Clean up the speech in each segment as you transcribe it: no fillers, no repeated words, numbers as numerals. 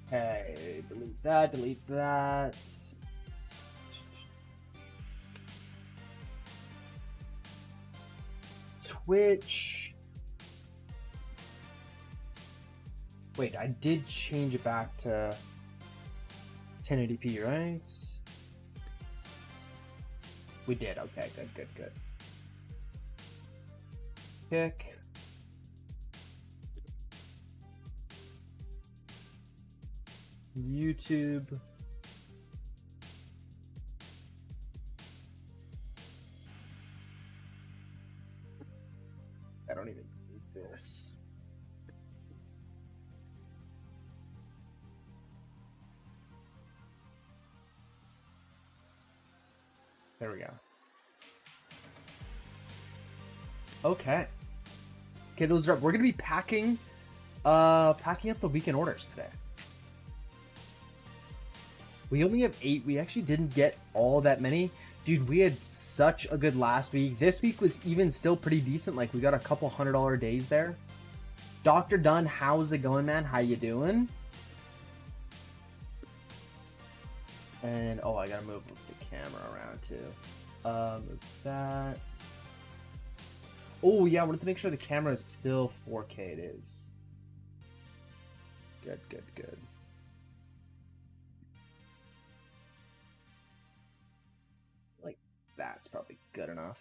Okay, delete that, delete that. Twitch. Wait, I did change it back to 1080p, right? We did. Okay, good. Pick. YouTube. I don't even need this. There we go. Okay. Okay, those are up. We're gonna be packing up the weekend orders today. We only have 8. We actually didn't get all that many. Dude, we had such a good last week. This week was even still pretty decent. Like, we got a couple $100 days there. Dr. Dunn, how's it going, man? How you doing? And, oh, I gotta move the camera around, too. Move that. Oh, yeah, I wanted to make sure the camera is still 4K. It is. Good. Like, that's probably good enough.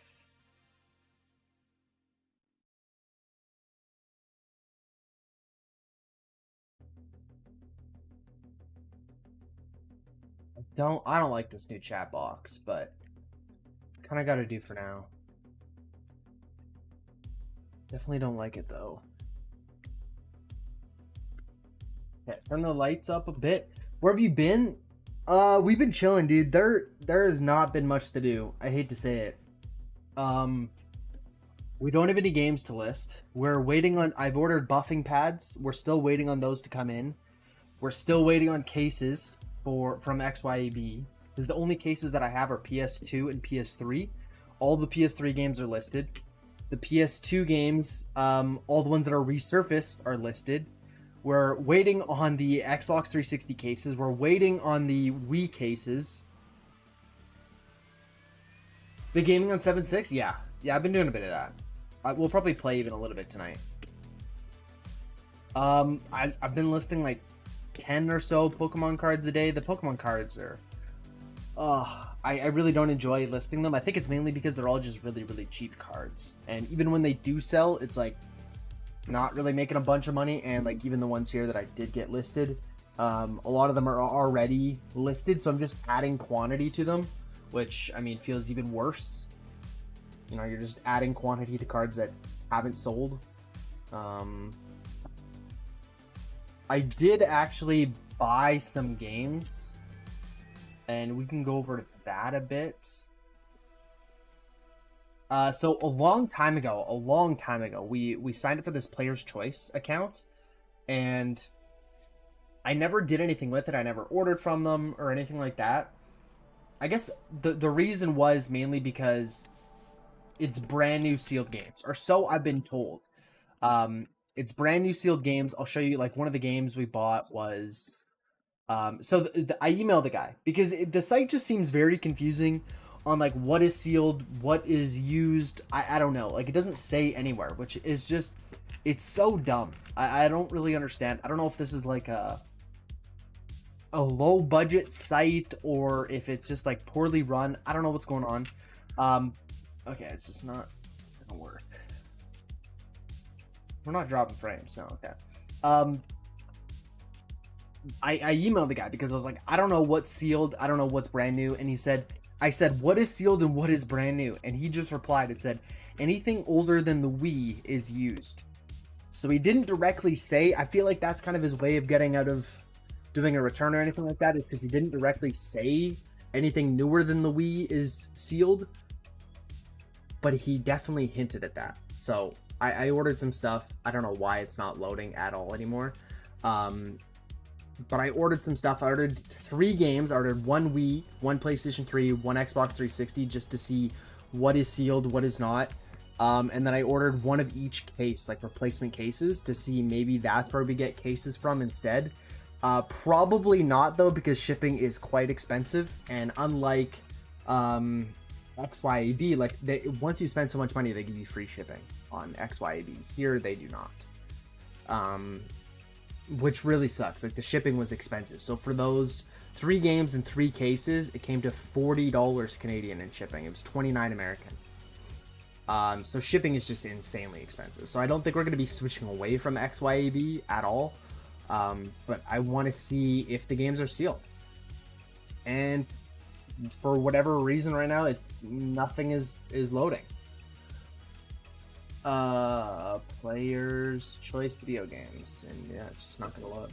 I don't like this new chat box, but kind of got to do for now. Definitely don't like it though. Okay, turn the lights up a bit. Where have you been? We've been chilling, dude. There has not been much to do. I hate to say it. We don't have any games to list. We're waiting on. I've ordered buffing pads. We're still waiting on those to come in. We're still waiting on cases from XYAB. Because the only cases that I have are PS2 and PS3. All the PS3 games are listed. The PS2 games, all the ones that are resurfaced are listed. We're waiting on the Xbox 360 cases. We're waiting on the Wii cases. The gaming on 7.6? Yeah, I've been doing a bit of that. We'll probably play even a little bit tonight. I've been listing like 10 or so Pokemon cards a day. The Pokemon cards are... I really don't enjoy listing them. I think it's mainly because they're all just really, really cheap cards. And even when they do sell, it's like not really making a bunch of money. And like even the ones here that I did get listed, a lot of them are already listed. So I'm just adding quantity to them, which I mean feels even worse. You know, you're just adding quantity to cards that haven't sold. I did actually buy some games, and we can go over that a bit. So a long time ago, we signed up for this Player's Choice account, and I never did anything with it. I never ordered from them or anything like that. I guess the reason was mainly because it's brand new sealed games, or so I've been told. It's brand new sealed games. I'll show you, like, one of the games we bought was... So I emailed the guy because the site just seems very confusing on like what is sealed, what is used. I don't know. Like, it doesn't say anywhere, which is just, it's so dumb. I don't really understand. I don't know if this is like a low budget site or if it's just like poorly run. I don't know what's going on. Okay, it's just not gonna work. We're not dropping frames. No, okay. I emailed the guy because I was like, I don't know what's sealed. I don't know what's brand new. And I said, what is sealed and what is brand new? And he just replied, it said, anything older than the Wii is used. So he didn't directly say. I feel like that's kind of his way of getting out of doing a return or anything like that, is because he didn't directly say anything newer than the Wii is sealed. But he definitely hinted at that. So I ordered some stuff. I don't know why it's not loading at all anymore. But I ordered some stuff. I ordered 3 games. I ordered 1 Wii, 1 PlayStation 3, 1 Xbox 360, just to see what is sealed, what is not. And then I ordered 1 of each case, like replacement cases, to see maybe that's where we get cases from instead. Probably not though, because shipping is quite expensive, and unlike XYAB, like once you spend so much money, they give you free shipping on XYAB. Here they do not, which really sucks. Like the shipping was expensive. So for those 3 games and 3 cases, it came to $40 Canadian in shipping. It was $29 American. So shipping is just insanely expensive. So I don't think we're going to be switching away from XYAB at all. But I want to see if the games are sealed. And for whatever reason right now, nothing is loading. Players choice video games, and yeah, it's just not gonna load.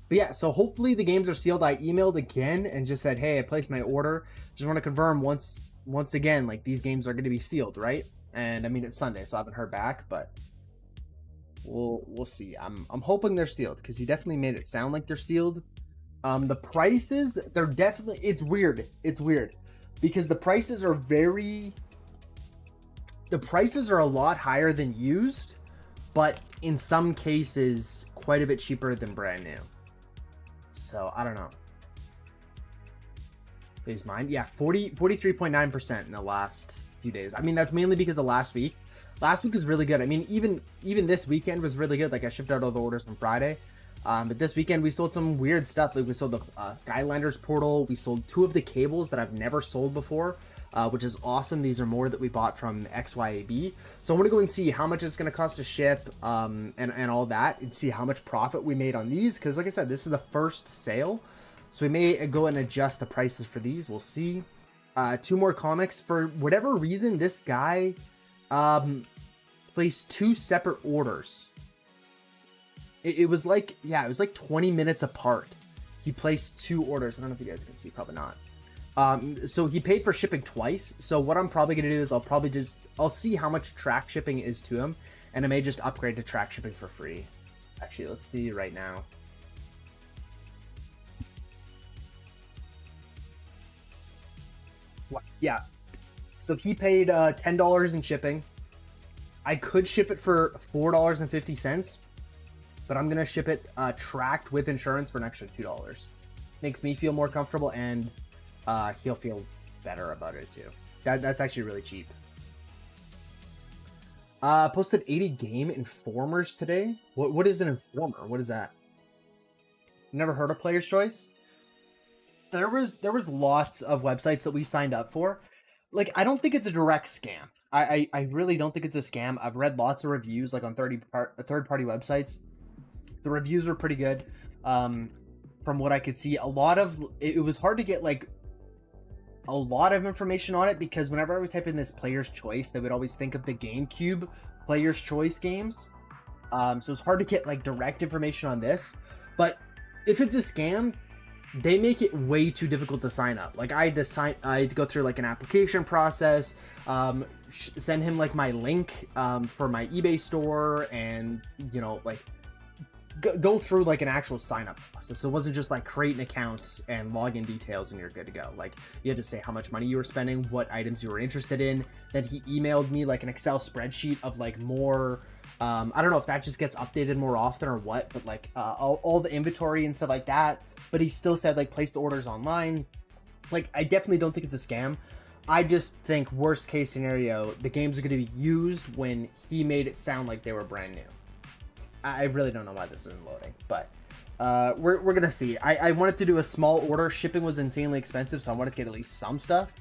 But yeah, so hopefully the games are sealed. I emailed again and just said, hey, I placed my order. Just want to confirm once again, like these games are going to be sealed, right? And I mean, it's Sunday, so I haven't heard back, but we'll see. I'm hoping they're sealed, because he definitely made it sound like they're sealed. The prices, they're definitely, it's weird because the prices are a lot higher than used, but in some cases quite a bit cheaper than brand new. So I don't know. Please mind. Yeah, 43.9% in the last few days. I mean, that's mainly because of last week. Last week was really good. I mean, even this weekend was really good. Like, I shipped out all the orders on Friday. But this weekend we sold some weird stuff. Like, we sold the Skylanders portal. We sold 2 of the cables that I've never sold before, which is awesome. These are more that we bought from XYAB. So I want to go and see how much it's going to cost to ship, and all that, and see how much profit we made on these. Because like I said, this is the first sale. So we may go and adjust the prices for these. We'll see. 2 more comics. For whatever reason, this guy placed 2 separate orders. It was like, yeah, it was like 20 minutes apart. He placed 2 orders. I don't know if you guys can see, probably not. So he paid for shipping twice. So what I'm probably going to do is I'll see how much track shipping is to him, and I may just upgrade to track shipping for free. Actually, let's see right now. Yeah. So he paid $10 in shipping. I could ship it for $4.50, but I'm gonna ship it tracked with insurance for an extra $2. Makes me feel more comfortable, and he'll feel better about it too. That's actually really cheap. Posted 80 game informers today. What is an informer? What is that? Never heard of Player's Choice? There was lots of websites that we signed up for. Like, I don't think it's a direct scam. I really don't think it's a scam. I've read lots of reviews, like on third-party websites. The reviews were pretty good. From what I could see, it was hard to get like a lot of information on it, because whenever I would type in this Player's Choice, they would always think of the GameCube Player's Choice games. So it's hard to get like direct information on this. But if it's a scam, they make it way too difficult to sign up. Like, I had to go through like an application process, send him like my link for my eBay store, and you know, like go through like an actual sign up process. So it wasn't just like create an account and login details and you're good to go. Like, you had to say how much money you were spending, what items you were interested in. Then he emailed me like an Excel spreadsheet of like more, I don't know if that just gets updated more often or what, but like all the inventory and stuff like that. But he still said like place the orders online. Like, I definitely don't think it's a scam. I just think worst case scenario, the games are going to be used when he made it sound like they were brand new. I really don't know why this isn't loading, but we're going to see. I wanted to do a small order. Shipping was insanely expensive, so I wanted to get at least some stuff.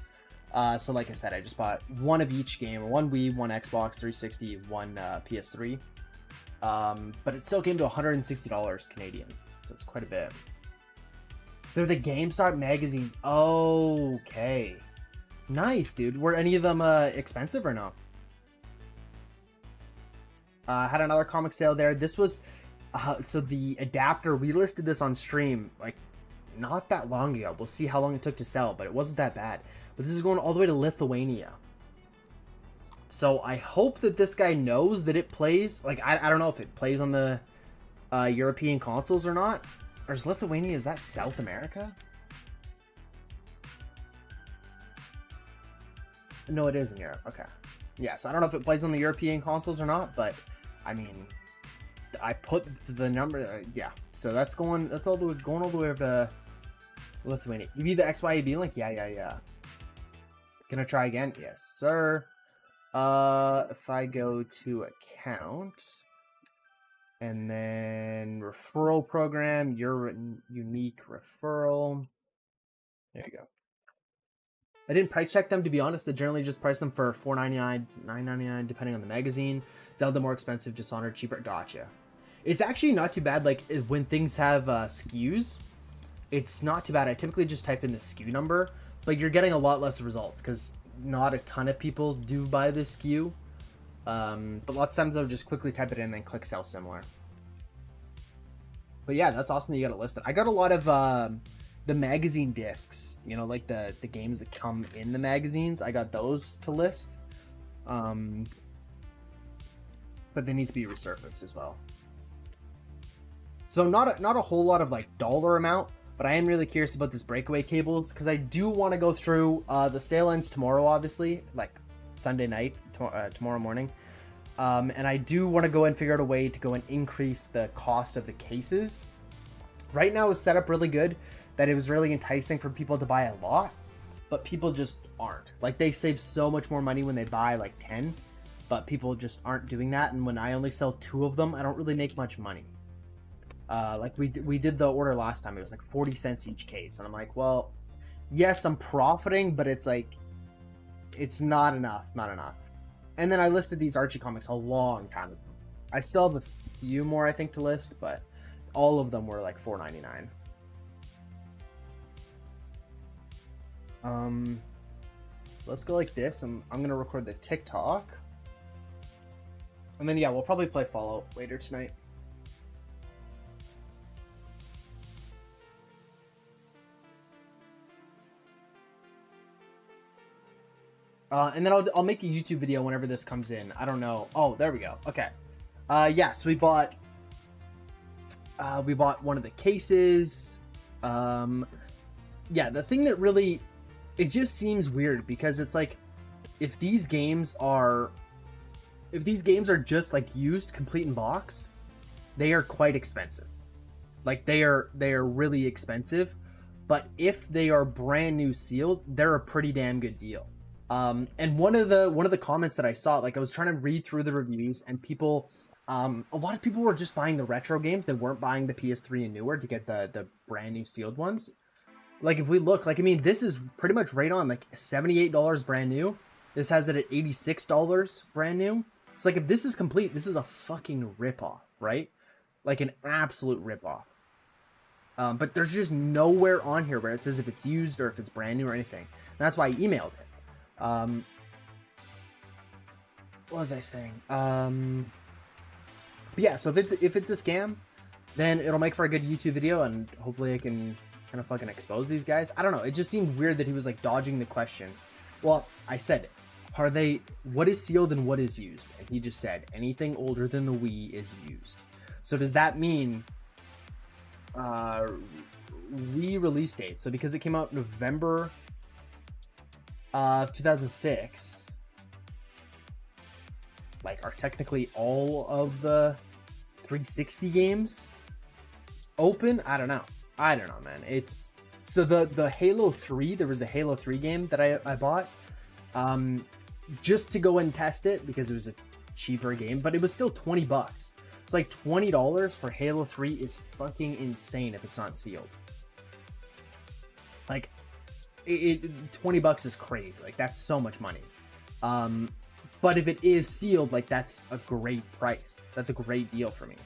So like I said, I just bought 1 of each game, 1 Wii, 1 Xbox 360, 1 PS3. But it still came to $160 Canadian, so it's quite a bit. They're the GameStop magazines. Okay. Nice, dude. Were any of them expensive or no? Had another comic sale there. This was so the adapter, we listed this on stream like not that long ago. We'll see how long it took to sell, but it wasn't that bad. But this is going all the way to Lithuania. So I hope that this guy knows that it plays. Like, I don't know if it plays on the European consoles or not. Or is Lithuania, is that South America? No, it is in Europe. Okay. Yeah, so I don't know if it plays on the European consoles or not, but I mean, I put the number. Yeah, so that's going. That's all the way going all the way over to Lithuania. You need the XYAB link? Yeah. Gonna try again? Yes, sir. If I go to account and then referral program, your unique referral. There you go. I didn't price check them, to be honest. I generally just price them for $4.99, $9.99, depending on the magazine. Zelda more expensive, Dishonored cheaper. Gotcha. It's actually not too bad. Like when things have SKUs, it's not too bad. I typically just type in the SKU number, but you're getting a lot less results because not a ton of people do buy the SKU. But lots of times I'll just quickly type it in and then click sell similar. But yeah, that's awesome that you got it listed. I got a lot of the magazine discs, you know, like the games that come in the magazines. I got those to list. But they need to be resurfaced as well. So not a whole lot of like dollar amount, but I am really curious about this breakaway cables because I do want to go through the sale ends tomorrow, obviously, like Sunday night, tomorrow morning. And I do want to go and figure out a way to go and increase the cost of the cases. Right now it's set up really good that it was really enticing for people to buy a lot, but people just aren't. Like they save so much more money when they buy like 10, but people just aren't doing that. And when I only sell 2 of them, I don't really make much money. Like we did the order last time, it was like 40 cents each case. And I'm like, well, yes, I'm profiting, but it's like, it's not enough. And then I listed these Archie comics a long time ago. I still have a few more, I think, to list, but all of them were like $4.99. Let's go like this. I'm gonna record the TikTok. And then yeah, we'll probably play Fallout later tonight. And then I'll make a YouTube video whenever this comes in. I don't know. Oh, there we go. Okay. Yeah, so we bought one of the cases. Yeah, the thing that really, it just seems weird because it's like, if these games are just like used complete in box, they are quite expensive. Like they are really expensive, but if they are brand new sealed, they're a pretty damn good deal. And one of the comments that I saw, like I was trying to read through the reviews, and people, a lot of people were just buying the retro games. They weren't buying the PS3 and newer to get the brand new sealed ones. Like if we look, like I mean, this is pretty much right on, like $78 brand new. This has it at $86 brand new. It's like if this is complete, this is a fucking ripoff, right? Like an absolute ripoff. But there's just nowhere on here where it says if it's used or if it's brand new or anything. And that's why I emailed it. What was I saying? Yeah, so if it's a scam, then it'll make for a good YouTube video, and hopefully I can kind of fucking expose these guys. I don't know. It just seemed weird that he was like dodging the question. Well, I said, what is sealed and what is used? And he just said anything older than the Wii is used. So does that mean Wii release date? So because it came out November of 2006, like are technically all of the 360 games open? I don't know, man. It's so the Halo 3, there was a Halo 3 game that I bought just to go and test it because it was a cheaper game, but it was still $20. It's like $20 for Halo 3 is fucking insane if it's not sealed. Like $20 is crazy. Like that's so much money. But if it is sealed, like that's a great price. That's a great deal for me.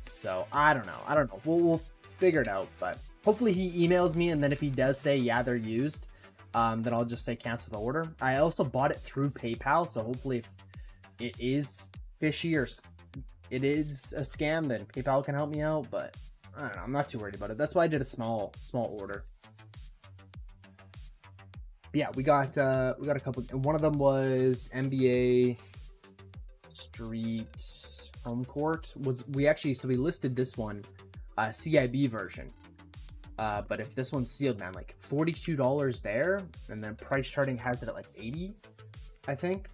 So I don't know. We'll figure it out, but hopefully he emails me, and then if he does say, yeah, they're used, then I'll just say cancel the order. I also bought it through PayPal, so hopefully if it is fishy or it is a scam, then PayPal can help me out, but I don't know. I'm not too worried about it. That's why I did a small order. Yeah, we got a couple. One of them was NBA Street Home Court. We listed this one, CIB version. But if this one's sealed, man, like $42 there, and then price charting has it at like 80, I think.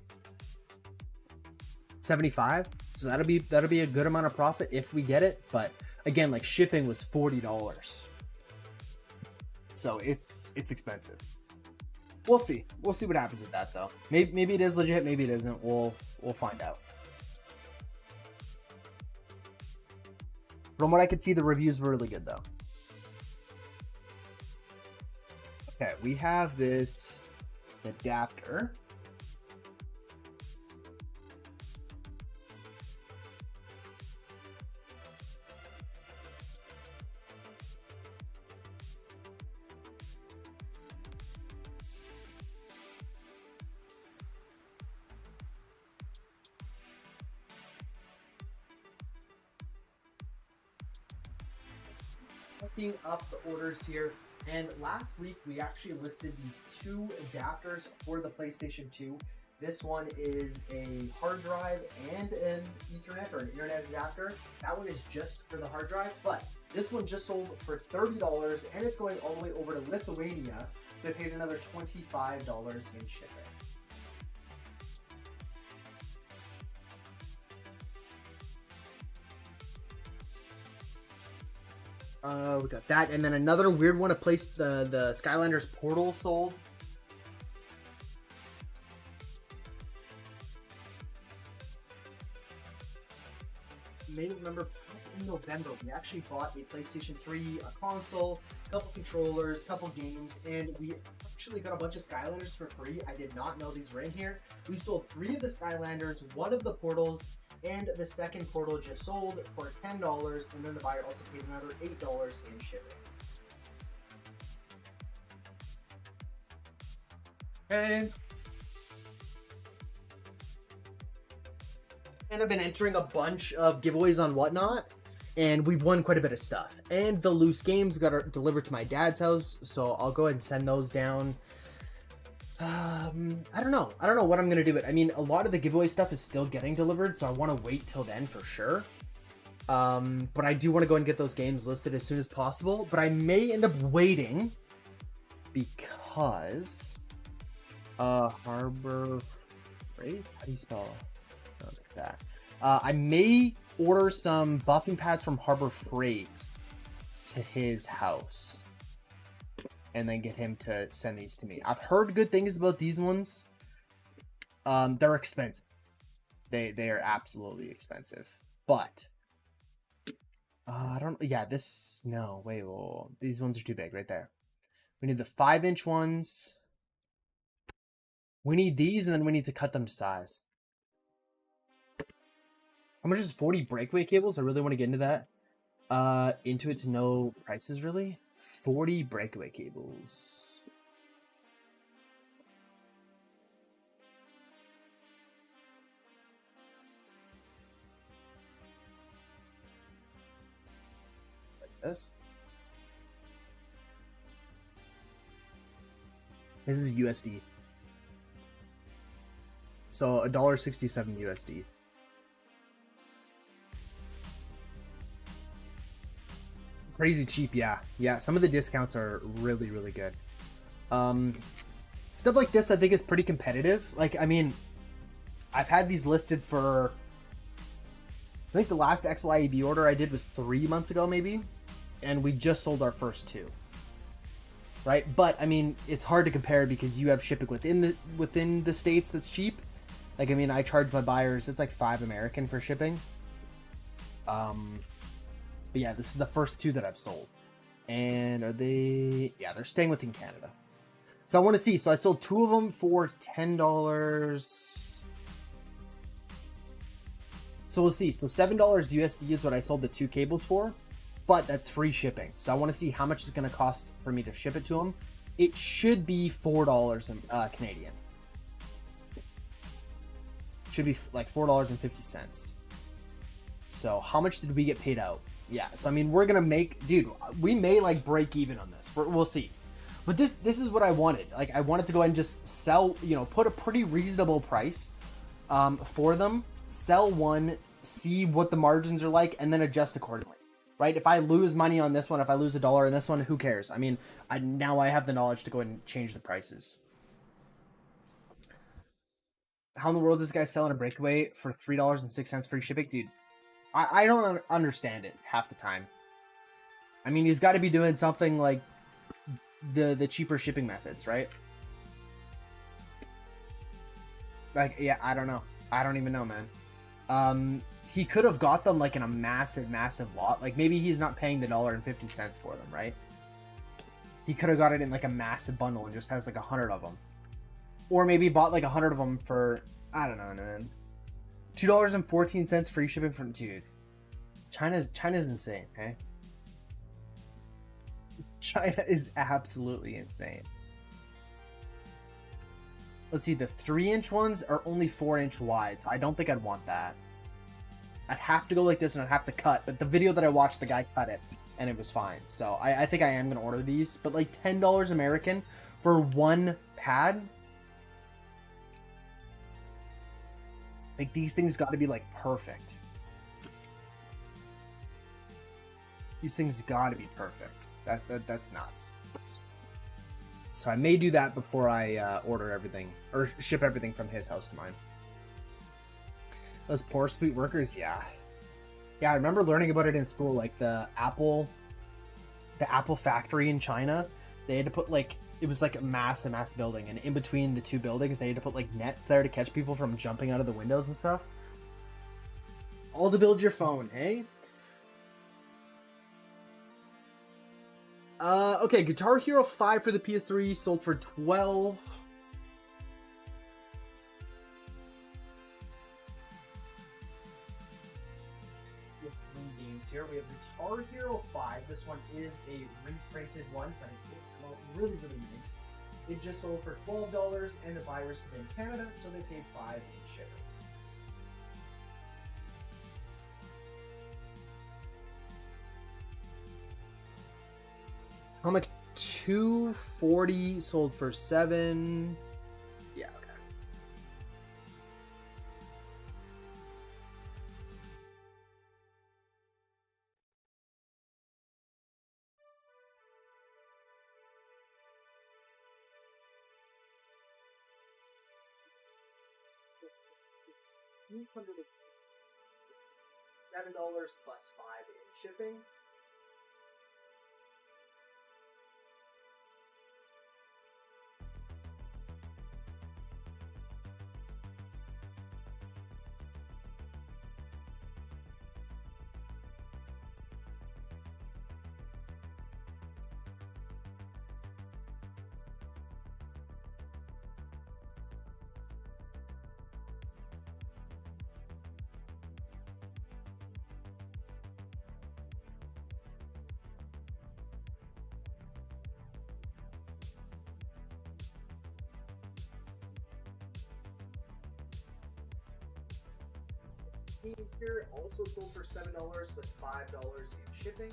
75. So that'll be a good amount of profit if we get it. But again, like shipping was $40. So it's expensive. We'll see. We'll see what happens with that though. Maybe it is legit, maybe it isn't. We'll find out. From what I could see, the reviews were really good though. Okay, we have this adapter. Looking up the orders here, and last week we actually listed these two adapters for the PlayStation 2. This one is a hard drive and an Ethernet or an internet adapter. That one is just for the hard drive, but this one just sold for $30 and it's going all the way over to Lithuania, so I paid another $25 in shipping. We got that, and then another weird one to place the Skylanders Portal sold. May remember in November we actually bought a PlayStation 3, a console, a couple controllers, a couple games, and we actually got a bunch of Skylanders for free. I did not know these were in here. We sold 3 of the Skylanders, 1 of the portals, and the second portal just sold for $10, and then the buyer also paid another $8 in shipping. Okay. And I've been entering a bunch of giveaways on Whatnot, and we've won quite a bit of stuff. And the loose games got delivered to my dad's house, so I'll go ahead and send those down. I don't know what I'm gonna do. But I mean, a lot of the giveaway stuff is still getting delivered, so I want to wait till then for sure. But I do want to go and get those games listed as soon as possible. But I may end up waiting because Harbor Freight. How do you spell? Like that. I may order some buffing pads from Harbor Freight to his house and then get him to send these to me. I've heard good things about these ones. They're expensive. They are absolutely expensive. But I don't. Yeah, this. No, wait. Whoa, these ones are too big right there. We need the 5-inch ones. We need these, and then we need to cut them to size. How much is 40 breakaway cables? I really want to get into that. Into it to know prices, really. 40 breakaway cables. Like this. This is USD. So $1.67 USD. Crazy cheap, yeah. Some of the discounts are really, really good. Stuff like this I think is pretty competitive. Like, I mean, I've had these listed for, I think the last XYAB order I did was 3 months ago maybe, and we just sold our first 2. Right? But I mean, it's hard to compare because you have shipping within the states that's cheap. Like, I mean, I charge my buyers, it's like $5 American for shipping. But yeah, this is the first 2 that I've sold. And are they... Yeah, they're staying within Canada. So I want to see. So I sold 2 of them for $10. So we'll see. So $7 USD is what I sold the 2 cables for. But that's free shipping. So I want to see how much it's going to cost for me to ship it to them. It should be $4 Canadian. Should be like $4.50. So how much did we get paid out? Yeah, so I mean, we're gonna make, dude, we may like break even on this. We'll see. But this is what I wanted. Like, I wanted to go ahead and just sell, you know, put a pretty reasonable price for them, sell one, see what the margins are like, and then adjust accordingly. Right? If I lose money on this one, if I lose $1 on this one, who cares? I mean, now I have the knowledge to go ahead and change the prices. How in the world is this guy selling a breakaway for $3.06 free shipping? Dude, I don't understand it half the time. I mean, he's got to be doing something like the cheaper shipping methods, right? Like, yeah, I don't know. I don't even know, man. He could have got them like in a massive lot. Like maybe he's not paying the $1.50 for them, right? He could have got it in like a massive bundle and just has like 100 of them. Or maybe bought like 100 of them for, I don't know, man. $2.14 free shipping from, dude. China's insane, hey? China is absolutely insane. Let's see, the 3-inch ones are only 4-inch wide, so I don't think I'd want that. I'd have to go like this and I'd have to cut, but the video that I watched, the guy cut it, and it was fine. So I think I am going to order these, but like $10 American for one pad? Like, these things got to be like perfect. These things got to be perfect. That's nuts. So I may do that before I order everything or ship everything from his house to mine. Those poor sweet workers, yeah. I remember learning about it in school. Like the Apple factory in China, they had to put like, it was like a massive building, and in between the two buildings, they had to put like nets there to catch people from jumping out of the windows and stuff. All to build your phone, hey? Okay, Guitar Hero 5 for the PS3 sold for $12. Yes, games here. We have Guitar Hero 5. This one is a reprinted one, but it came out really nice. It just sold for $12, and the buyers within Canada, so they paid $5 in shipping. How much? $2.40 sold for $7. Yeah, okay. $7 plus $5 in shipping. Here also sold for $7 with $5 in shipping.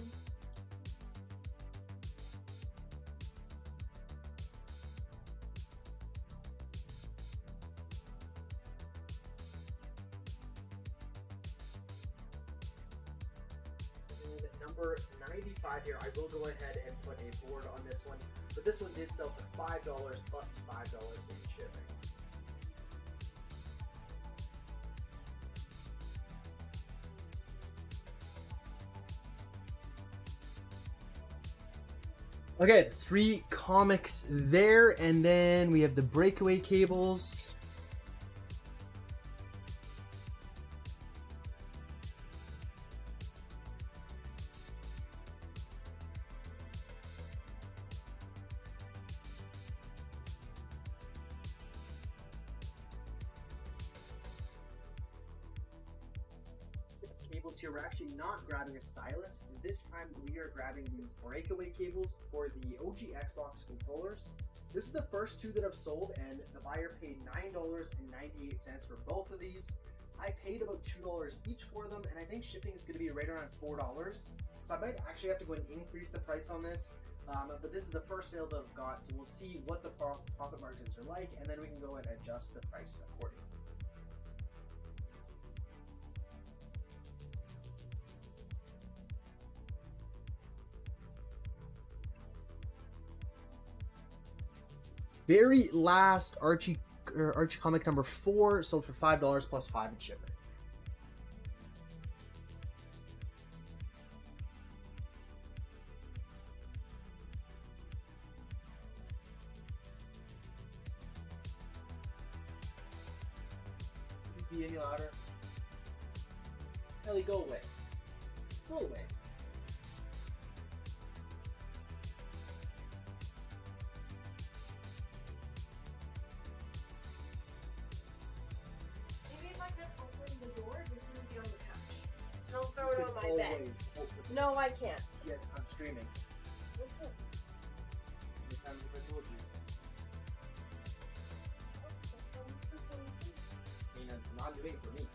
And number 95 here, I will go ahead and put a board on this one, but this one did sell for $5 plus $5 in shipping. Okay, 3 comics there, and then we have the breakaway cables. Cables here, we're actually not grabbing a stylus. This time we are grabbing these breakaway cables for the OG Xbox controllers. This is the first 2 that I've sold, and the buyer paid $9.98 for both of these. I paid about $2 each for them, and I think shipping is going to be right around $4. So I might actually have to go and increase the price on this. But this is the first sale that I've got, so we'll see what the profit margins are like, and then we can go and adjust the price accordingly. Very last Archie Archie comic number 4 sold for $5 plus 5 in shipping. Be any louder? Ellie, go away. Go away. Maybe if I kept opening the door, this would be on the couch. Don't throw it on my bed. No, I can't. Yes, I'm streaming. Okay. How many times have I told you? I mean, I'm not doing it for me.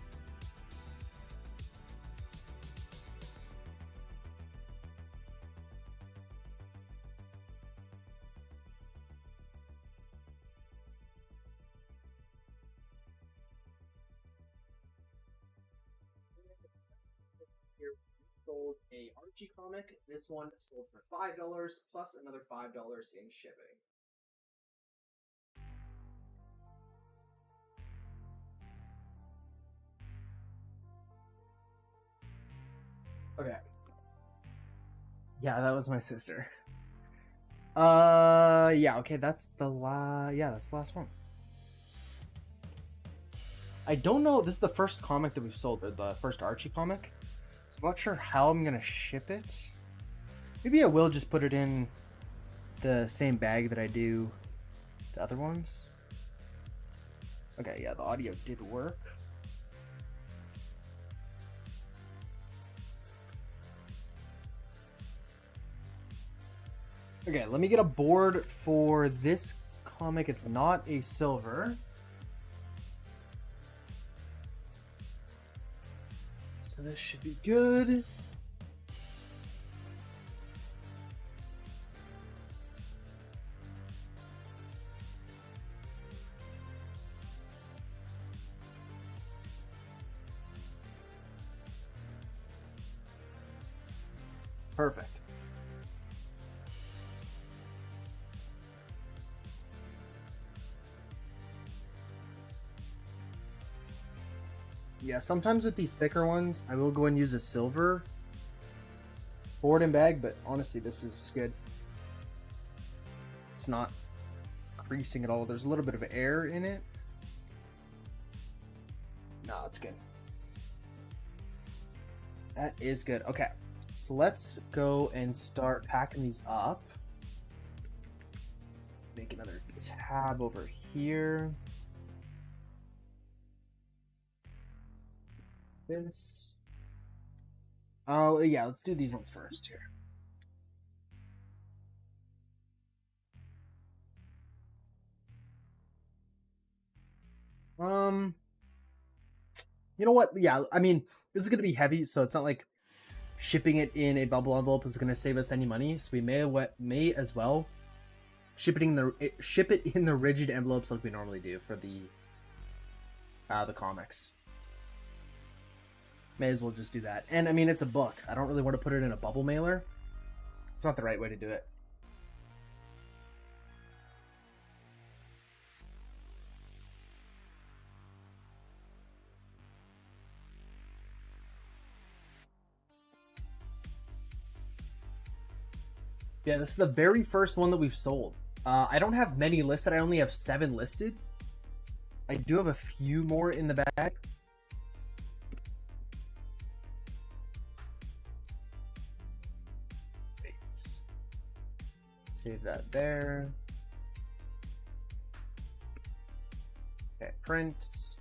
Here we sold a Archie comic. This one sold for $5 plus another $5 in shipping. Okay. Yeah, that was my sister. Yeah, okay, that's the that's the last one. I don't know, this is the first comic that we've sold, or the first Archie comic. So I'm not sure how I'm gonna ship it. Maybe I will just put it in the same bag that I do the other ones. Okay, yeah, the audio did work. Okay, let me get a board for this comic. It's not a silver. So this should be good. Perfect. Yeah, sometimes with these thicker ones, I will go and use a silver board and bag, but honestly, this is good. It's not creasing at all. There's a little bit of air in it. No, it's good. That is good. Okay, so let's go and start packing these up. Make another tab over here. This. Oh, yeah, let's do these ones first here. You know what? Yeah, I mean, this is going to be heavy, so it's not like shipping it in a bubble envelope is going to save us any money, so we may as well ship it in the rigid envelopes like we normally do for the comics. May as well just do that. And I mean, it's a book. I don't really want to put it in a bubble mailer. It's not the right way to do it. Yeah, this is the very first one that we've sold. I don't have many listed. I only have 7 listed. I do have a few more in the bag. Save that there. Okay, print.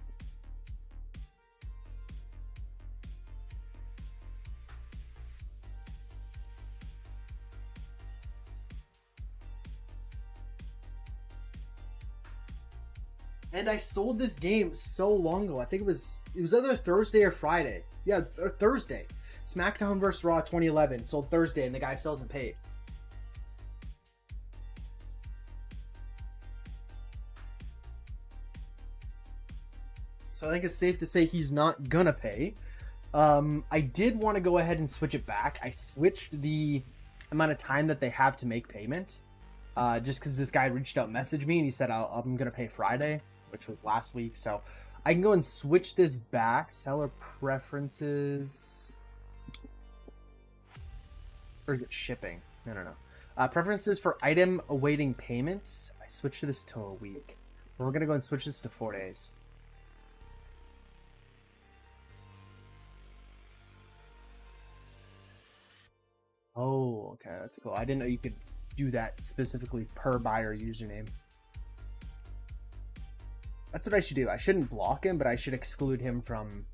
And I sold this game so long ago. I think it was either Thursday or Friday. Yeah, Thursday. SmackDown vs. Raw 2011 sold Thursday, and the guy still hasn't paid. So I think it's safe to say he's not gonna pay. I did want to go ahead and switch it back. I switched the amount of time that they have to make payment. Just because this guy reached out, messaged me, and he said I'm gonna pay Friday. which was last week. So I can go and switch this back. Seller preferences. Or is it shipping? No. Preferences for item awaiting payments. I switched this to a week. But we're going to go and switch this to 4 days. Oh, okay. That's cool. I didn't know you could do that specifically per buyer username. That's what I should do. I shouldn't block him, but I should exclude him from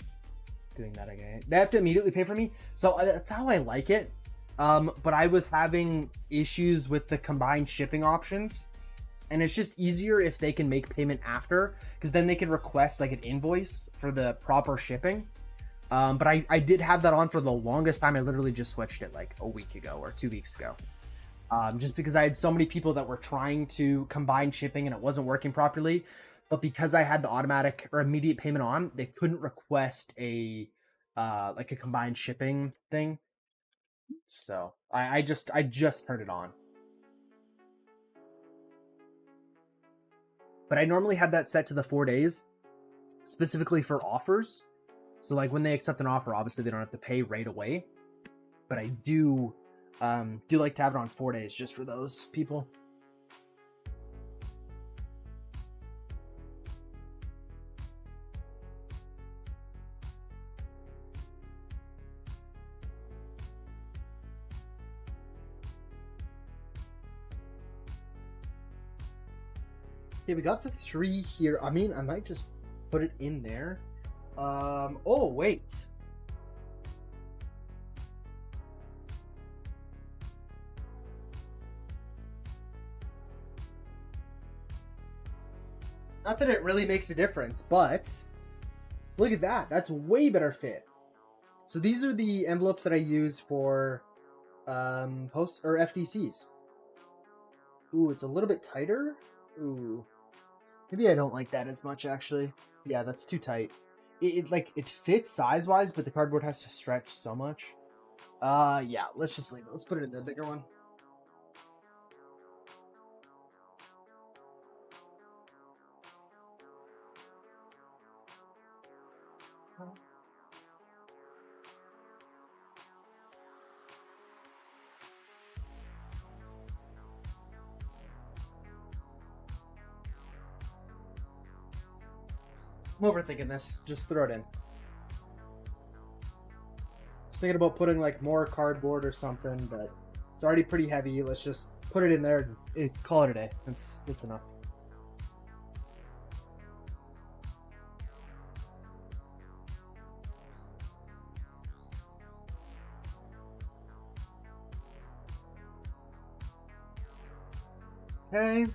doing that again. They have to immediately pay for me. So that's how I like it. But I was having issues with the combined shipping options. And it's just easier if they can make payment after, because then they can request like an invoice for the proper shipping. But I did have that on for the longest time. I literally just switched it like a week ago or 2 weeks ago. Just because I had so many people that were trying to combine shipping and it wasn't working properly. But because I had the automatic or immediate payment on, they couldn't request a like a combined shipping thing. So I just turned it on. But I normally have that set to the 4 days, specifically for offers. So like when they accept an offer, obviously they don't have to pay right away. But I do like to have it on 4 days just for those people. Okay, we got the 3 here. I mean, I might just put it in there. Oh, wait. Not that it really makes a difference, but look at that. That's way better fit. So these are the envelopes that I use for post or FTCs. Ooh, it's a little bit tighter. Ooh. Maybe I don't like that as much, actually. Yeah, that's too tight. It fits size-wise, but the cardboard has to stretch so much. Yeah, let's just leave it. Let's put it in the bigger one. I'm overthinking this. Just throw it in. I was thinking about putting like more cardboard or something, but it's already pretty heavy. Let's just put it in there and call it a day. That's enough. Okay.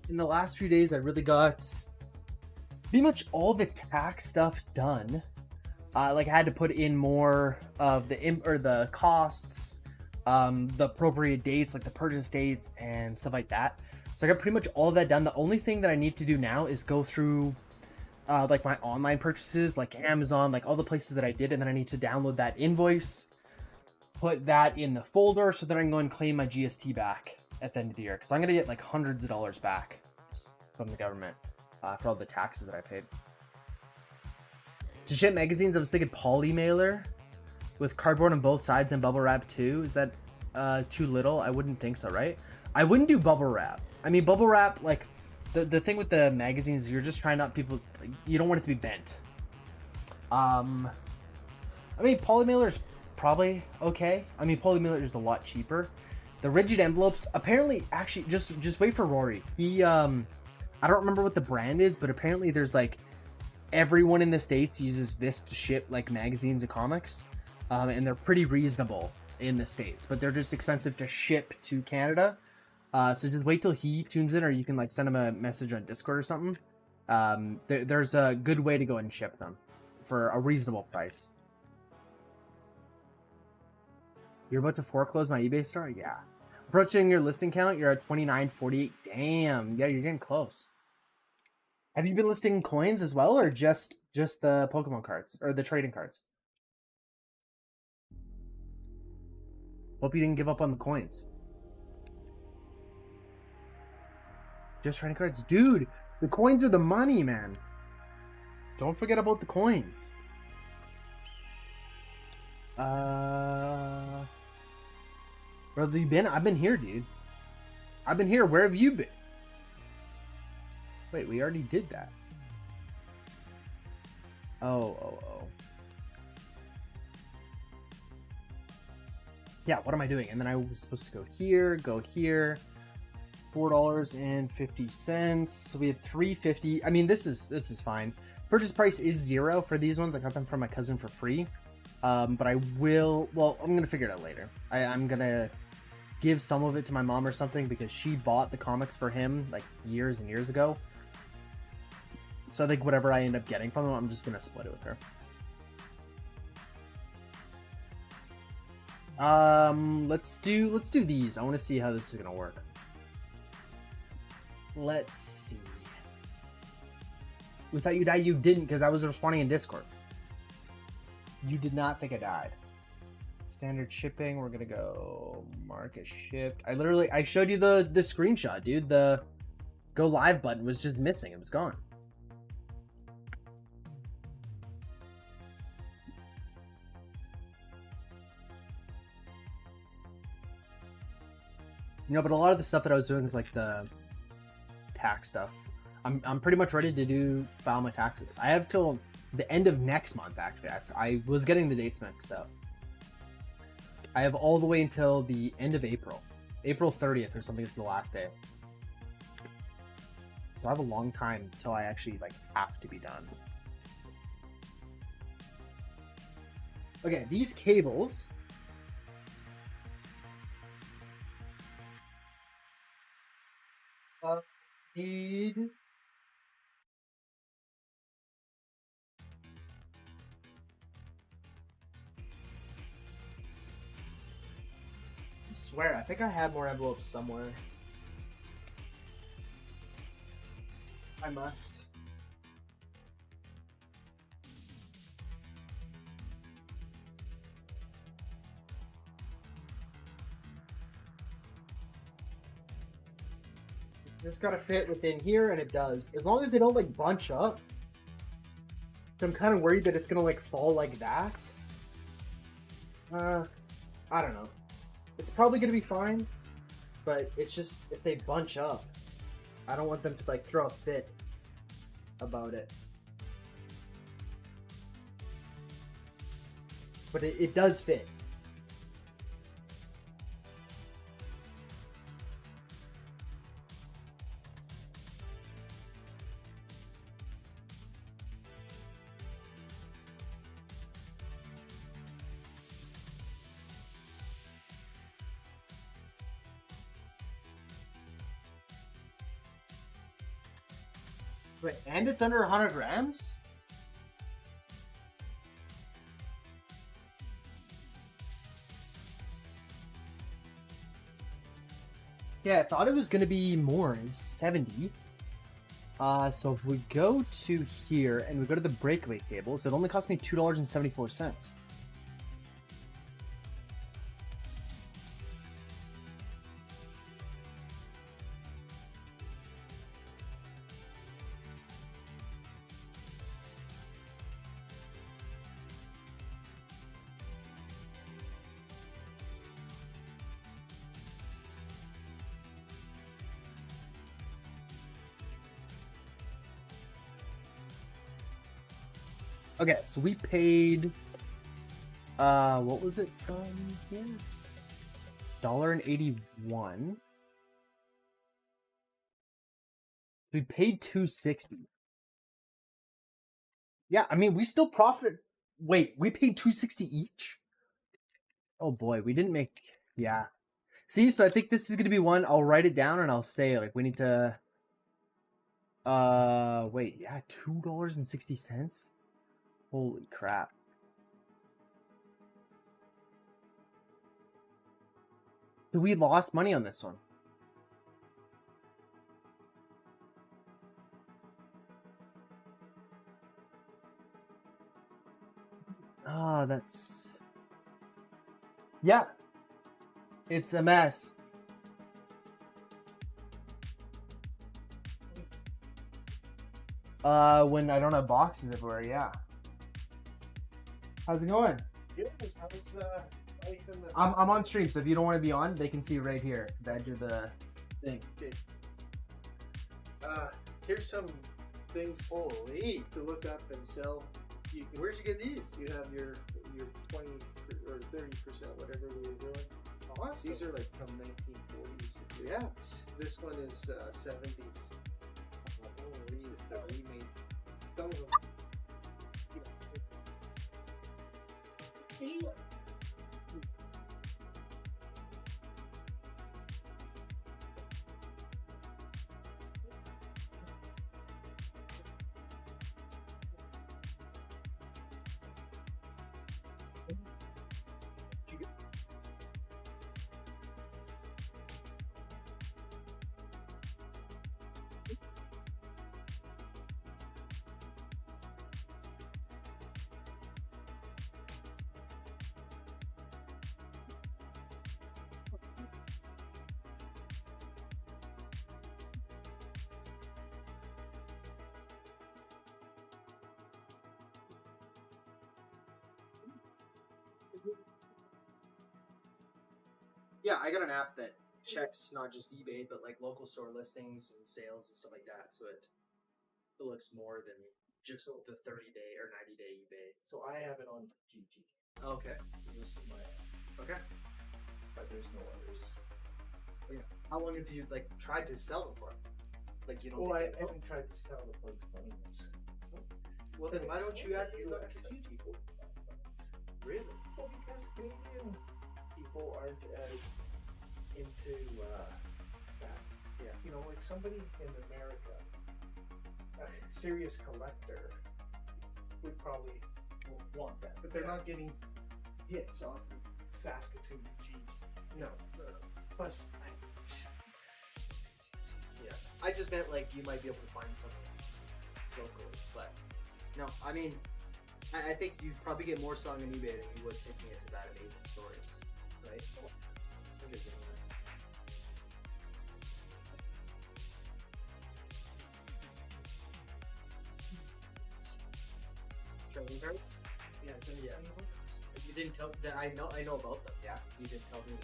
In the last few days, I really got pretty much all the tax stuff done. Like I had to put in more of the costs, the appropriate dates, like the purchase dates and stuff like that. So I got pretty much all of that done. The only thing that I need to do now is go through like my online purchases, like Amazon, like all the places that I did, and then I need to download that invoice, put that in the folder, so that I can go and claim my GST back at the end of the year, because I'm gonna get like hundreds of dollars back from the government for all the taxes that I paid. To ship magazines, I was thinking poly mailer with cardboard on both sides and bubble wrap too. Is that too little? I wouldn't think so, right? I wouldn't do bubble wrap. I mean, bubble wrap, like the thing with the magazines, you're just trying not people, like, you don't want it to be bent. I mean, polymailer's probably okay. I mean, polymailer is a lot cheaper. The rigid envelopes, apparently, actually, just wait for Rory. He, I don't remember what the brand is, but apparently there's like everyone in the States uses this to ship like magazines and comics, and they're pretty reasonable in the States, but they're just expensive to ship to Canada. So just wait till he tunes in, or you can like send him a message on Discord or something. There's a good way to go and ship them for a reasonable price. You're about to foreclose my eBay store? Yeah. Approaching your listing count, you're at 2948. Damn. Yeah, you're getting close. Have you been listing coins as well, or just the Pokemon cards or the trading cards? Hope you didn't give up on the coins. Just trading cards? Dude, the coins are the money, man. Don't forget about the coins. Where have you been? I've been here, dude. I've been here. Where have you been? Wait, we already did that. Oh. Yeah, what am I doing? And then I was supposed to go here. $4.50. So we had $3.50. I mean, this is fine. Purchase price is 0 for these ones. I got them from my cousin for free. But I will. Well, I'm gonna figure it out later. I'm gonna give some of it to my mom or something because she bought the comics for him like years and years ago. So I think whatever I end up getting from him, I'm just gonna split it with her. Let's do these. I want to see how this is gonna work. Let's see. We thought you died. You didn't, because I was responding in Discord. You did not think I died. Standard shipping. We're gonna go market shipped. I showed you the screenshot, dude. The go live button was just missing. It was gone. You know, but a lot of the stuff that I was doing is like the tax stuff. I'm pretty much ready to file my taxes. I have till the end of next month, actually. I was getting the dates mixed up. I have all the way until the end of April. April 30th or something is the last day. So I have a long time until I actually like have to be done. Okay, these cables. Need. I swear, I think I have more envelopes somewhere. I must. Just gotta fit within here, and it does. As long as they don't like bunch up. I'm kind of worried that it's gonna like fall like that. I don't know. It's probably gonna be fine, but it's just if they bunch up, I don't want them to like throw a fit about it. But it does fit. Wait, and it's under 100 grams? Yeah, I thought it was gonna be more. It was 70. So if we go to here and we go to the breakaway cables, it only cost me $2.74. Okay, so we paid. What was it from here? $1.81. We paid $2.60. Yeah, I mean, we still profited. Wait, we paid $2.60 each? Oh boy, we didn't make. Yeah. See, so I think this is gonna be one. I'll write it down and I'll say like we need to. Wait, yeah, $2.60. Holy crap! So we lost money on this one. Ah, that's. Yeah, it's a mess. When I don't have boxes everywhere, yeah. How's it going? Good. How's I'm on stream, so if you don't want to be on, they can see right here, the edge of the thing. Okay. Here's some things Holy! to look up and sell. Where'd you get these? You have your 20 or 30%, whatever we were doing. Awesome. These are like from 1940s. Yeah. This one is 70s. Holy! The remake. Some of them. Yeah, I got an app that checks not just eBay, but like local store listings and sales and stuff like that. So it looks more than just the 30-day or 90-day eBay. So I have it on GG. Okay. So you'll see my app, Okay. but there's no others. How long have you like tried to sell them for? Like you don't. Well, I haven't tried to sell the Bugs Bunny ones. So, Well, then why don't you add these up US to GG? people? Really? Well, because Canadian people aren't as into that. Yeah. You know, like somebody in America, a serious collector, would probably want that, but they're not getting hits off of Saskatoon G. No. Plus, Yeah. I just meant like you might be able to find something locally, but no. I mean, I think you'd probably get more selling on eBay than you would taking it to that amazing stores, right? I'm just saying that. Trading cards? yeah, then Yeah. You didn't tell that I know about them. Yeah, you didn't tell me.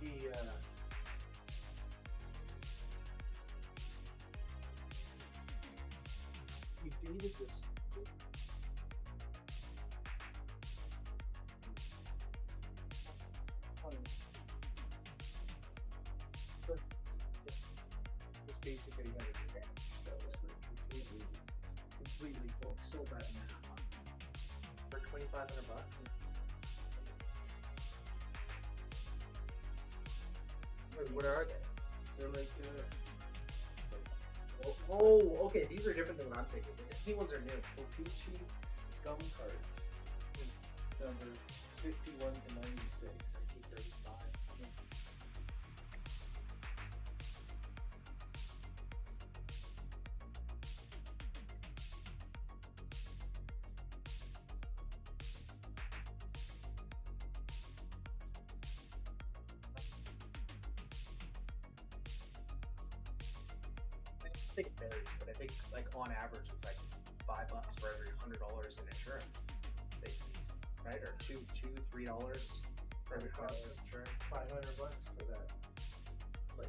The you dated this. It's basically going to be damaged. That was like completely full, so bad now. For $2,500. Wait, what are they? They're like Oh, okay. These are different than what I'm thinking. The Disney ones are new. O-Pee-Chee gum cards. Number 51 to 96. 1935. I think it varies, but I think like on average it's like $5 for every $100 in insurance. They, right, or $2, $3 for every $100 insurance. $500 for that. Like,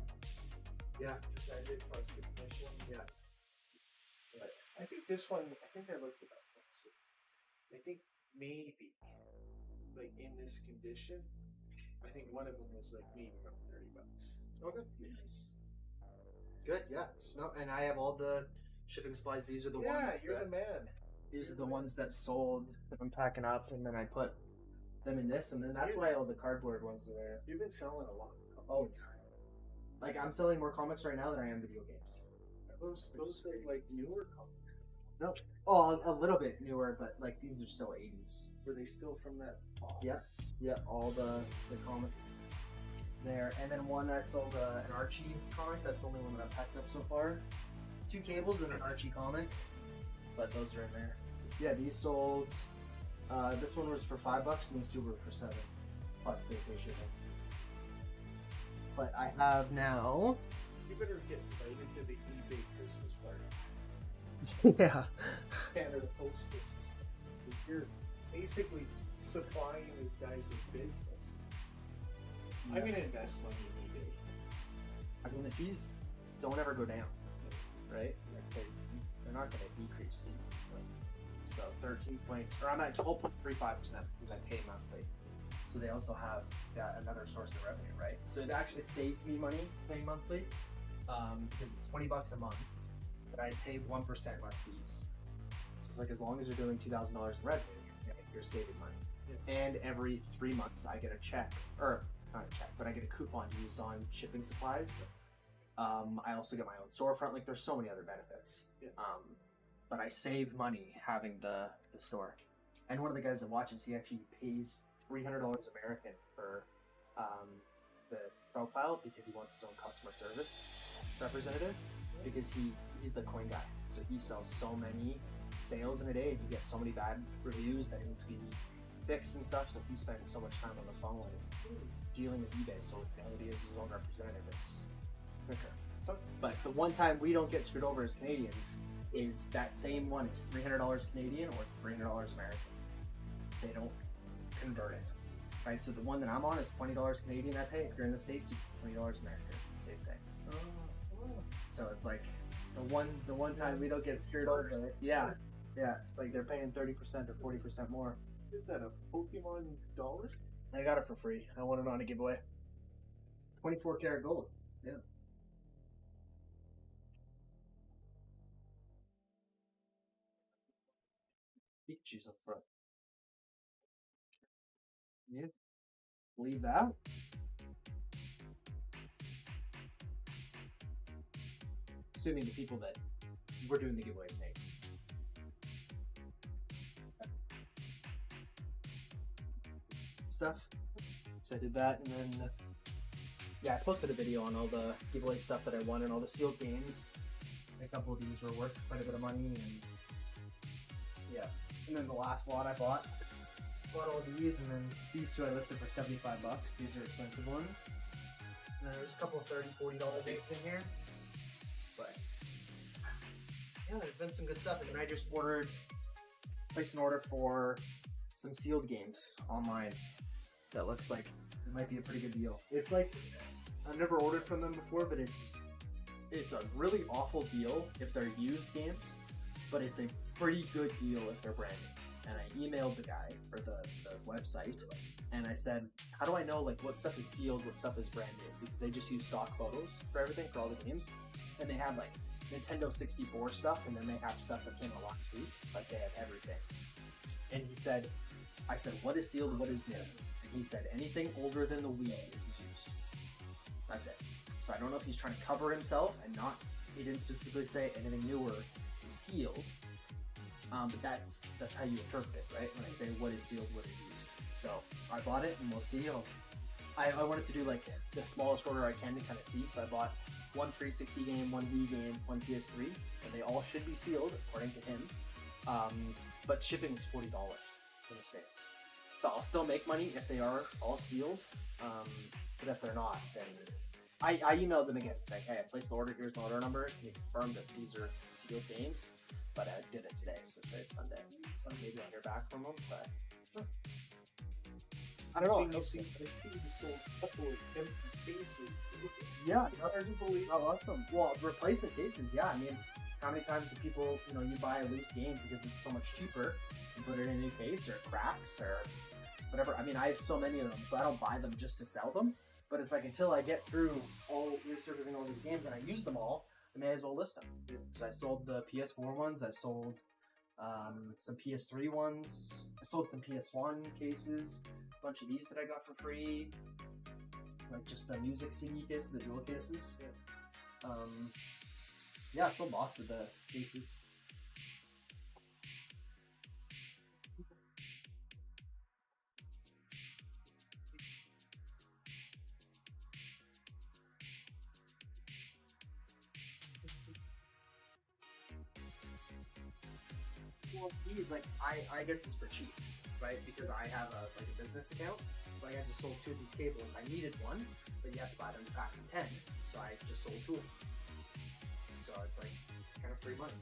Yeah. decided plus the commission. Yeah. But I think this one. I think I looked it up once. I think maybe, like in this condition, I think one of them was like maybe around $30. Okay. Yes. Good, yeah. No, and I have all the shipping supplies. These are the Yeah, ones. you're the man. These are the ones that sold that I'm packing up, and then I put them in this, and then that's why all the cardboard ones are there. You've been selling a lot. Oh, like I'm selling more comics right now than I am video games. Those are like newer comics. Oh, a little bit newer, but like these are still 80s. Were they still from that? Yeah, yeah, all the comics there, and then one I sold an Archie comic. That's the only one that I've packed up so far. 2 cables and an Archie comic, but those are in there. Yeah, these sold. This one was for $5, and these 2 were for $7, plus they pay shipping. But I have now. You better get invited to the eBay Christmas party. Yeah. Canada Post Christmas party. You're basically supplying these guys with business. I'm gonna invest money in eBay. I mean, the fees don't ever go down, right? They're not going to decrease these. So I'm at 12.35% because I pay monthly. So they also have another source of revenue, right? So it saves me money paying monthly because it's $20 a month, but I pay 1% less fees. So it's like as long as you're doing $2,000 in revenue, you're saving money. Yeah. And every 3 months I get a check, or not a check, but I get a coupon to use on shipping supplies. I also get my own storefront. Like there's so many other benefits. Yeah. But I save money having the store. And one of the guys that watches, he actually pays $300 American for the profile because he wants his own customer service representative because he's the coin guy. So he sells so many sales in a day and he gets so many bad reviews that need to be fixed and stuff. So he spends so much time on the phone dealing with eBay. So now that he is his own representative, it's quicker. But the one time we don't get screwed over as Canadians is that same one is $300 Canadian or it's $300 American. They don't convert it, right? So the one that I'm on is $20 Canadian I pay. If you're in the States, you pay $20 American, same thing. So it's like the one time we don't get screwed over. Yeah, it's like they're paying 30% or 40% more. Is that a Pokemon dollar? I got it for free. I won it on a giveaway. 24 karat gold. Yeah. Pikachu's up front. Yeah. Leave that. Assuming the people that we're doing the giveaways name. Stuff. So I did that, and then I posted a video on all the giveaway stuff that I won and all the sealed games. A couple of these were worth quite a bit of money, and and then the last lot I bought all these, and then these 2 I listed for $75. These are expensive ones. And then there's a couple of $30, $40 games in here. But yeah, there's been some good stuff. And then I just placed an order for some sealed games online. That looks like it might be a pretty good deal. It's like I've never ordered from them before, but it's a really awful deal if they're used games, but it's a pretty good deal if they're brand new. And I emailed the guy or the website, and I said, how do I know like what stuff is sealed, what stuff is brand new? Because they just use stock photos for everything, for all the games, and they have like Nintendo 64 stuff, and then they have stuff that came out last week. Like they have everything. And I said, what is sealed, what is new? And he said, anything older than the Wii is used. That's it. So I don't know if he's trying to cover himself and he didn't specifically say anything newer is sealed. But that's how you interpret it, right? When I say what is sealed, what is used. So I bought it, and we'll see. I wanted to do like the smallest order I can to kind of see. So I bought one 360 game, one Wii game, one PS3, and they all should be sealed according to him. But shipping is $40 in the States. So I'll still make money if they are all sealed. But if they're not, then I emailed them again saying, hey, I placed the order, here's my order number. Can you confirm that these are sealed games? But I did it today, so today's Sunday. So maybe I'll hear back from them, but I don't know. I see you sold a couple of empty cases too. Yeah, It's hard to believe. Oh, awesome. Well, replacement cases, yeah. I mean, how many times do people, you buy a loose game because it's so much cheaper and put it in a new case or it cracks or whatever. I mean, I have so many of them, so I don't buy them just to sell them. But it's like until I get through all resurfacing all these games and I use them all, I may as well list them. So I sold the PS4 ones. I sold some PS3 ones. I sold some PS1 cases. A bunch of these that I got for free. Like just the music CD cases, the dual cases. Yeah, I sold lots of the cases. Well, these, like, I get these for cheap, right? Because I have a business account. Like, I just sold 2 of these cables. I needed one, but you have to buy them in packs of 10. So I just sold 2 of them. So it's like kind of free money.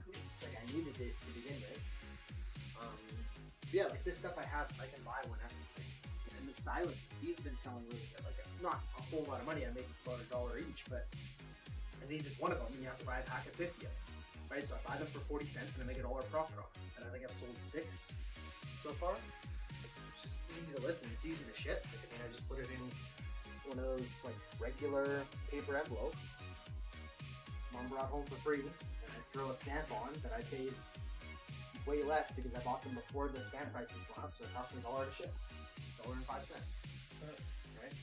It's like I needed it to begin with. Yeah, like this stuff I have, I can buy whenever. And the styluses, these have been selling really good. Like, not a whole lot of money. I make about $1 each, but I needed one of them, and you have to buy a pack of 50 of them. Right, so I buy them for 40 cents and I make $1 profit off. And I think I've sold 6 so far. It's just easy to listen, it's easy to ship. Like, I mean, I just put it in one of those like regular paper envelopes. Mom brought home for free, and I throw a stamp on that I paid way less because I bought them before the stamp prices went up, so it cost me $1 to ship. $1.05. Right?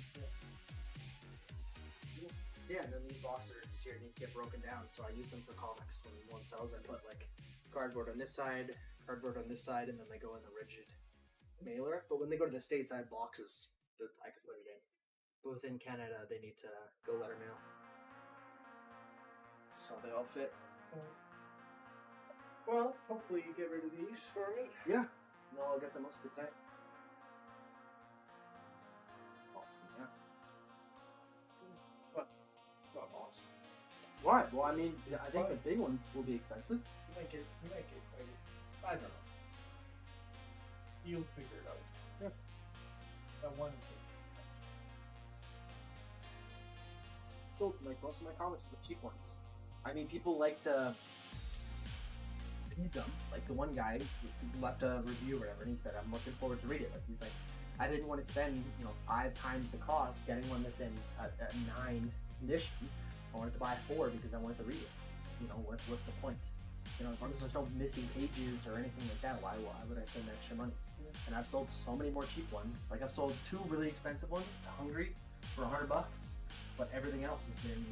Yeah, and then these boxes here need to get broken down, so I use them for comics. When one sells, I put like cardboard on this side, and then they go in the rigid mailer. But when they go to the States, I have boxes that I can put it in. But within Canada, they need to go letter mail. So they all fit. Well, hopefully you get rid of these for me. Yeah. No, I'll get them most of the time. Awesome, yeah. Not awesome. Why? Well, I mean, I think the big one will be expensive. You might get I don't know. You'll figure it out. Yeah. That one is So, like most of my comics are the cheap ones. I mean, people like to read them. Like the one guy left a review or whatever, and he said, "I'm looking forward to read it." Like he's like, I didn't want to spend 5 times the cost getting one that's in a 9 condition. I wanted to buy 4 because I wanted to read it. What's the point? As long as there's no missing pages or anything like that, why would I spend extra money? And I've sold so many more cheap ones. Like I've sold 2 really expensive ones to Hungry for $100, but everything else has been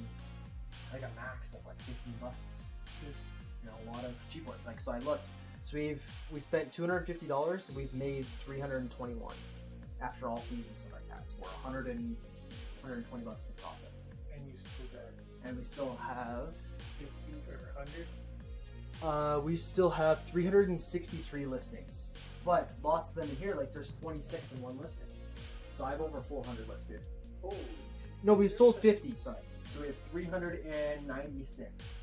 like a max of like $15. A lot of cheap ones. Like so, I looked. So we spent $250. We've made $321 after all fees and stuff like that. So we're $120 in profit. and you still got And we still have 50 or 100. we still have 363 listings, but lots of them in here. Like there's 26 in one listing, so I have over 400 listed. Oh, No, we've sold 50. Sorry, so we have 396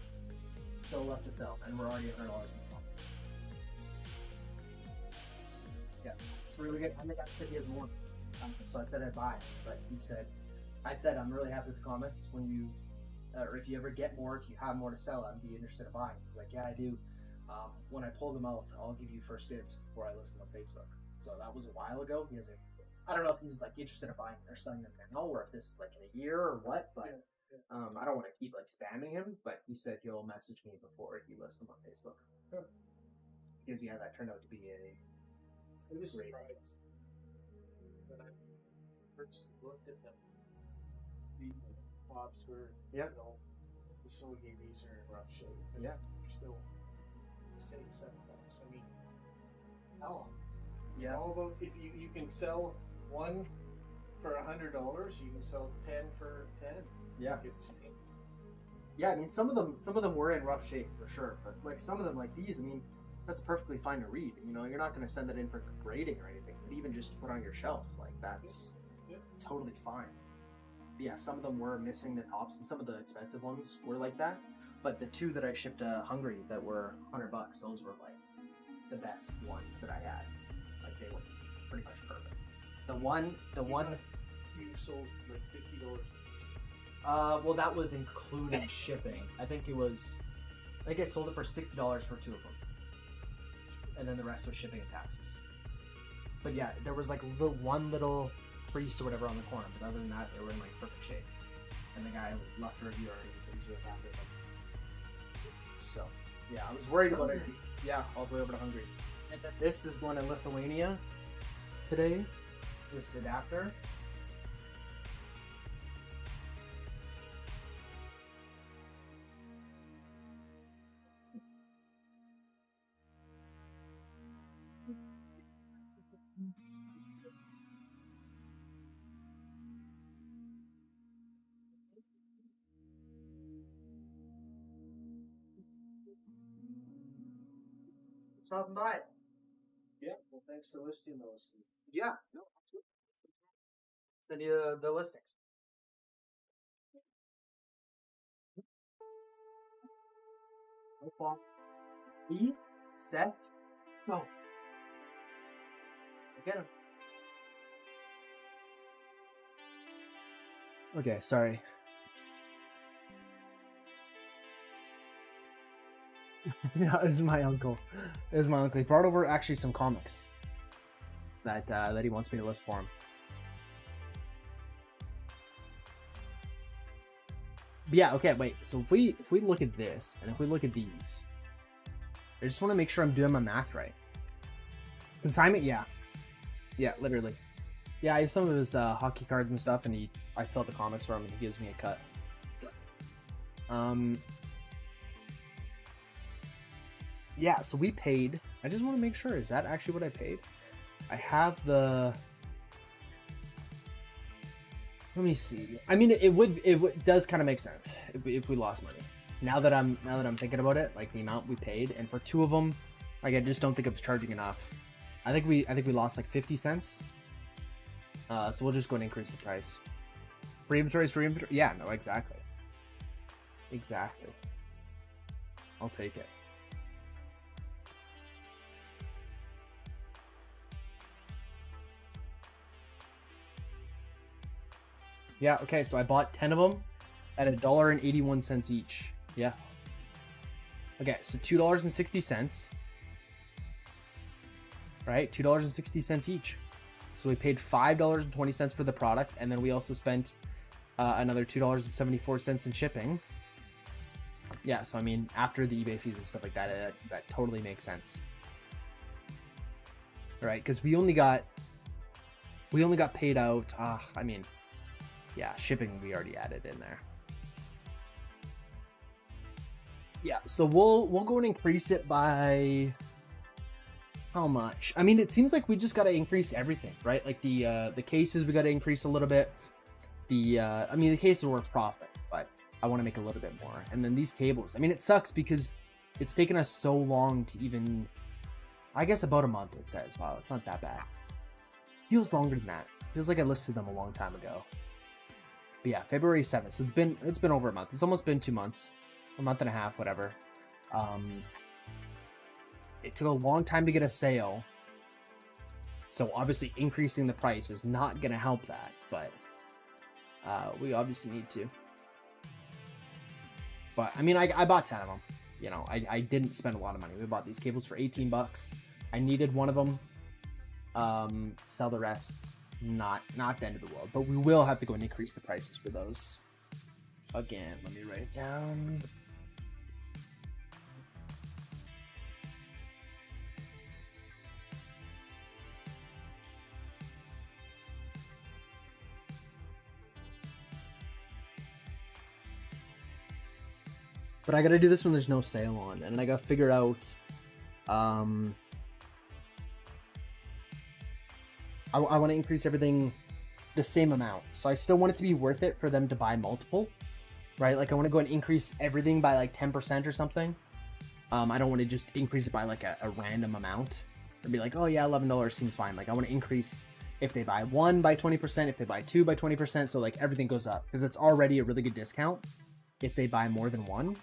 still left to sell, and we're already at $100 in profit. Yeah, it's really good. I think I said he has more, so I said I'd buy, but I said I'm really happy with the comments. When you, or if you ever get more, if you have more to sell, I'd be interested in buying. He's like, yeah, I do. When I pull them out, I'll give you first dibs before I list them on Facebook. So that was a while ago. He hasn't. I don't know if he's like interested in buying or selling them now, or if this is like in a year or what. But I don't want to keep like spamming him. But he said he'll message me before he lists them on Facebook. Sure. Because yeah, that turned out to be a. I was Great. surprised when I first looked at them. The Bobs were, Yeah. the Sogi these are in rough shape. Yeah. They're still $7. I mean, hell, Yeah. all about if you can sell one for $100, you can sell 10 for 10. Yeah. Get the same. Yeah, I mean, some of them were in rough shape for sure, but like some of them, like these, I mean, that's perfectly fine to read. You're not going to send that in for grading or anything, but even just to put on your shelf, like that's totally fine. But yeah, some of them were missing the tops, and some of the expensive ones were like that. But the 2 that I shipped to Hungary that were $100, those were like the best ones that I had. Like they were pretty much perfect. The one. You sold like $50. Well, that was including shipping. I think it was I think I sold it for $60 for 2 of them. And then the rest was shipping and taxes. But yeah, there was like one little crease or whatever on the corner, but other than that, they were in like perfect shape. And the guy left a review already, so he's really happy with them. So yeah, I was worried about it. Yeah, all the way over to Hungary. And then this is going to Lithuania today. This adapter. Stopping by. Yeah, well, thanks for listing those. Yeah, no, absolutely. The listings. No problem. E, set, go. Get him. Okay, sorry. Yeah, it was my uncle. It was my uncle. He brought over actually some comics that he wants me to list for him. But yeah, okay, wait. So if we look at this and if we look at these, I just want to make sure I'm doing my math right. Consignment, yeah, literally. Yeah, I have some of his hockey cards and stuff, and I sell the comics for him, and he gives me a cut. Yeah, so we paid. I just want to make sure. Is that actually what I paid? I have the. Let me see. I mean, it does kind of make sense if we lost money. Now that I'm thinking about it, like the amount we paid, and for 2 of them, like I just don't think I was charging enough. I think we lost like 50 cents. So we'll just go and increase the price. Free inventory is free inventory. Yeah, no, exactly. Exactly. I'll take it. Yeah, okay, so I bought 10 of them at $1.81 each. Yeah. Okay, so $2.60. Right? $2.60 each. So we paid $5.20 for the product, and then we also spent another $2.74 in shipping. Yeah, so I mean, after the eBay fees and stuff like that, that totally makes sense. All right, because we only got paid out. I mean, yeah, shipping we already added in there. Yeah, so we'll go and increase it by how much? I mean, it seems like we just got to increase everything, right? Like the cases we got to increase a little bit. I mean, the cases were a profit, but I want to make a little bit more. And then these cables, I mean, it sucks because it's taken us so long to even, I guess about a month it says. Wow, it's not that bad. Feels longer than that. Feels like I listed them a long time ago. But yeah, February 7th. So it's been over a month. It's almost been 2 months, a month and a half, whatever. It took a long time to get a sale. So obviously increasing the price is not going to help that, but we obviously need to. But I mean, I bought 10 of them. You know, I didn't spend a lot of money. We bought these cables for $18. I needed one of them. Sell the rest. Not the end of the world, but we will have to go and increase the prices for those. Again, let me write it down. But I gotta do this when there's no sale on, and I gotta figure out I want to increase everything the same amount. So I still want it to be worth it for them to buy multiple, right? Like I want to go and increase everything by like 10% or something. I don't want to just increase it by like a random amount or be like, oh yeah, $11 seems fine. Like I want to increase if they buy 1 by 20%, if they buy 2 by 20%. So like everything goes up because it's already a really good discount if they buy more than 1.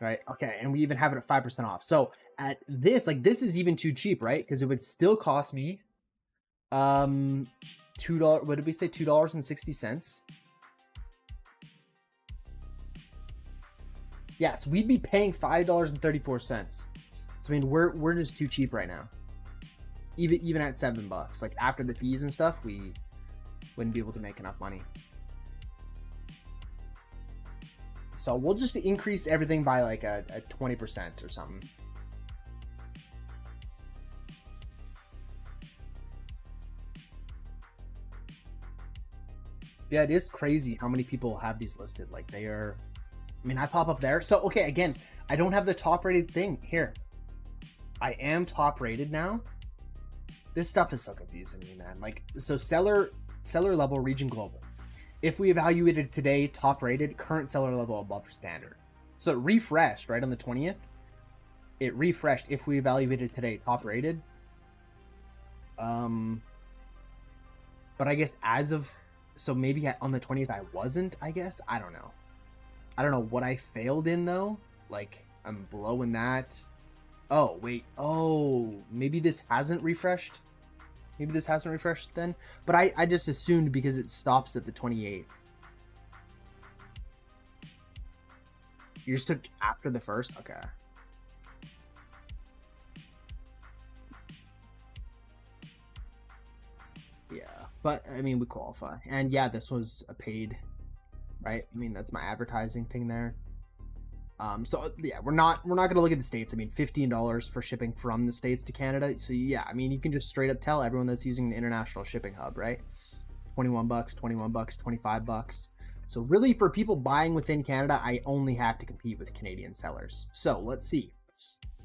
Right. Okay. And we even have it at 5% off. So at this, like this is even too cheap, right? Because it would still cost me $2. What did we say? $2.60. Yes, we'd be paying $5.34. So I mean, we're just too cheap right now. Even at $7, like after the fees and stuff, we wouldn't be able to make enough money. So we'll just increase everything by like a 20% or something. Yeah, it is crazy how many people have these listed. Like they are, I mean, I pop up there. So, okay, again, I don't have the top rated thing here. I am top rated now. This stuff is so confusing to me, man. Like, so seller level, region global. If we evaluated today, top rated, current seller level above standard. So it refreshed right on the 20th. It refreshed if we evaluated today, top rated. But I guess as of, so maybe on the 20th I wasn't, I guess. I don't know. I don't know what I failed in though. Like I'm blowing that. Oh, wait. Oh, maybe this hasn't refreshed. Maybe this hasn't refreshed then. But I just assumed because it stops at the 28. You just took after the first? Okay. Yeah, but I mean, we qualify. And yeah, this was a paid, right? I mean, that's my advertising thing there. So yeah, we're not gonna look at the states. I mean, $15 for shipping from the states to Canada. So yeah, I mean, you can just straight up tell everyone that's using the international shipping hub, right? $21, $21, $25. So really, for people buying within Canada, I only have to compete with Canadian sellers. So let's see,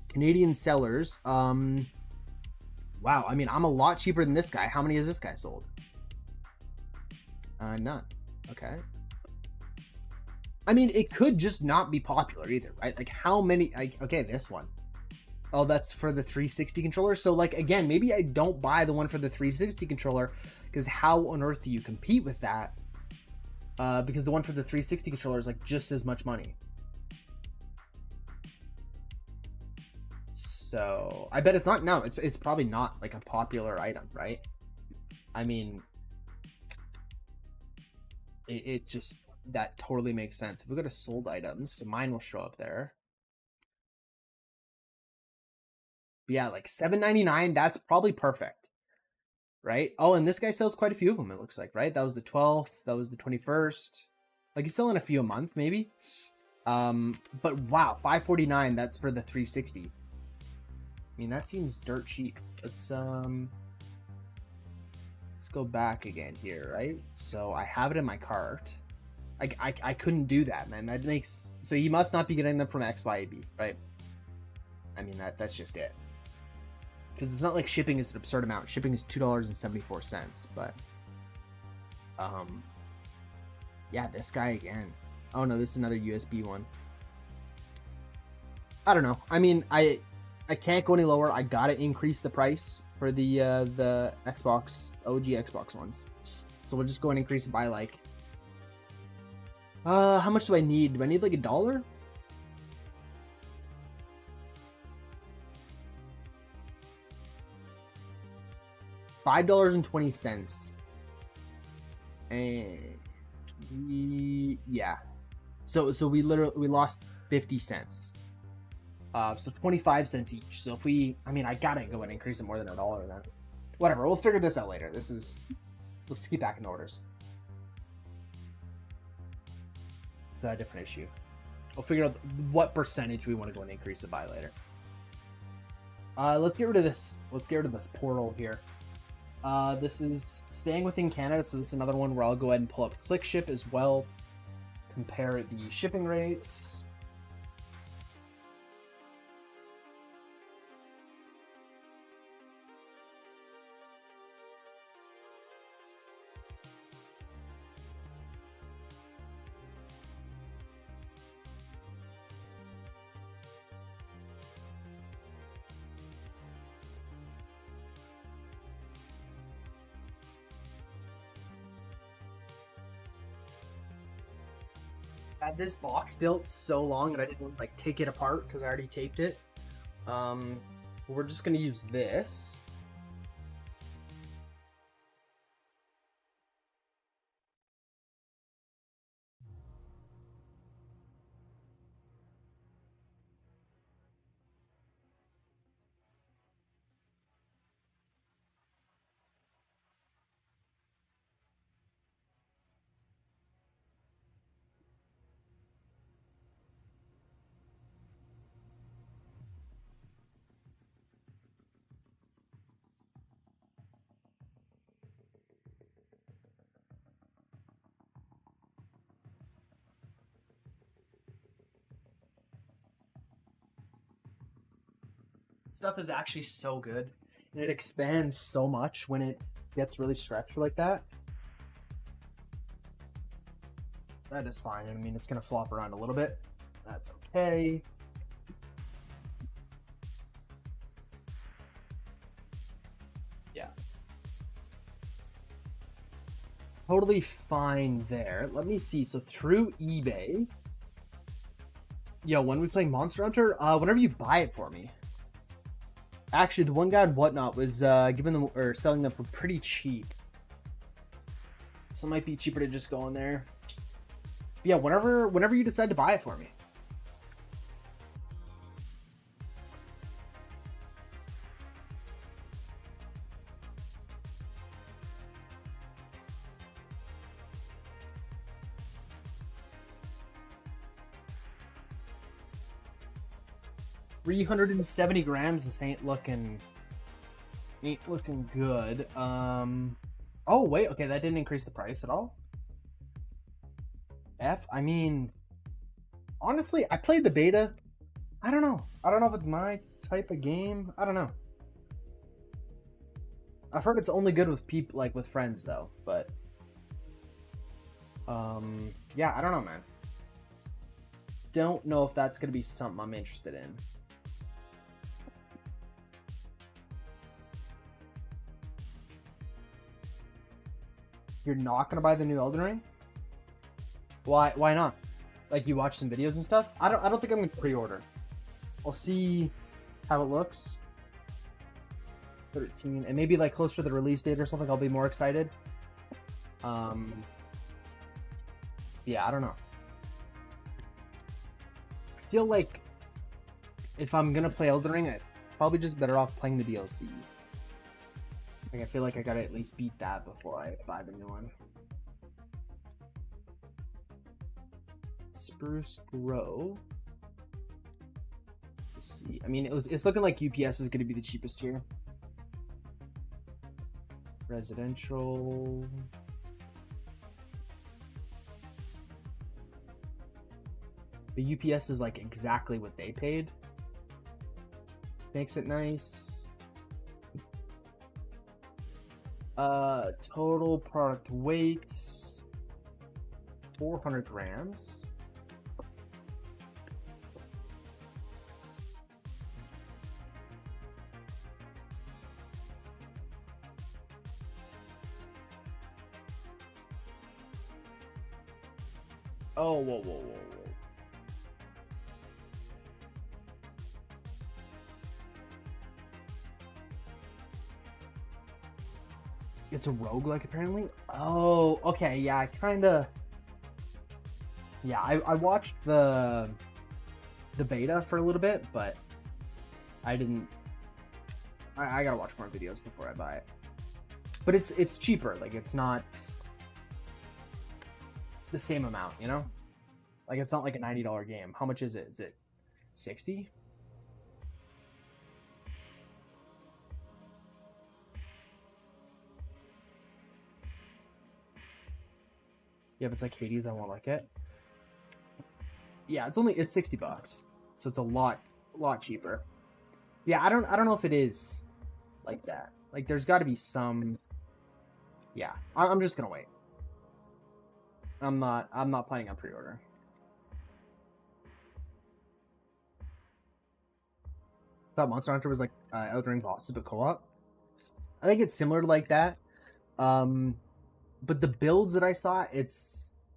Canadian sellers. Wow, I mean, I'm a lot cheaper than this guy. How many has this guy sold? None. Okay. I mean, it could just not be popular either, right? Like how many, like, okay, this one. Oh, that's for the 360 controller. So like, again, maybe I don't buy the one for the 360 controller because how on earth do you compete with that? Because the one for the 360 controller is like just as much money. So I bet it's not, no, it's probably not like a popular item, right? I mean, it just, that totally makes sense. If we go to sold items, so mine will show up there. But yeah, like $7.99, that's probably perfect, right? Oh, and this guy sells quite a few of them, it looks like, right? That was the 12th, that was the 21st. Like he's selling a few a month, maybe. But wow, $5.49, that's for the 360. I mean, that seems dirt cheap. Let's go back again here, right? So I have it in my cart. I couldn't do that, man. That makes, so he must not be getting them from XYAB, right? I mean, that's just it. Because it's not like shipping is an absurd amount. Shipping is $2.74, but yeah, this guy again. Oh no, this is another USB one. I don't know. I mean, I can't go any lower. I gotta increase the price for the Xbox, OG Xbox ones. So we'll just go and increase it by like, how much do I need? Do I need like $1? $5.20. And yeah. So we lost 50 cents. So 25 cents each. So if we, I mean, I gotta go and increase it more than $1 then. Whatever, we'll figure this out later. Let's get back in orders. It's a different issue. We'll figure out what percentage we want to go and increase it by later. Let's get rid of this. Let's get rid of this portal here. This is staying within Canada, so this is another one where I'll go ahead and pull up ClickShip as well. Compare the shipping rates. Had this box built so long that I didn't like take it apart because I already taped it. We're just gonna use this. stuff is actually so good, and it expands so much when it gets really stretched like that. That is fine. I mean, it's gonna flop around a little bit. That's okay. Yeah. Totally fine there. Let me see. So through eBay. Yo, when we play Monster Hunter, whenever you buy it for me. Actually, the one guy on Whatnot was giving them or selling them for pretty cheap. So it might be cheaper to just go in there. But yeah, whenever you decide to buy it for me. $370 grams. This ain't looking good. Oh wait, okay, that didn't increase the price at all. I mean, honestly, I played the beta. I don't know if it's my type of game. I don't know. I've heard it's only good with people, like with friends though, but yeah, I don't know, man. Don't know if that's gonna be something I'm interested in. You're not gonna buy the new Elden Ring? Why not? Like, you watch some videos and stuff? I don't think I'm gonna pre-order. I'll see how it looks. 13, and maybe like closer to the release date or something, I'll be more excited. Yeah, I don't know. I feel like if I'm gonna play Elden Ring, I'm probably just better off playing the DLC. Like, I feel like I gotta at least beat that before I buy the new one. Spruce Grove. Let's see. I mean, it's looking like UPS is gonna be the cheapest here. Residential. The UPS is like exactly what they paid. Makes it nice. Total product weights 400 grams. Oh, whoa. It's a roguelike, apparently? Oh, okay, yeah, Yeah, I watched the beta for a little bit, but I didn't... I gotta watch more videos before I buy it. But it's cheaper, like, it's not the same amount, you know? Like, it's not like a $90 game. How much is it? Is it 60? Yeah, if it's like Hades, I won't like it. Yeah, it's $60, so it's a lot cheaper. Yeah, I don't know if it is like that. Like, there's got to be some. Yeah, I'm just gonna wait. I'm not planning on pre-order. I thought Monster Hunter was like Elden Ring bosses, but co-op. I think it's similar to like that. But the builds that I saw,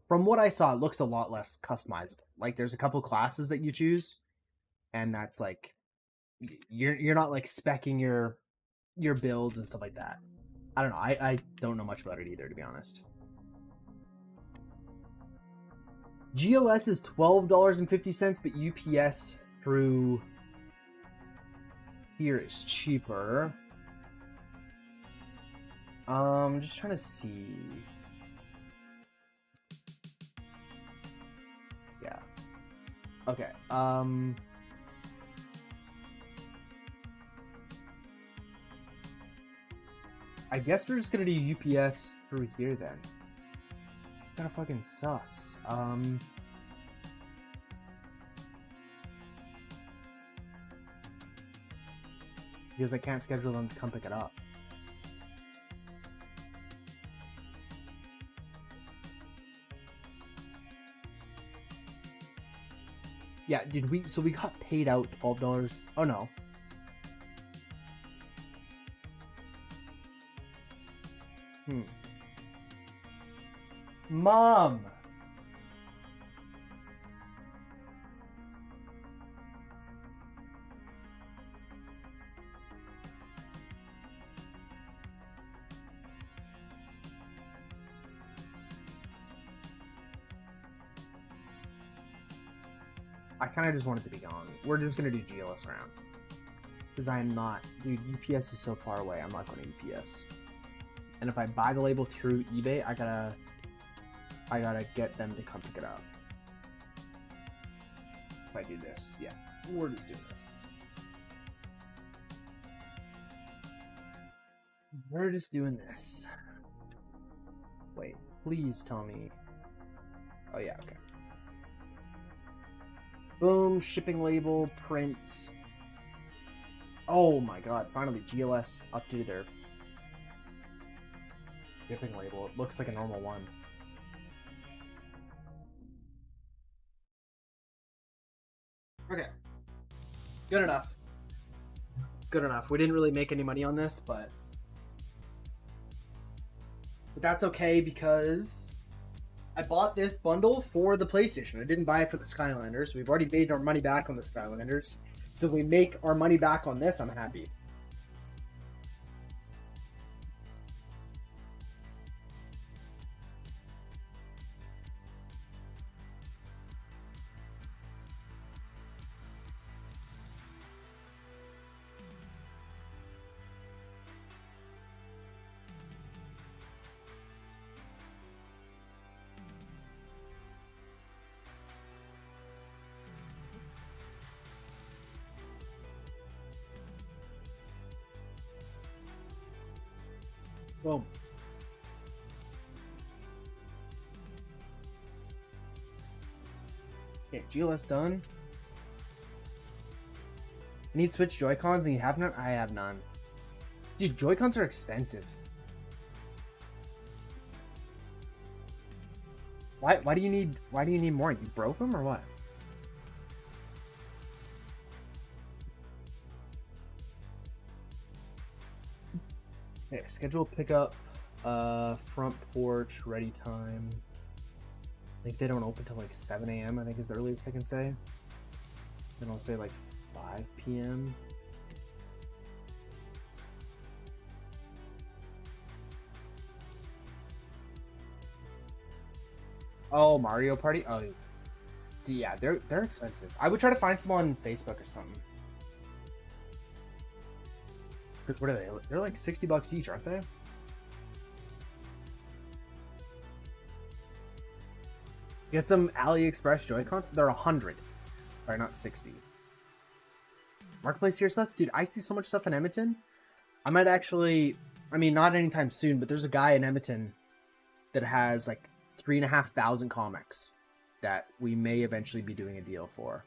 from what I saw, it looks a lot less customizable. Like, there's a couple classes that you choose, and that's like you're not like speccing your builds and stuff like that. I don't know. I don't know much about it either, to be honest. GLS is $12.50, but UPS through here is cheaper. Just trying to see. Yeah. Okay. I guess we're just gonna do UPS through here then. Kind of fucking sucks. Because I can't schedule them to come pick it up. Yeah, did we? So we got paid out $12. Oh no. Mom. I kind of just want it to be gone. We're just going to do GLS round. Because I am not... Dude, UPS is so far away. I'm not going to UPS. And if I buy the label through eBay, I gotta get them to come pick it up. If I do this, yeah. We're just doing this. We're just doing this. Wait, please tell me... Oh yeah, okay. Boom, shipping label, print. Oh my god, finally GLS updated their shipping label. It looks like a normal one. Okay. Good enough. Good enough. We didn't really make any money on this, but that's okay because I bought this bundle for the PlayStation. I didn't buy it for the Skylanders. We've already made our money back on the Skylanders. So if we make our money back on this, I'm happy. Boom. Okay, GLS done. I need Switch Joy-Cons and you have none? I have none. Dude, Joy-Cons are expensive. Why do you need more? You broke them or what? Okay, schedule pickup, front porch, ready time. I think they don't open till like 7 a.m. I think is the earliest I can say. Then I'll say like 5 p.m. Oh, Mario Party? Oh, yeah, they're expensive. I would try to find some on Facebook or something. Because what are they? They're like $60 each, aren't they? Get some AliExpress Joy-Cons. They're 100. Sorry, not 60. Marketplace here stuff? Dude, I see so much stuff in Edmonton. I might actually... I mean, not anytime soon, but there's a guy in Edmonton that has like 3,500 comics that we may eventually be doing a deal for.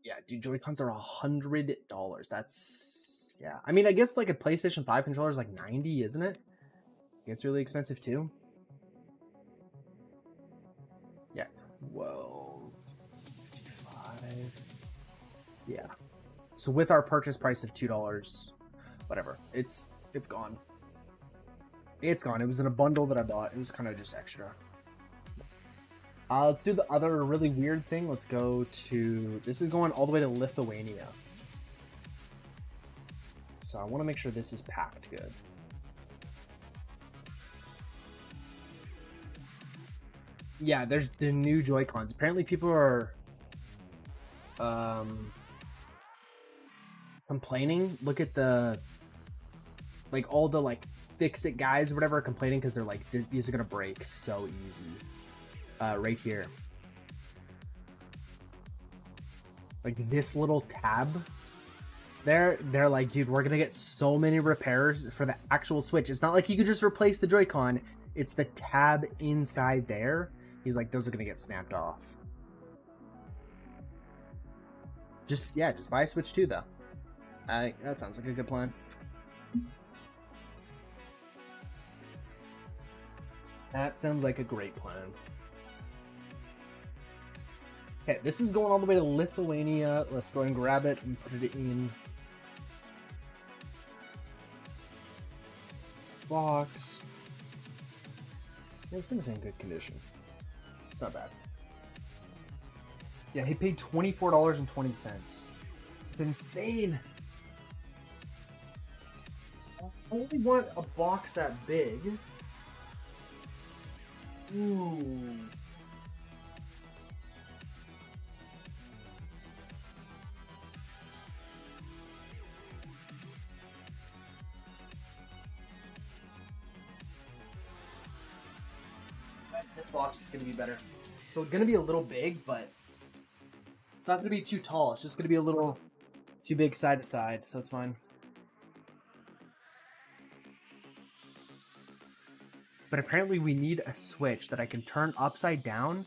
Yeah, dude, Joy-Cons are $100. That's... Yeah. I mean, I guess like a PlayStation 5 controller is like 90, isn't it? It's really expensive too. Yeah. Whoa. 55. Yeah. So with our purchase price of $2, whatever, it's gone. It's gone. It was in a bundle that I bought. It was kind of just extra. Let's do the other really weird thing. Let's go to... This is going all the way to Lithuania. So I want to make sure this is packed good. Yeah, there's the new Joy-Cons. Apparently people are... complaining. Look at the... Like, all the, like, fix-it guys or whatever are complaining because they're like, these are going to break so easy. Right here. Like this little tab. They're like, dude, we're gonna get so many repairs for the actual Switch. It's not like you could just replace the Joy-Con. It's the tab inside there. He's like, those are gonna get snapped off. Just buy a Switch 2 though. That sounds like a good plan. That sounds like a great plan. Okay, this is going all the way to Lithuania. Let's go and grab it and put it in box. This thing's in good condition. It's not bad. Yeah, he paid $24.20. It's insane. I only want a box that big. Ooh. This box is going to be better. It's going to be a little big, but it's not going to be too tall. It's just going to be a little too big side to side, so it's fine. But apparently we need a Switch that I can turn upside down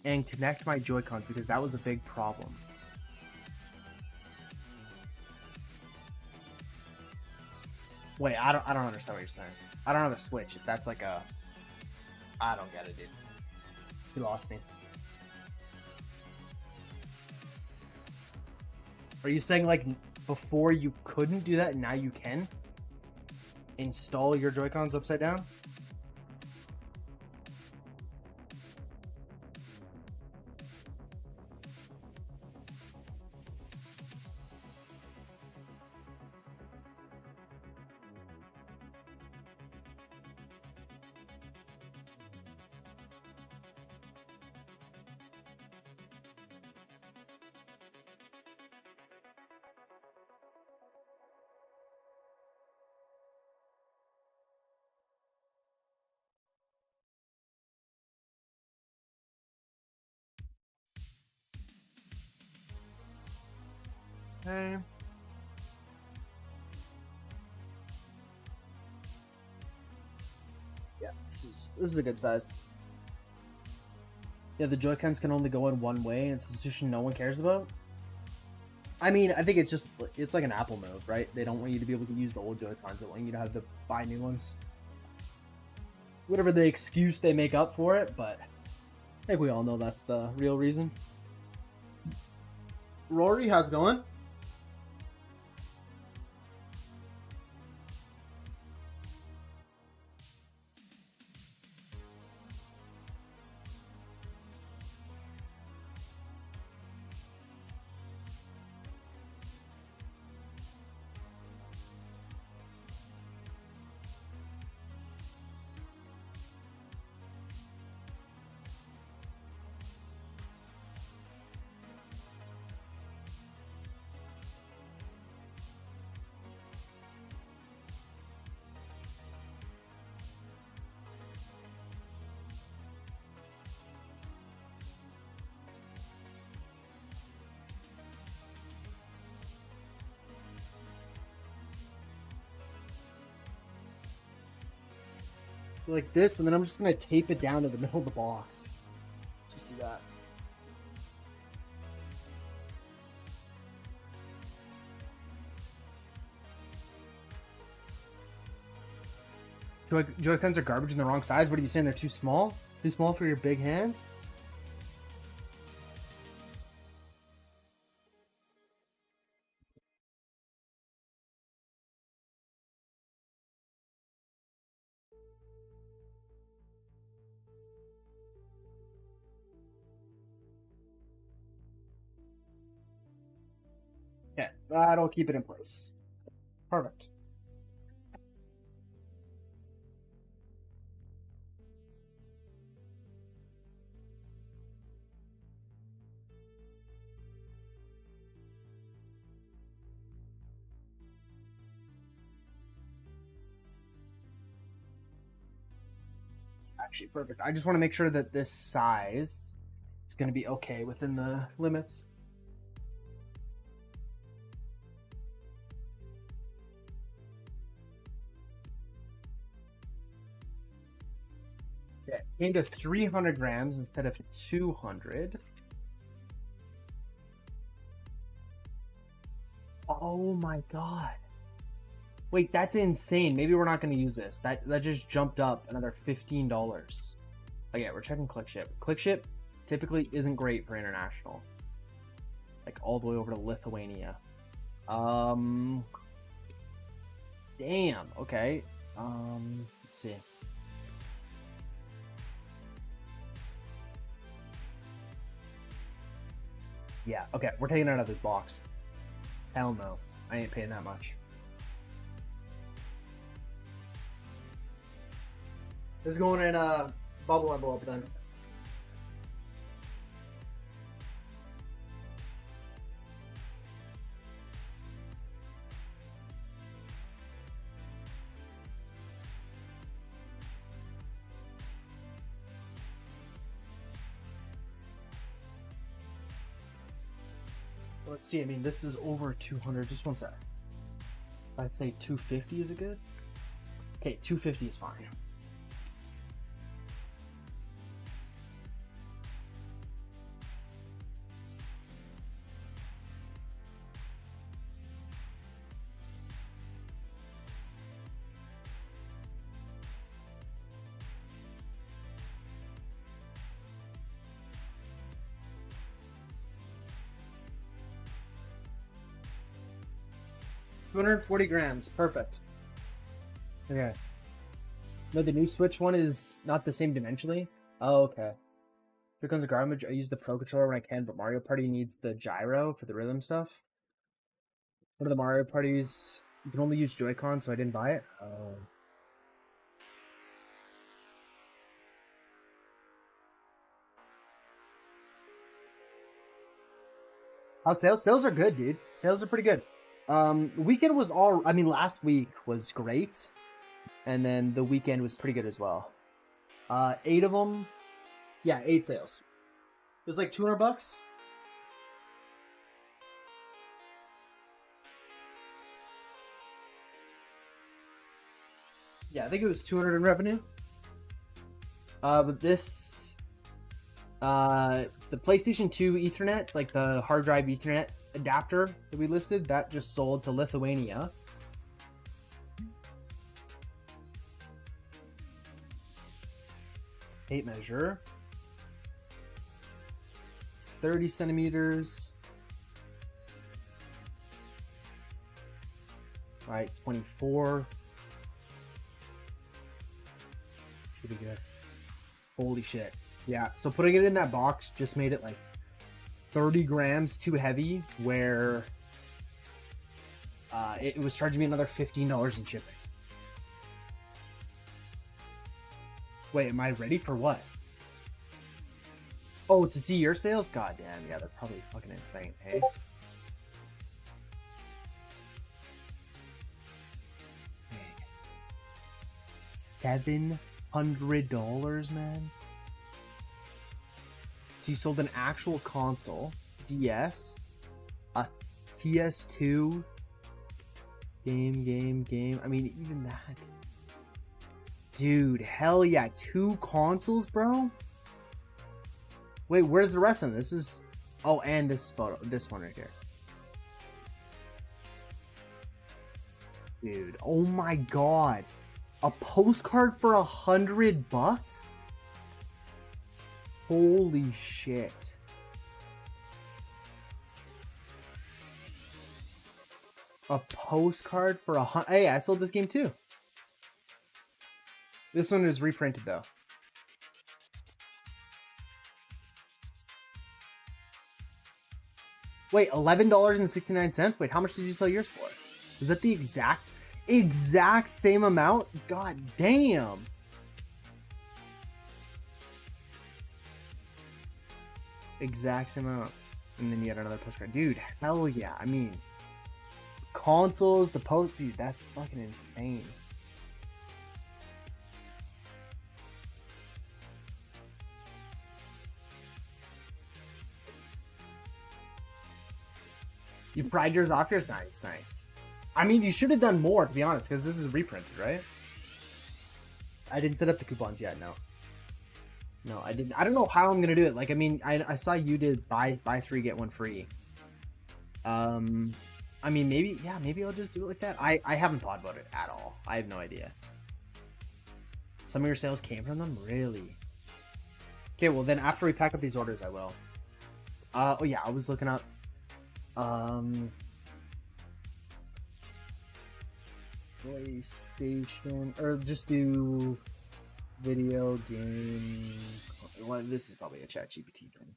and connect my Joy-Cons, because that was a big problem. Wait, I don't understand what you're saying. I don't have a Switch. If that's like a... I don't get it, dude. You lost me. Are you saying, like, before you couldn't do that, and now you can? Install your Joy-Cons upside down? Okay. Yeah, this is a good size. Yeah, the Joy-Cons can only go in one way, and it's a solution no one cares about. I mean, I think it's like an Apple move, right? They don't want you to be able to use the old Joy-Cons. They want you to have to buy new ones. Whatever the excuse they make up for it, but I think we all know that's the real reason. Rory, how's it going? Like this, and then I'm just gonna tape it down to the middle of the box. Just do that. Joy-Cons are garbage in the wrong size? What are you saying? They're too small? Too small for your big hands? Okay, that'll keep it in place. Perfect. It's actually perfect. I just want to make sure that this size is going to be okay within the limits. Okay, came to 300 grams instead of 200. Oh my god. Wait, that's insane. Maybe we're not going to use this. That just jumped up another $15. Okay, we're checking ClickShip. ClickShip typically isn't great for international. Like all the way over to Lithuania. Damn. Okay. Let's see. Yeah, okay, we're taking it out of this box. Hell no. I ain't paying that much. This is going in a bubble envelope then. Let's see, I mean, this is over 200. Just one sec. I'd say 250 is it good? Okay, 250 is fine. $240 grams, perfect. Okay. No, the new Switch one is not the same dimensionally. Oh, okay. Here comes the garbage. I use the Pro Controller when I can, but Mario Party needs the gyro for the rhythm stuff. One of the Mario Parties, you can only use Joy-Con, so I didn't buy it. Oh. How sales? Sales are good, dude. Sales are pretty good. Weekend was last week was great, and then the weekend was pretty good as well. 8 of them, yeah, 8 sales. It was like $200. Yeah, I think it was 200 in revenue. But this, the PlayStation 2 Ethernet, like the hard drive Ethernet adapter that we listed, that just sold to Lithuania. Tape measure. It's 30 centimeters. All right, 24. Should be good. Holy shit. Yeah, so putting it in that box just made it like 30 grams too heavy, where it was charging me another $15 in shipping. Wait, am I ready for what? Oh, to see your sales? God damn, yeah, that's probably fucking insane, hey? $700, man? So you sold an actual console, DS, a PS2, game. I mean, even that. Dude, hell yeah. 2 consoles, bro? Wait, where's the rest of them? This is... Oh, and this photo. This one right here. Dude, oh my god. A postcard for $100? Holy shit. A postcard for $100. Hey, I sold this game too. This one is reprinted though. Wait, $11.69? Wait, how much did you sell yours for? Was that the exact same amount? God damn. Exact same amount. And then you had another postcard. Dude, hell yeah. I mean, consoles, the post, dude, that's fucking insane. You pried yours off yours? Nice, nice. I mean, you should have done more, to be honest, because this is reprinted, right? I didn't set up the coupons yet, no. No, I didn't. I don't know how I'm gonna do it. Like, I mean, I saw you did buy 3 get 1 free. I'm I mean, maybe I'll just do it like that. I haven't thought about it at all. I have no idea. Some of your sales came from them? Really? Okay, well then after we pack up these orders, I will. Oh yeah, I was looking up. PlayStation, or just do video game. Well, this is probably a ChatGPT thing.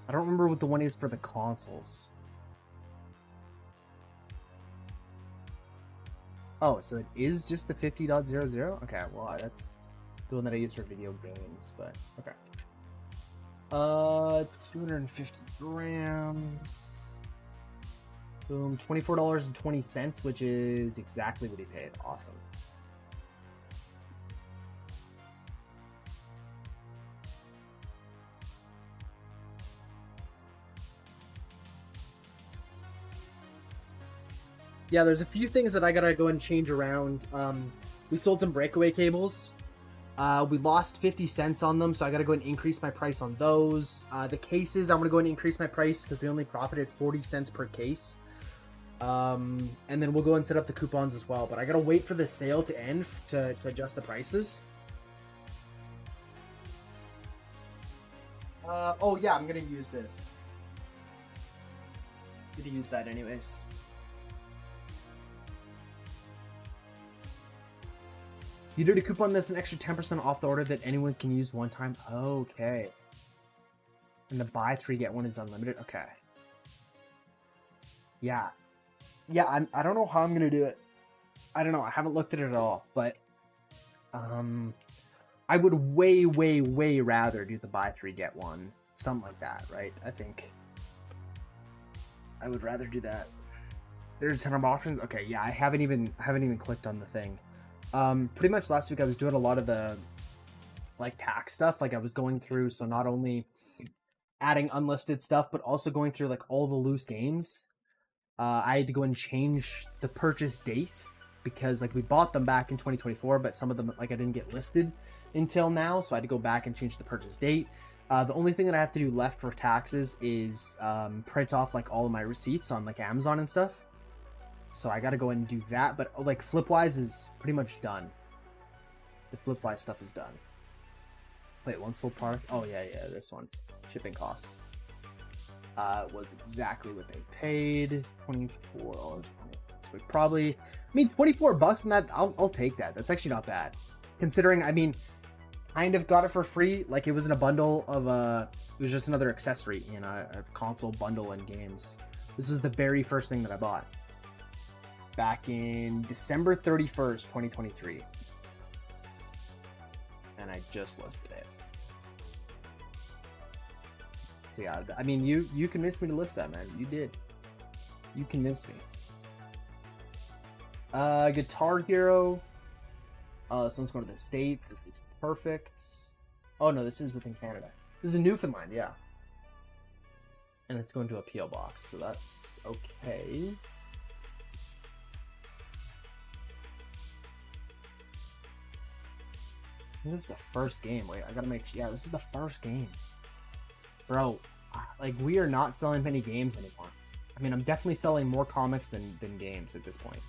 I don't remember what the one is for the consoles. Oh, so it is just the 50.00? Okay, well, that's the one that I use for video games, but okay. 250 grams. Boom, $24.20, which is exactly what he paid. Awesome. Yeah, there's a few things that I gotta go and change around. We sold some breakaway cables. We lost 50 cents on them, so I gotta go and increase my price on those. The cases, I'm gonna go and increase my price because we only profited 40 cents per case. And then we'll go and set up the coupons as well. But I gotta wait for the sale to end to adjust the prices. Oh yeah, I'm gonna use this. I'm gonna use that anyways. You did a coupon that's an extra 10% off the order that anyone can use one time. Okay. And the buy 3 get 1 is unlimited. Okay. Yeah. Yeah, I don't know how I'm gonna do it. I don't know. I haven't looked at it at all, but I would way rather do the buy 3 get 1, something like that, right? I think I would rather do that. There's a ton of options. Okay, yeah, I haven't even clicked on the thing. Pretty much last week I was doing a lot of the like tax stuff. Like I was going through, so not only adding unlisted stuff, but also going through like all the loose games. I had to go and change the purchase date because like we bought them back in 2024, but some of them like I didn't get listed until now, so I had to go back and change the purchase date. The only thing that I have to do left for taxes is print off like all of my receipts on like Amazon and stuff. So I gotta go and do that, but like Flipwise is pretty much done. The Flipwise stuff is done. Wait, one sold product? Oh yeah, this one. Shipping cost. Was exactly what they paid. $24. So probably, I mean, $24 and that, I'll take that. That's actually not bad. Considering, I mean, kind of got it for free. Like it was in a bundle of it was just another accessory in a console bundle and games. This was the very first thing that I bought. Back in December 31st, 2023. And I just listed it. So yeah, I mean, you convinced me to list that, man. You did. You convinced me. Guitar Hero. This one's going to the States. This is perfect. Oh no, this is within Canada. This is in Newfoundland, yeah. And it's going to a P.O. box, so that's okay. This is the first game. Wait, I gotta make sure. Yeah, this is the first game. Bro, like, we are not selling many games anymore. I mean, I'm definitely selling more comics than games at this point.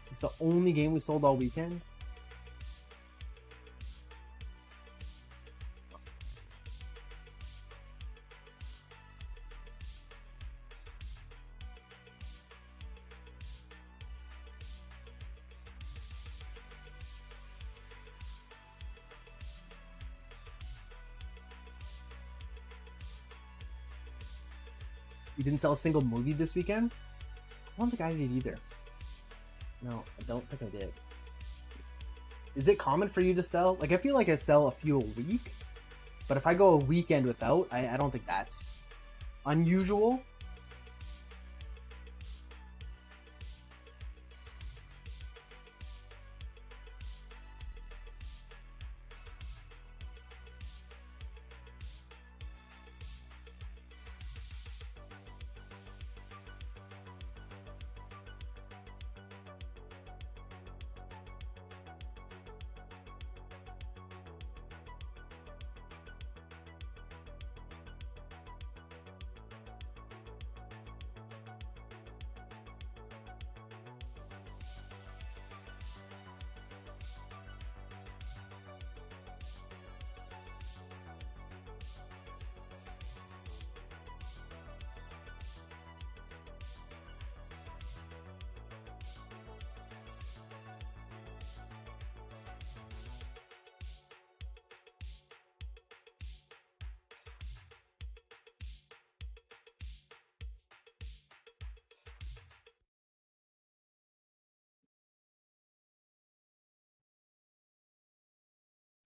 It's the only game we sold all weekend. You didn't sell a single movie this weekend? I don't think I did either. No, I don't think I did. Is it common for you to sell? Like, I feel like I sell a few a week, but if I go a weekend without, I don't think that's unusual.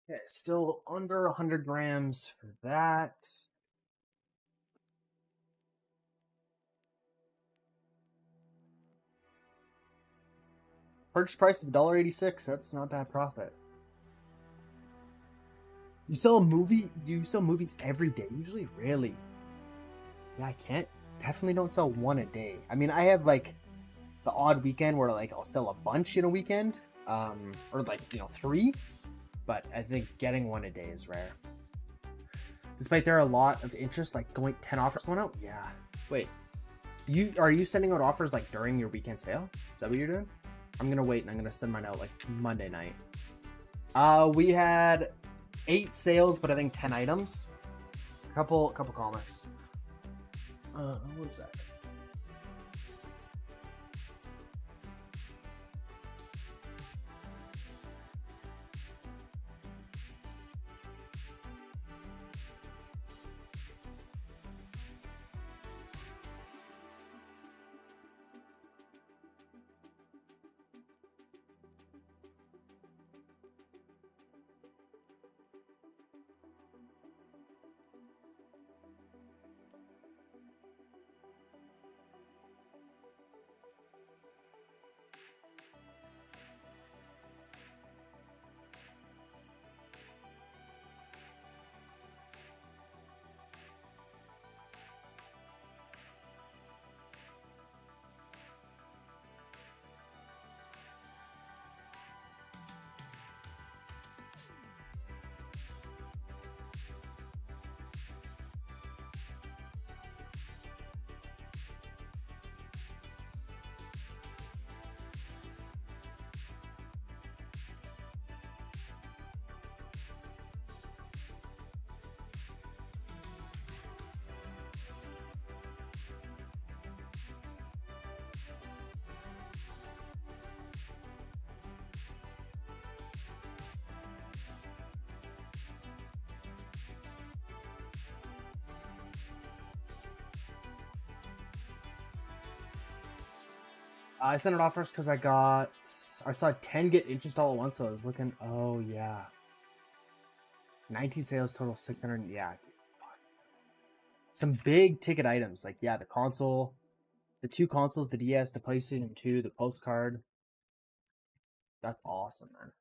Okay, still under 100 grams for that. Purchase price of $1.86. That's not bad profit. You sell a movie? You sell movies every day? Usually, really. Yeah, I can't. Definitely don't sell one a day. I mean, I have like the odd weekend where like I'll sell a bunch in a weekend, or like 3. But I think getting one a day is rare. Despite there are a lot of interest, like 10 offers going out. Yeah. Wait. Are you sending out offers like during your weekend sale? Is that what you're doing? I'm gonna wait and I'm gonna send mine out like Monday night. We had 8 sales, but I think 10 items. Couple comics. One sec. I sent it off first because I saw 10 get interest all at once, so I was looking. Oh yeah, 19 sales total 600. Yeah, some big ticket items like the console, the 2 consoles, the DS, the PlayStation 2, the postcard. That's awesome, man.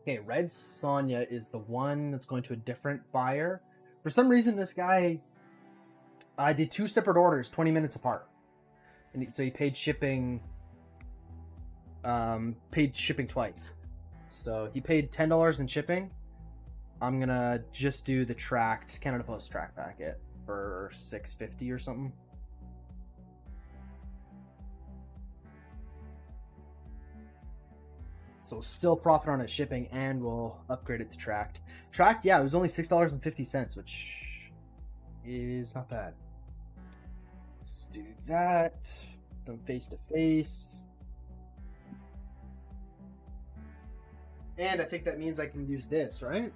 Okay, Red Sonja is the one that's going to a different buyer. For some reason, this guy did 2 separate orders, 20 minutes apart, and so he paid shipping. Paid shipping twice. So he paid $10 in shipping. I'm gonna just do the tracked Canada Post track packet for $6.50 or something. So still profit on its shipping, and we'll upgrade it to tracked. Tracked, yeah, it was only $6.50, which is not bad. Let's do that. Done face to face. And I think that means I can use this, right?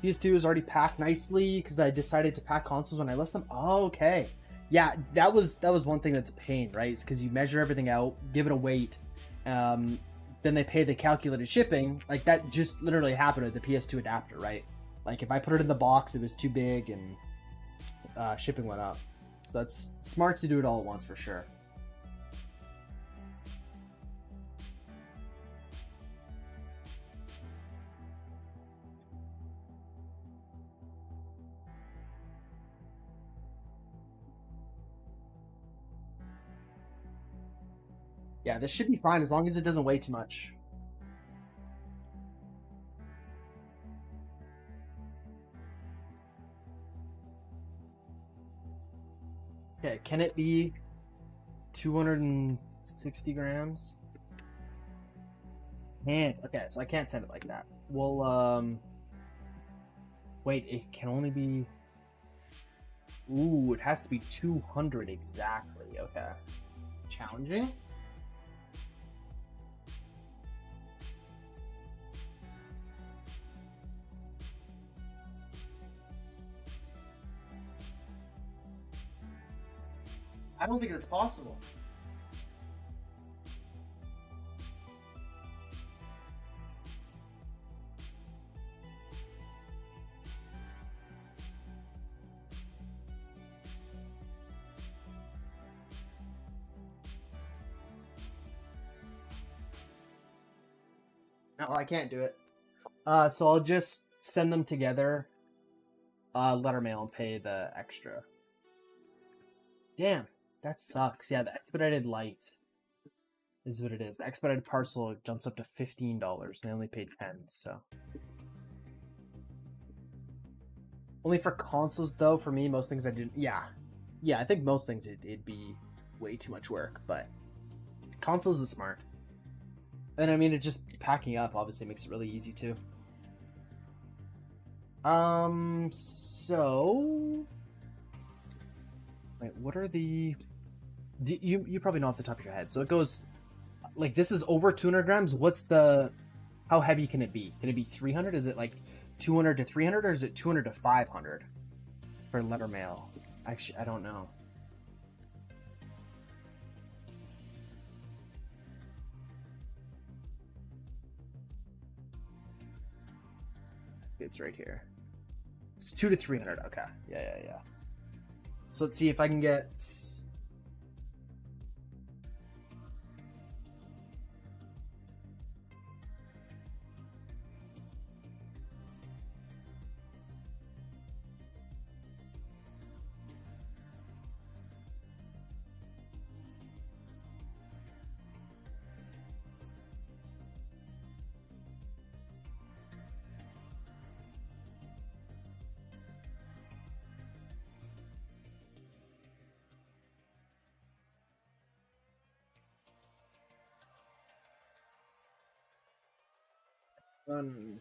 PS2 is already packed nicely because I decided to pack consoles when I list them. Oh, okay. Yeah, that was one thing that's a pain, right? It's because you measure everything out, give it a weight, then they pay the calculated shipping. Like that just literally happened with the PS2 adapter, right? Like if I put it in the box, it was too big and shipping went up. So that's smart to do it all at once for sure. Yeah, this should be fine as long as it doesn't weigh too much. Okay, can it be 260 grams? And okay, so I can't send it like that. Well, wait, it can only be. Ooh, it has to be 200 exactly. Okay, challenging. I don't think that's possible. No, I can't do it. So I'll just send them together, letter mail, and pay the extra. Damn, that sucks. Yeah, the expedited light is what it is. The expedited parcel jumps up to $15, and I only paid 10. So only for consoles though. For me, most things I didn't. Yeah, I think most things it'd be way too much work, but consoles is smart. And I mean, it just packing up obviously makes it really easy too. So wait, what are the? You probably know off the top of your head. So it goes like this is over 200 grams. What's the? How heavy can it be? Can it be 300? Is it like 200 to 300, or is it 200 to 500 for letter mail? Actually, I don't know. It's right here. It's 200 to 300. Okay. Yeah. So let's see if I can get. Run.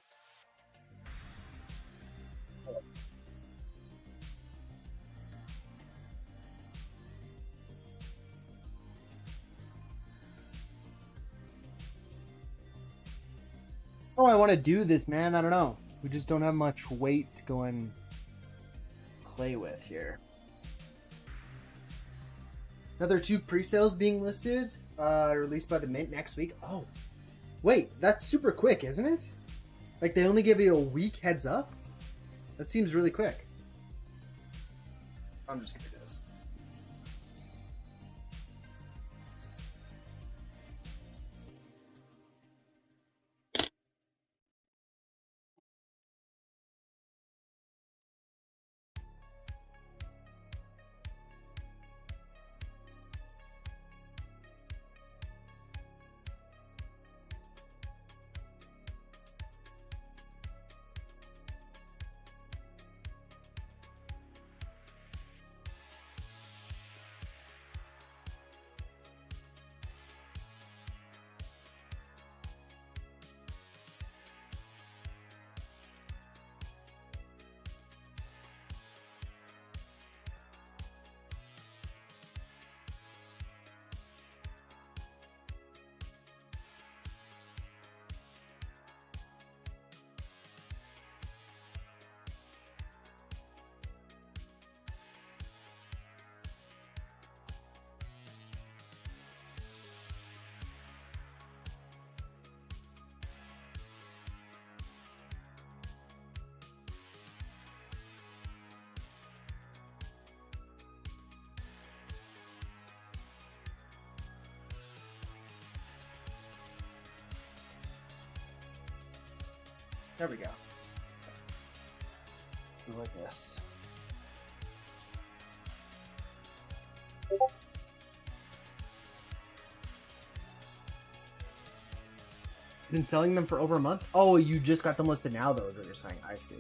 Oh, I want to do this, man. I don't know. We just don't have much weight to go and play with here. Another 2 pre-sales being listed, released by the Mint next week. Oh, wait, that's super quick, isn't it? Like, they only give you a week heads up? That seems really quick. I'm just gonna do this. There we go. Do like this. It's been selling them for over a month? Oh, you just got them listed now, though, is what you're saying. I see.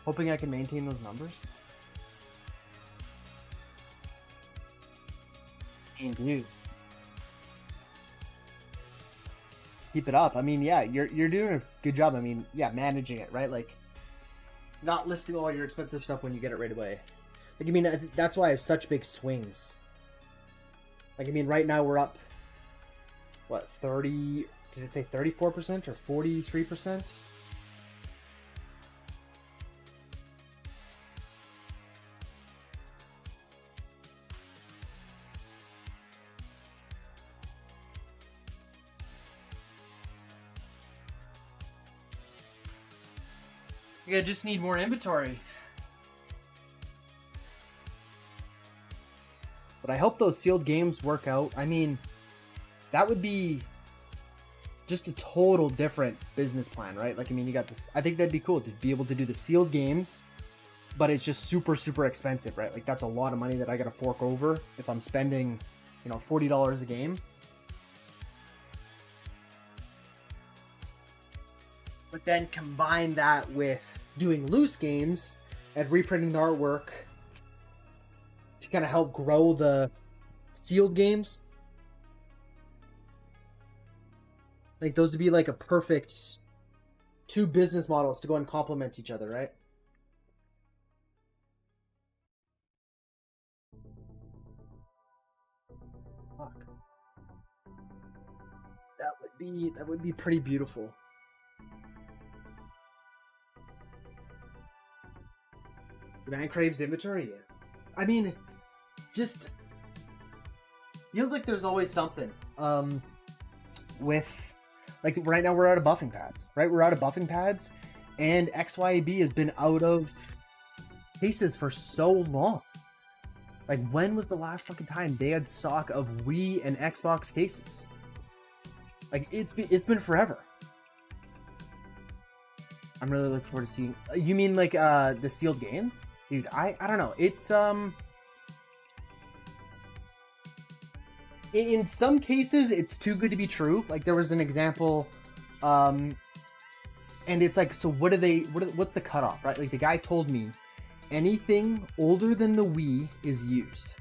Hoping I can maintain those numbers. Indeed. Keep it up. I mean, yeah, you're doing a good job. I mean, yeah, managing it, right? Like, not listing all your expensive stuff when you get it right away. Like, I mean, that's why I have such big swings. Like, I mean, right now we're up, what, 30, did it say 34% or 43%? I just need more inventory. But I hope those sealed games work out. I mean, that would be just a total different business plan, right? Like, I mean, you got this. I think that'd be cool to be able to do the sealed games, but it's just super, super expensive, right? Like, that's a lot of money that I got to fork over if I'm spending, you know, $40 a game. But then combine that with doing loose games and reprinting the artwork to kind of help grow the sealed games. Like, those would be like a perfect two business models to go and complement each other, right? Fuck. That would be pretty beautiful. Man craves inventory, yeah. I mean, just feels like there's always something. With like right now we're out of buffing pads, right? We're out of buffing pads, and XYB has been out of cases for so long. Like, when was the last fucking time they had stock of Wii and Xbox cases? Like, it's been forever. I'm really looking forward to seeing. You mean like the sealed games? Dude, I don't know. In some cases, it's too good to be true. Like, there was an example, and it's like, so what's the cutoff, right? Like, the guy told me anything older than the Wii is used,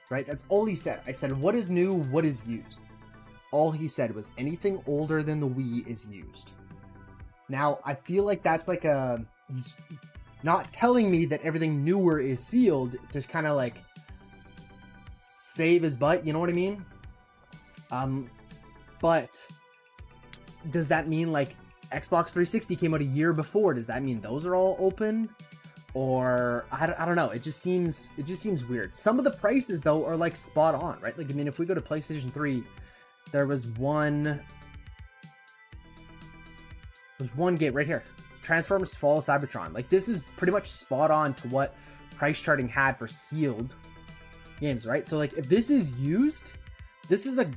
right? That's all he said. I said, what is new? What is used? All he said was anything older than the Wii is used. Now, I feel like that's like he's not telling me that everything newer is sealed to kind of like save his butt, you know what I mean? But does that mean like Xbox 360 came out a year before? Does that mean those are all open? Or I don't know. It just seems weird. Some of the prices though are like spot on, right? Like, I mean, if we go to PlayStation 3, there was one game right here. Transformers Fall of Cybertron. Like, this is pretty much spot on to what price charting had for sealed games, right? So like, if this is used, this is an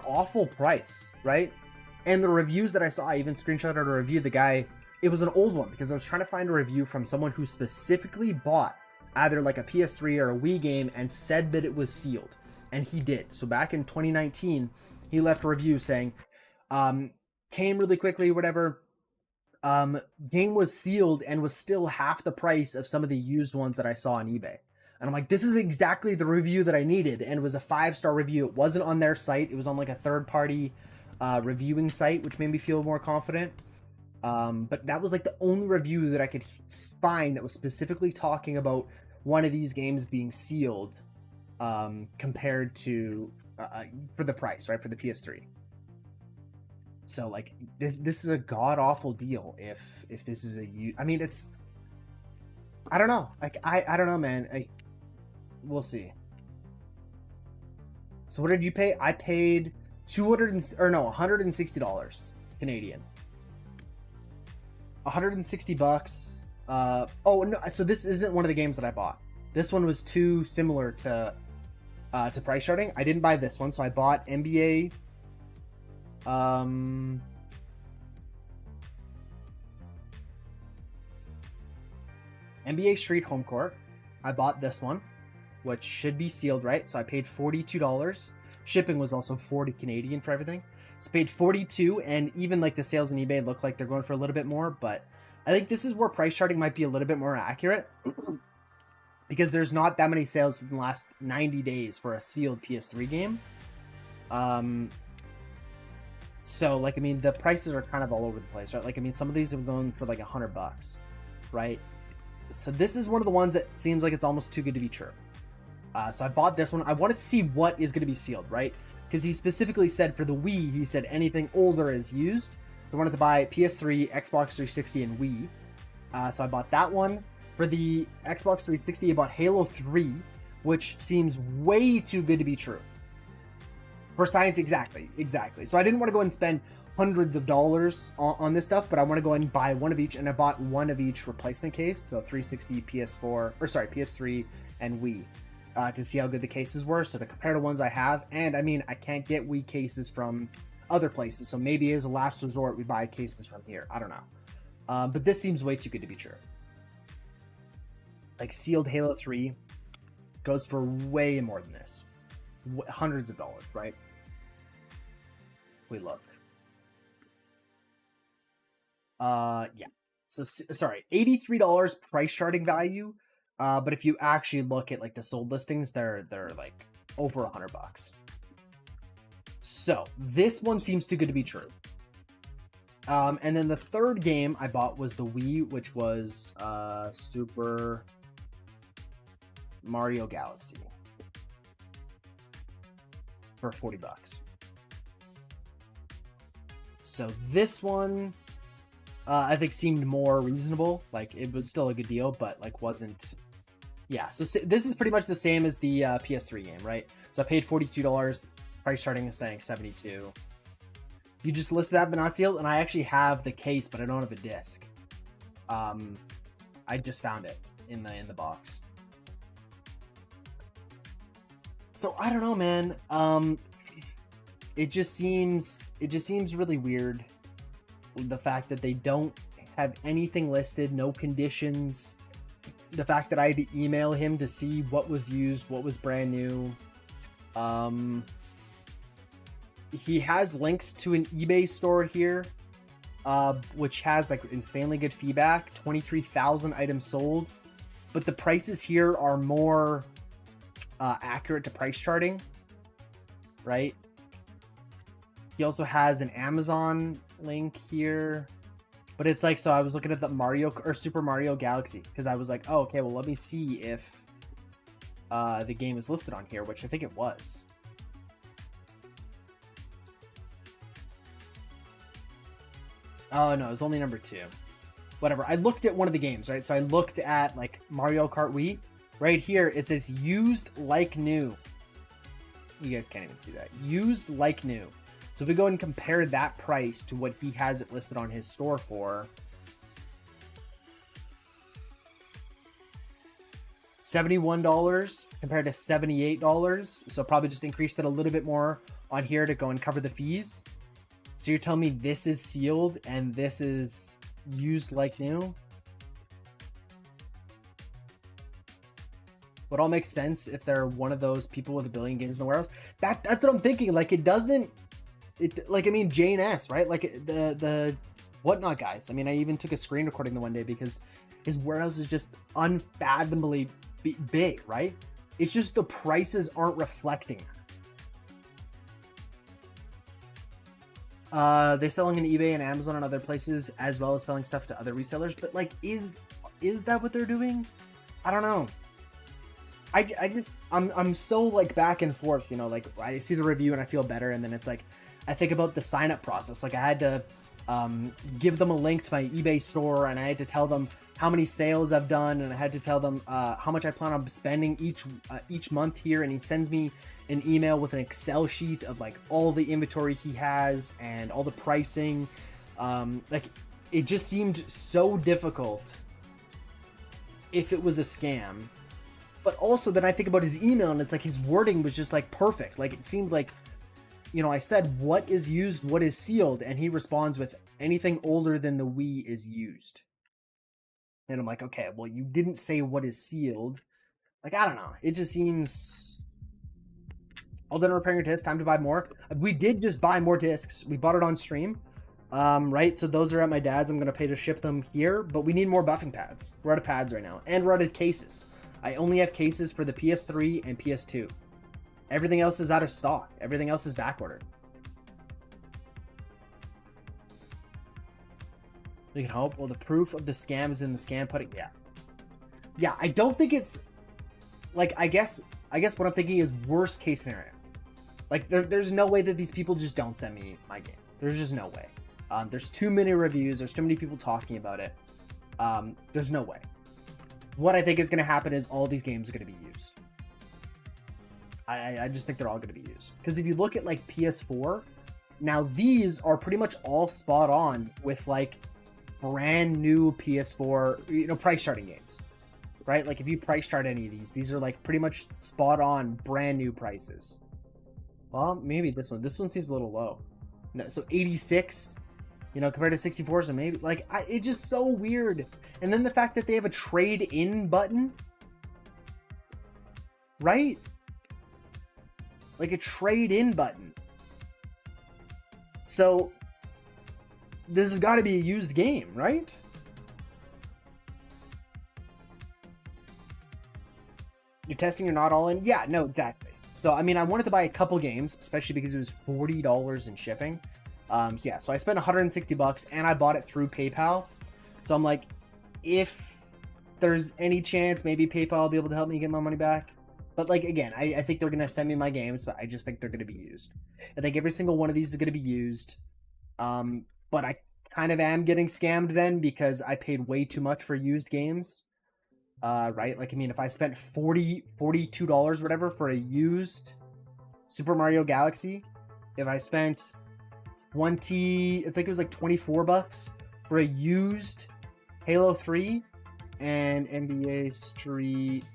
awful price, right? And the reviews that I saw, I even screenshotted a review. The guy, it was an old one because I was trying to find a review from someone who specifically bought either like a PS3 or a Wii game and said that it was sealed, and he did. So back in 2019, he left a review saying, came really quickly, whatever. Game was sealed and was still half the price of some of the used ones that I saw on eBay. And I'm like, this is exactly the review that I needed. And it was a 5-star review. It wasn't on their site. It was on like a third-party reviewing site, which made me feel more confident. But that was like the only review that I could find that was specifically talking about one of these games being sealed compared to for the price, right, for the PS3. So like, this is a god awful deal if this is I mean, it's, I don't know. Like, I don't know, man. We'll see. So what did you pay? I paid $160 Canadian. $160. Oh no, so this isn't one of the games that I bought. This one was too similar to price charting. I didn't buy this one, so I bought NBA NBA Street Home Court. I bought this one, which should be sealed, right? So I paid $42. Shipping was also 40 Canadian for everything. So paid 42, and even like the sales on eBay look like they're going for a little bit more, but I think this is where price charting might be a little bit more accurate because there's not that many sales in the last 90 days for a sealed PS3 game. So like, I mean, the prices are kind of all over the place, right? Like, I mean, some of these are going for like $100, right? So this is one of the ones that seems like it's almost too good to be true. So I bought this one. I wanted to see what is going to be sealed, right? Because he specifically said for the Wii, he said anything older is used. I wanted to buy PS3, Xbox 360, and Wii. So I bought that one. For the Xbox 360, I bought Halo 3, which seems way too good to be true. For science, exactly. So I didn't want to go and spend hundreds of dollars on this stuff, but I want to go and buy one of each, and I bought one of each replacement case, so 360, PS3, and Wii, to see how good the cases were, so to compare to ones I have. And I mean, I can't get Wii cases from other places, so maybe as a last resort, we buy cases from here. I don't know. But this seems way too good to be true. Like, sealed Halo 3 goes for way more than this. Hundreds of dollars, right? We look. Yeah. So, sorry, $83 price starting value. But if you actually look at like the sold listings, they're like over $100. So this one seems too good to be true. And then the third game I bought was the Wii, which was Super Mario Galaxy for $40. So this one, I think seemed more reasonable. Like, it was still a good deal, but like wasn't. Yeah. So this is pretty much the same as the PS3 game, right? So I paid $42. Price starting is saying $72. You just listed that, but not sealed, and I actually have the case, but I don't have a disc. I just found it in the box. So I don't know, man. It just seems really weird. The fact that they don't have anything listed, no conditions. The fact that I had to email him to see what was used, what was brand new. He has links to an eBay store here, which has like insanely good feedback. 23,000 items sold, but the prices here are more accurate to price charting, right? He also has an Amazon link here, but it's like, so I was looking at the Mario or Super Mario Galaxy because I was like, oh, okay, well, let me see if the game is listed on here, which I think it was. Oh no, it was only number 2. Whatever. I looked at one of the games, right? So I looked at like Mario Kart Wii. Right here, it says used like new. You guys can't even see that. Used like new. So if we go and compare that price to what he has it listed on his store for, $71 compared to $78. So probably just increased it a little bit more on here to go and cover the fees. So you're telling me this is sealed and this is used like new? Would all make sense if they're one of those people with a billion games in the warehouse. That's what I'm thinking. Like, it doesn't. It like, I mean, Jane S, right? Like the Whatnot guys. I mean, I even took a screen recording the one day because his warehouse is just unfathomably big, right? It's just the prices aren't reflecting. They're selling on eBay and Amazon and other places, as well as selling stuff to other resellers. But like, is that what they're doing? I don't know. I'm so like back and forth, you know, like I see the review and I feel better, and then it's like I think about the sign up process. Like, I had to give them a link to my eBay store, and I had to tell them how many sales I've done, and I had to tell them how much I plan on spending each month here, and he sends me an email with an Excel sheet of like all the inventory he has and all the pricing. Like, it just seemed so difficult if it was a scam. But also then I think about his email, and it's like his wording was just like perfect. Like, it seemed like, you know, I said, what is used, what is sealed? And he responds with, anything older than the Wii is used. And I'm like, okay, well, you didn't say what is sealed. Like, I don't know. It just seems... All done repairing your discs, time to buy more. We did just buy more discs. We bought it on stream. Right? So those are at my dad's. I'm going to pay to ship them here. But we need more buffing pads. We're out of pads right now. And we're out of cases. I only have cases for the PS3 and PS2. Everything else is out of stock. Everything else is backordered. You can hope. Well, the proof of the scam is in the scam pudding. Yeah. Yeah, I don't think it's... Like, I guess what I'm thinking is worst case scenario. Like, there's no way that these people just don't send me my game. There's just no way. There's too many reviews. There's too many people talking about it. There's no way. What I think is going to happen is all these games are going to be used. I just think they're all going to be used. Because if you look at like PS4, now these are pretty much all spot on with like brand new PS4, you know, price charting games, right? Like if you price chart any of these are like pretty much spot on brand new prices. Well, maybe this one seems a little low. No, so 86, you know, compared to 64, so maybe like it's just so weird. And then the fact that they have a trade in button, right? Like a trade in button. So this has got to be a used game, right? You're testing, you're not all in? Yeah, no, exactly. So, I mean, I wanted to buy a couple games, especially because it was $40 in shipping. So yeah, so I spent $160 and I bought it through PayPal. So I'm like, if there's any chance, maybe PayPal will be able to help me get my money back. But like, again, I think they're going to send me my games, but I just think they're going to be used. I think every single one of these is going to be used. But I kind of am getting scammed then because I paid way too much for used games. Right? Like, I mean, if I spent $42 whatever for a used Super Mario Galaxy, if I spent I think it was like $24 for a used Halo 3 and NBA Street,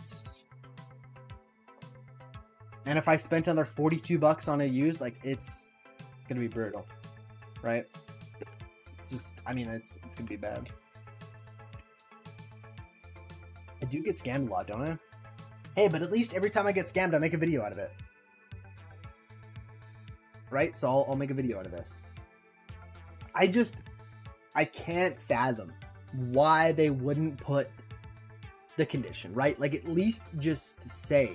and if I spent another $42 on a used, like, it's gonna be brutal, right? It's just, I mean, it's gonna be bad. I do get scammed a lot, don't I? Hey, but at least every time I get scammed, I make a video out of it. Right? So I'll make a video out of this. I can't fathom why they wouldn't put the condition, right? Like, at least just say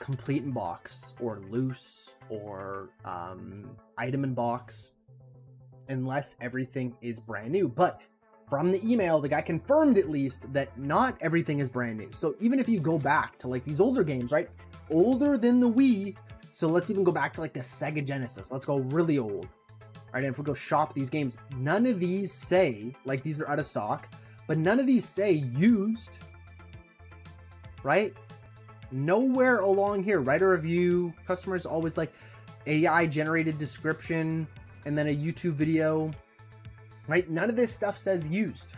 complete in box or loose or item in box, unless everything is brand new. But from the email, the guy confirmed at least that not everything is brand new. So even if you go back to like these older games, right? Older than the Wii. So let's even go back to like the Sega Genesis. Let's go really old. All right, and if we go shop these games, none of these say, like, these are out of stock, but none of these say used, right? Nowhere along here, write a review, customers always like AI generated description, and then a YouTube video, right? None of this stuff says used.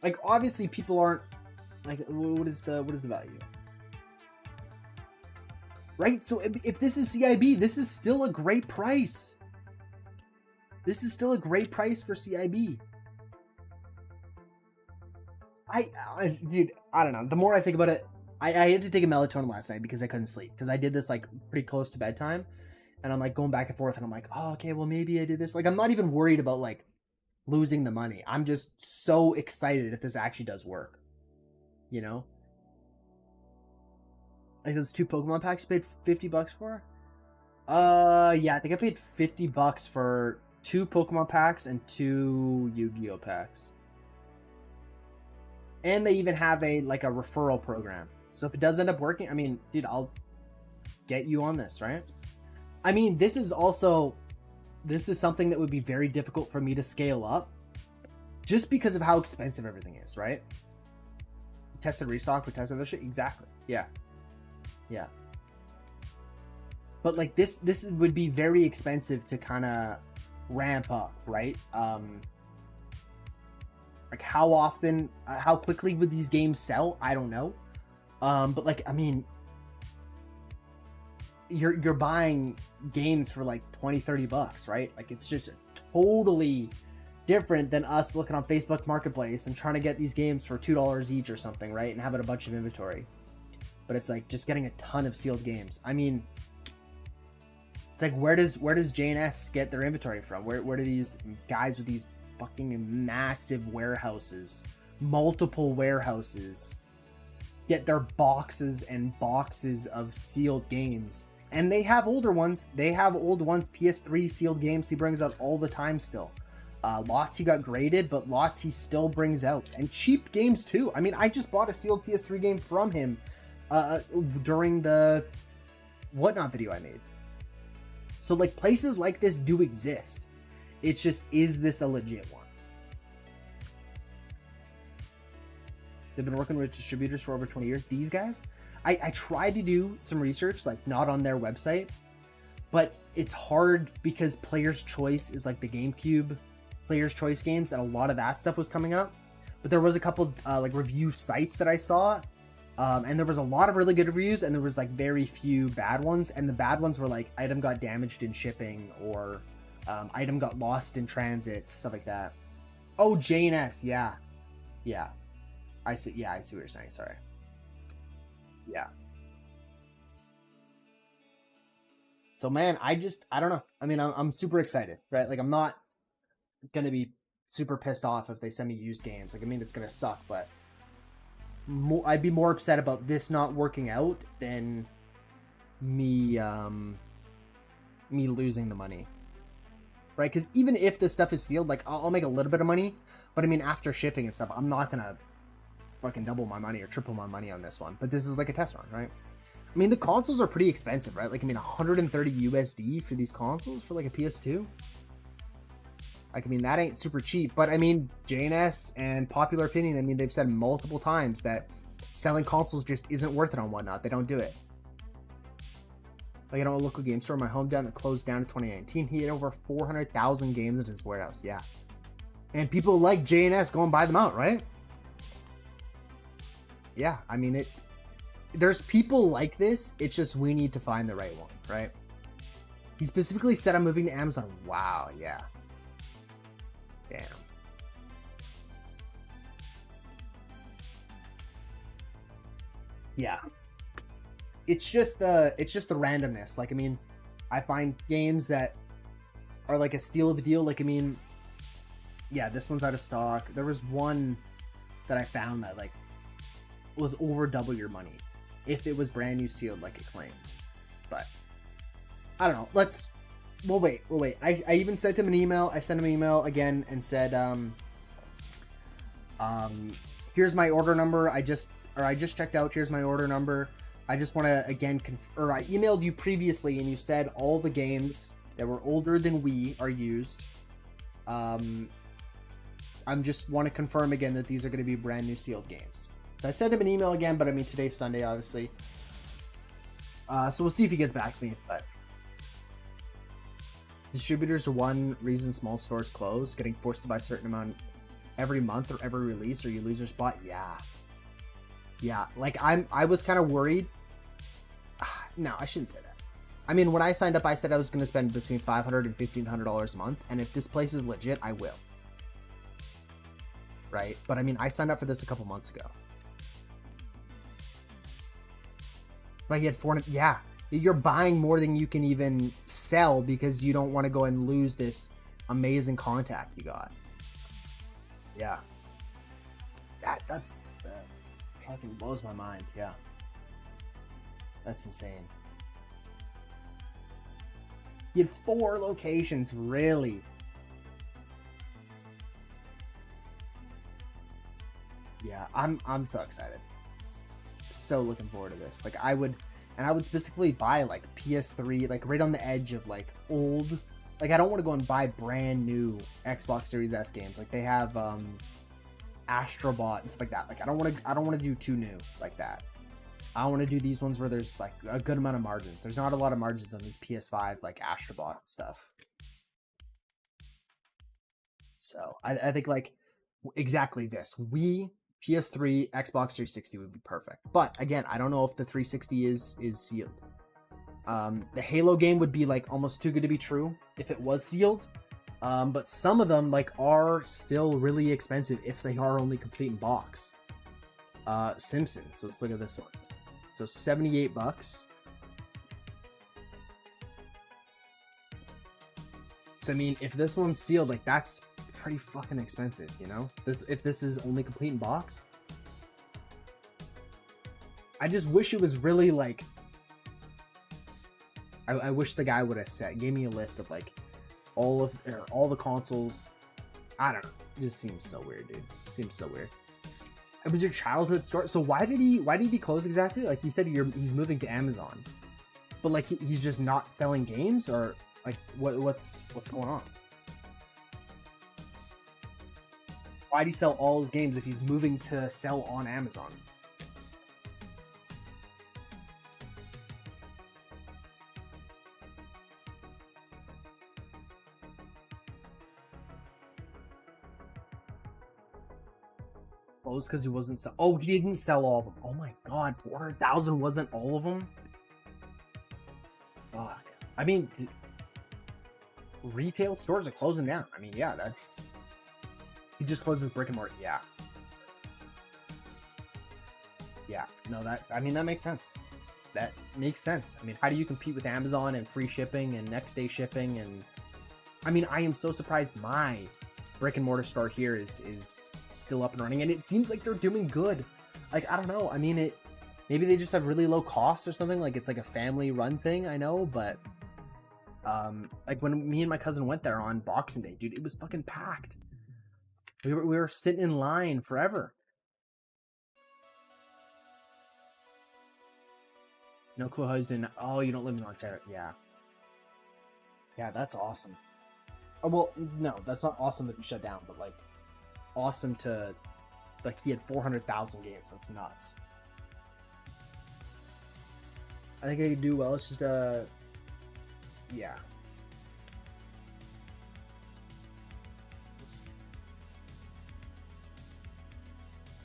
Like, obviously people aren't, like, what is the value? Right? So if this is CIB, this is still a great price. This is still a great price for CIB. Dude, I don't know. The more I think about it, I had to take a melatonin last night because I couldn't sleep. Because I did this like pretty close to bedtime. And I'm like going back and forth and I'm like, oh, okay, well maybe I did this. Like, I'm not even worried about like losing the money. I'm just so excited if this actually does work. You know? Like those 2 Pokemon packs you paid $50 for? Yeah, I think I paid $50 for 2 Pokemon packs and 2 Yu-Gi-Oh packs. And they even have a referral program. So if it does end up working, I mean, dude, I'll get you on this, right? I mean, this is something that would be very difficult for me to scale up just because of how expensive everything is, right? Tested restock, we tested other shit. Exactly. Yeah. Yeah. But like this would be very expensive to kind of ramp up, right? Like how often, how quickly would these games sell? I don't know. But like, I mean, you're buying games for like $20-$30, right? Like, it's just totally different than us looking on Facebook Marketplace and trying to get these games for $2 each or something, right? And having a bunch of inventory. But it's like just getting a ton of sealed games. I mean, it's like, where does JNS get their inventory from? Where do these guys with these fucking massive warehouses, multiple warehouses, get their boxes and boxes of sealed games? And they have older ones. They have old ones, PS3 sealed games he brings out all the time still. Lots he got graded, but lots he still brings out. And cheap games too. I mean, I just bought a sealed PS3 game from him during the Whatnot video I made. So like, places like this do exist. It's just, is this a legit one? They've been working with distributors for over 20 years. These guys, I tried to do some research, like not on their website, but it's hard because Player's Choice is like the GameCube Player's Choice games, and a lot of that stuff was coming up. But there was a couple like review sites that I saw, and there was a lot of really good reviews, and there was like very few bad ones, and the bad ones were like item got damaged in shipping, or item got lost in transit, stuff like that. Oh, JNS, yeah. I see what you're saying, sorry. Yeah. So man, I don't know. I mean, I'm super excited, right? Like I'm not gonna be super pissed off if they send me used games. Like I mean, it's gonna suck, but I'd be more upset about this not working out than me losing the money, right? Because even if this stuff is sealed, like I'll make a little bit of money, but I mean after shipping and stuff, I'm not gonna fucking double my money or triple my money on this one. But this is like a test run, right? I mean the consoles are pretty expensive, right? Like I mean 130 USD for these consoles for like a PS2. Like I mean that ain't super cheap. But I mean JNS and Popular Opinion, I mean they've said multiple times that selling consoles just isn't worth it on Whatnot. They don't do it. Like I know a local game store in my hometown that closed down in 2019. He had over 400,000 games in his warehouse. Yeah. And people like JNS go and buy them out, right? Yeah, I mean there's people like this, it's just we need to find the right one, right? He specifically said I'm moving to Amazon. Wow, yeah. Damn. Yeah. It's just the randomness. Like I mean, I find games that are like a steal of a deal. Like I mean, yeah, this one's out of stock. There was one that I found that like was over double your money if it was brand new sealed like it claims. But I don't know. We'll wait. I even sent him an email. I sent him an email again and said here's my order number. I just checked out. Here's my order number. I just want to again I emailed you previously and you said all the games that were older than Wii are used. I just want to confirm again that these are going to be brand new sealed games. So I sent him an email again, but I mean today's Sunday obviously. So we'll see if he gets back to me. But distributors are one reason small stores close. Getting forced to buy a certain amount every month or every release, or you lose your spot. Yeah, like I was kind of worried. No, I shouldn't say that. I mean, when I signed up, I said I was going to spend between $500 and $1,500 a month, and if this place is legit, I will. Right? But I mean, I signed up for this a couple months ago. Like he had 400. Yeah, you're buying more than you can even sell because you don't want to go and lose this amazing contact you got. Yeah, that's fucking blows my mind. Yeah, that's insane. You had 4 locations, really? Yeah, I'm so excited. So looking forward to this. Like I would specifically buy like PS3, like right on the edge of like old. Like I don't want to go and buy brand new Xbox Series S games. Like they have Astrobot and stuff like that. Like I don't want to do too new like that. I want to do these ones where there's like a good amount of margins. There's not a lot of margins on these PS5 like Astrobot stuff. So I think like exactly this. PS3, Xbox 360 would be perfect. But again, I don't know if the 360 is sealed. The Halo game would be like almost too good to be true if it was sealed. But some of them like are still really expensive if they are only complete in box. Simpsons. So let's look at this one. So $78. So I mean, if this one's sealed, like that's pretty fucking expensive, you know? If this is only complete in box. I just wish it was really like I wish the guy would have gave me a list of like all the consoles. I don't know. It just seems so weird, dude. Seems so weird. It was your childhood store. So why did he close exactly? Like you said, he's moving to Amazon, but like he's just not selling games, or like what's going on? Why'd he sell all his games if he's moving to sell on Amazon? Closed because he wasn't sell. Oh, he didn't sell all of them. Oh my god, 400,000 wasn't all of them. Fuck. I mean, retail stores are closing down. I mean, yeah, that's. He just closes brick and mortar. Yeah. Yeah. No, that. I mean, that makes sense. That makes sense. I mean, how do you compete with Amazon and free shipping and next day shipping? And I mean, I am so surprised my brick and mortar store here is still up and running, and it seems like they're doing good. Like, I don't know. I mean, maybe they just have really low costs or something. Like, it's like a family run thing. I know, but like when me and my cousin went there on Boxing Day, dude, it was fucking packed. We were sitting in line forever. No clue how he's doing. Oh, you don't live in Ontario. Yeah. Yeah, that's awesome. Oh, well, no, that's not awesome that he shut down, but like, awesome to, like, he had 400,000 games. That's nuts. I think I could do well. It's just, yeah.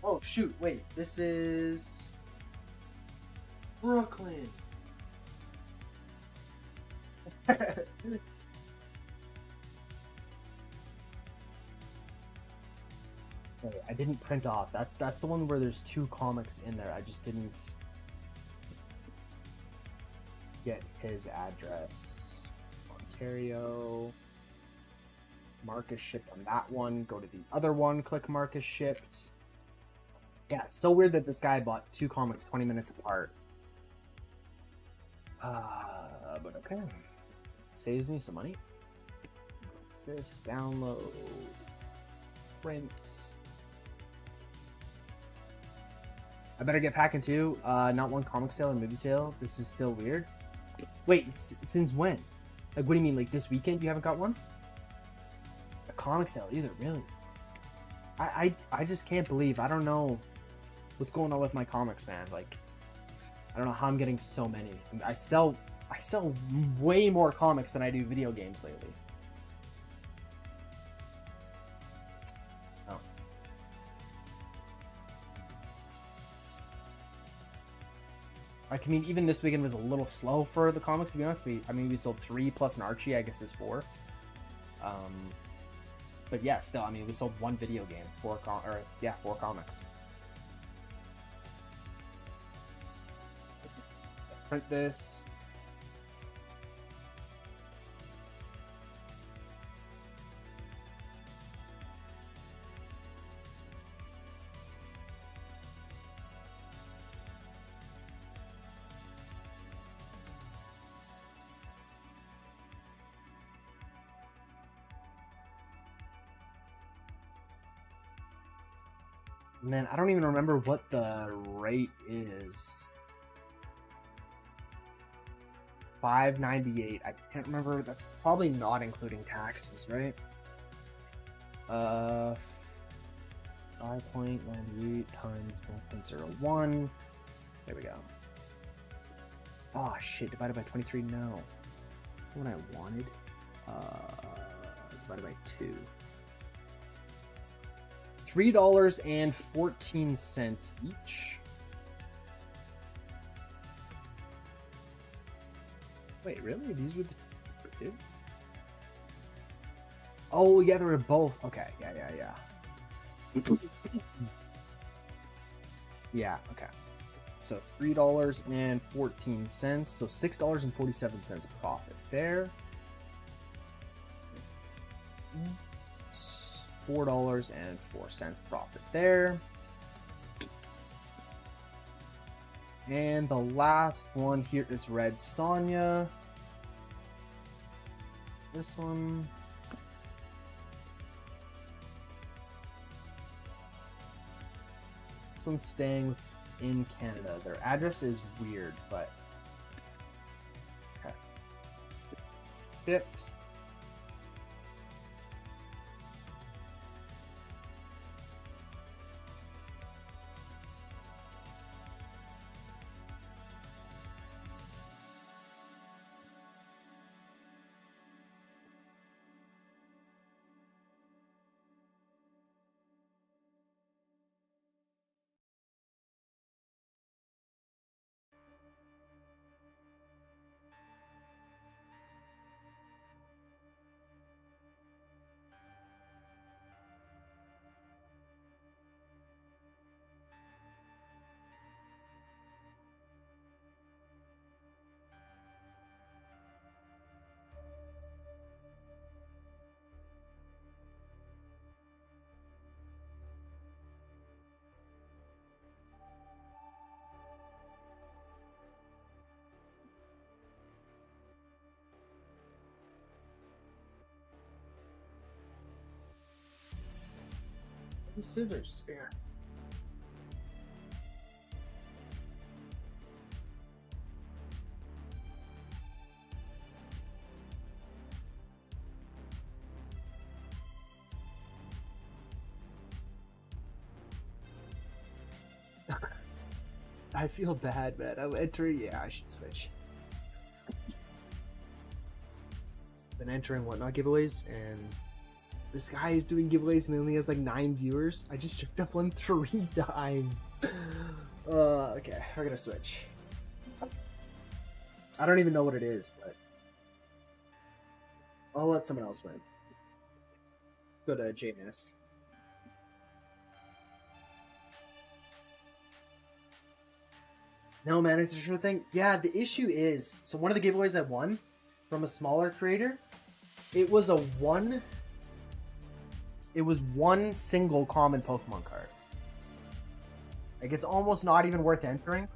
Oh, shoot, wait, this is Brooklyn. Okay, I didn't print off. That's the one where there's 2 comics in there. I just didn't get his address. Ontario. Marcus shipped on that one. Go to the other one. Click Marcus shipped. Yeah, so weird that this guy bought 2 comics 20 minutes apart. But okay. Saves me some money. This download. Print. I better get packing too. Not one comic sale or movie sale. This is still weird. Wait, since when? Like, what do you mean? Like this weekend you haven't got one? A comic sale either? Really? I just can't believe. I don't know what's going on with my comics, man. Like, I don't know how I'm getting so many. I sell way more comics than I do video games lately. I mean, even this weekend was a little slow for the comics, to be honest. We sold 3 plus an Archie, I guess is 4. But yeah, still, I mean, we sold 1 video game, 4 comics. Print this. Man, I don't even remember what the rate is. $5.98. I can't remember. That's probably not including taxes, right? 5.98 times 1.01. There we go. Oh shit! Divided by 23. No. What I wanted. Divided by 2. $3.14 each. Wait, really? These were the 2? Oh, yeah, they were both. Okay, yeah. Yeah, okay. So $3.14. So $6.47 profit there. $4.04 profit there. And the last one here is Red Sonja. This one. This one's staying in Canada. Their address is weird, but okay. Shipped. Scissors here. I feel bad, man. I'm entering. Yeah, I should switch. Been entering whatnot giveaways, and this guy is doing giveaways and he only has like 9 viewers. I just checked up on 3 times. Okay, we're gonna switch. I don't even know what it is, but I'll let someone else win. Let's go to JNS. No, man, it's a true thing. Yeah, the issue is, so one of the giveaways I won from a smaller creator, it was one single common Pokemon card. Like, it's almost not even worth entering.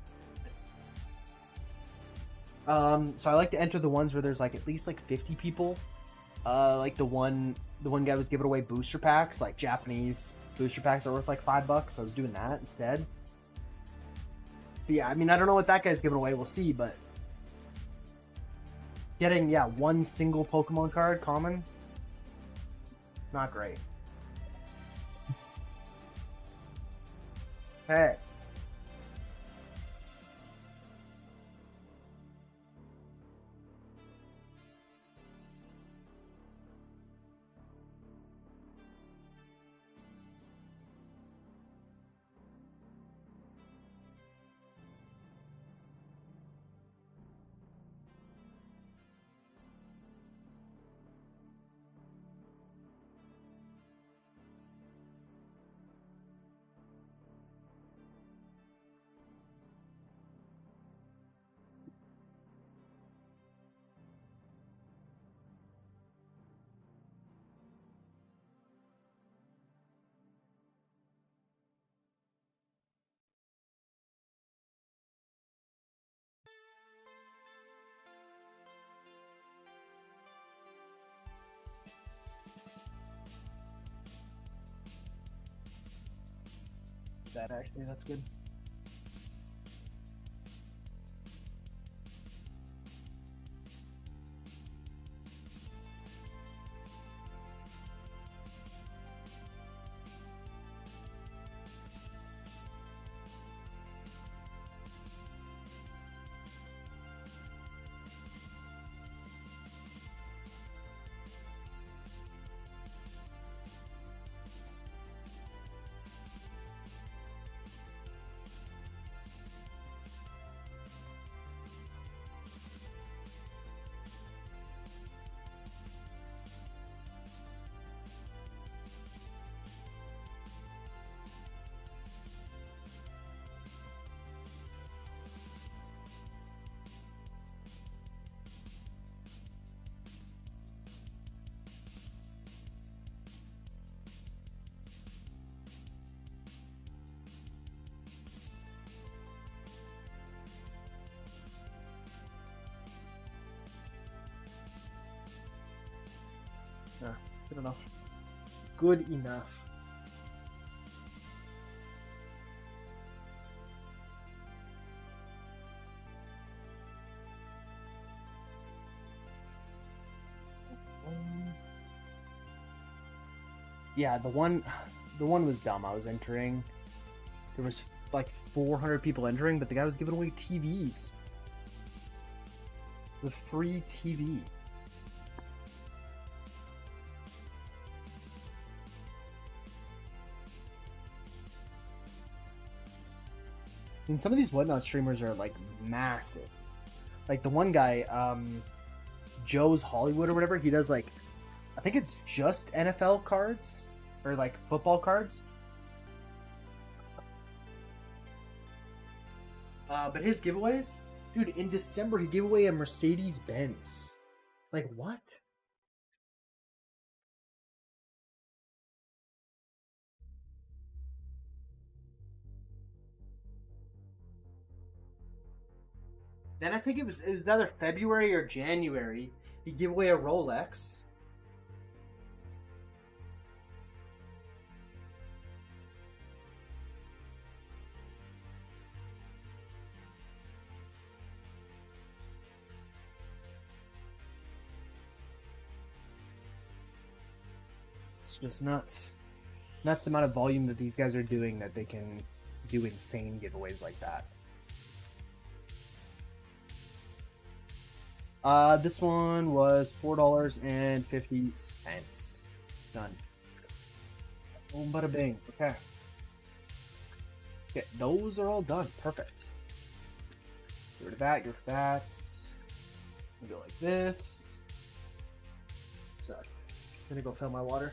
So I like to enter the ones where there's like at least like 50 people. Like the one guy was giving away booster packs, like Japanese booster packs that are worth like $5, so I was doing that instead. But yeah, I mean, I don't know what that guy's giving away. We'll see, but getting, yeah, one single Pokemon card common, not great. Hey. That actually, that's good. Yeah, good enough. Good enough. Yeah, the one was dumb. I was entering. There was like 400 people entering, but the guy was giving away TVs. The free TV. I mean, some of these whatnot streamers are like massive. Like the one guy, Joe's Hollywood or whatever, he does like, I think it's just NFL cards or like football cards. But his giveaways, dude, in December he gave away a Mercedes Benz. Like what? Then I think it was either February or January. He gave away a Rolex. It's just nuts. Nuts the amount of volume that these guys are doing that they can do insane giveaways like that. This one was $4.50. Done. Boom, bada bing. Okay. Okay, those are all done. Perfect. Get rid of that, get rid of that. We go like this. So, I'm gonna go fill my water.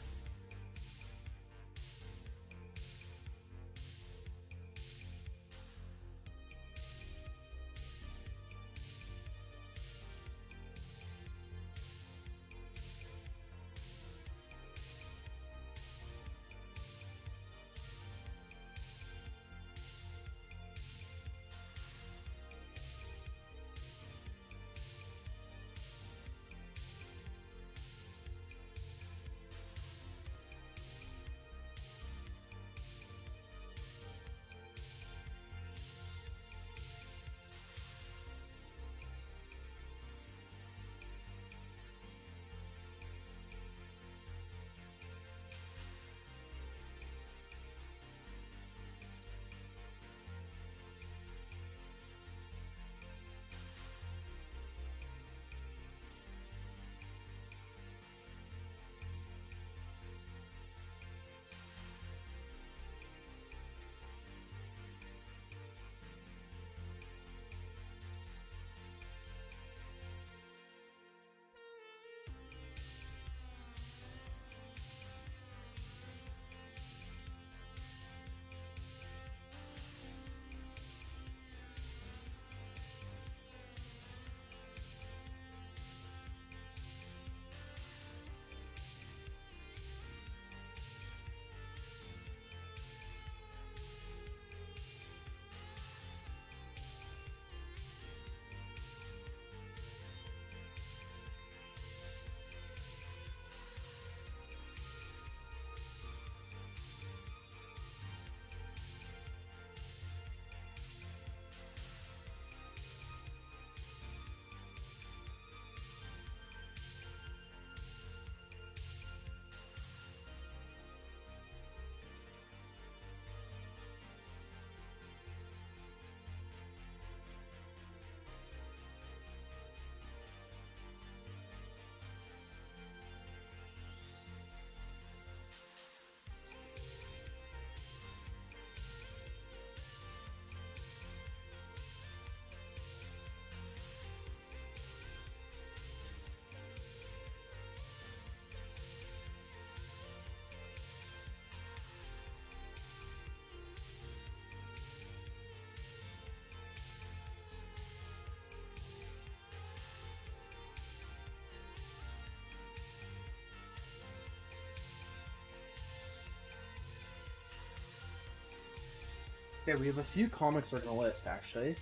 Okay, we have a few comics on the list, actually.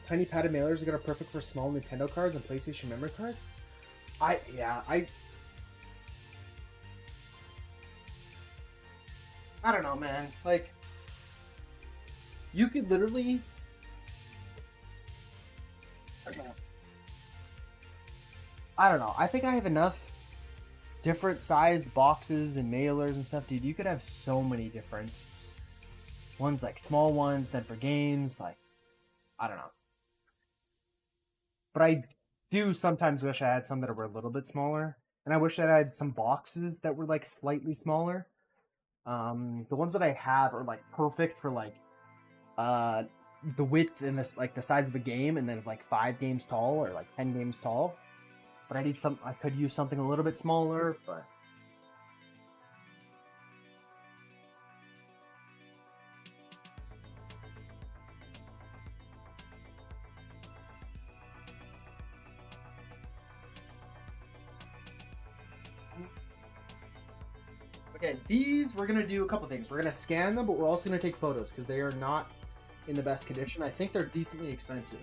Tiny padded mailers that are perfect for small Nintendo cards and PlayStation memory cards. I don't know, man. Like, you could literally... I don't know. I think I have enough different size boxes and mailers and stuff, dude. You could have so many different ones, like small ones, then for games, like, I don't know. But I do sometimes wish I had some that were a little bit smaller. And I wish that I had some boxes that were like slightly smaller. The ones that I have are like perfect for like the width and this like the size of a game, and then like 5 games tall or like 10 games tall. But I could use something a little bit smaller, but okay, these we're gonna do a couple things. We're gonna scan them, but we're also gonna take photos because they are not in the best condition. I think they're decently expensive.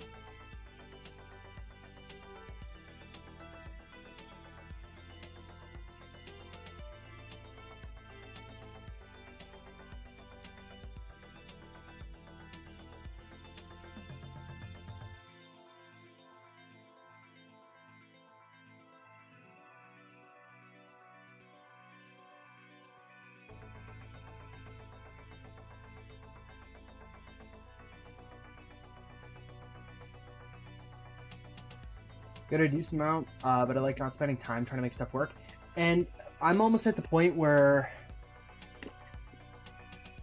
Got a decent amount, but I like not spending time trying to make stuff work. And I'm almost at the point where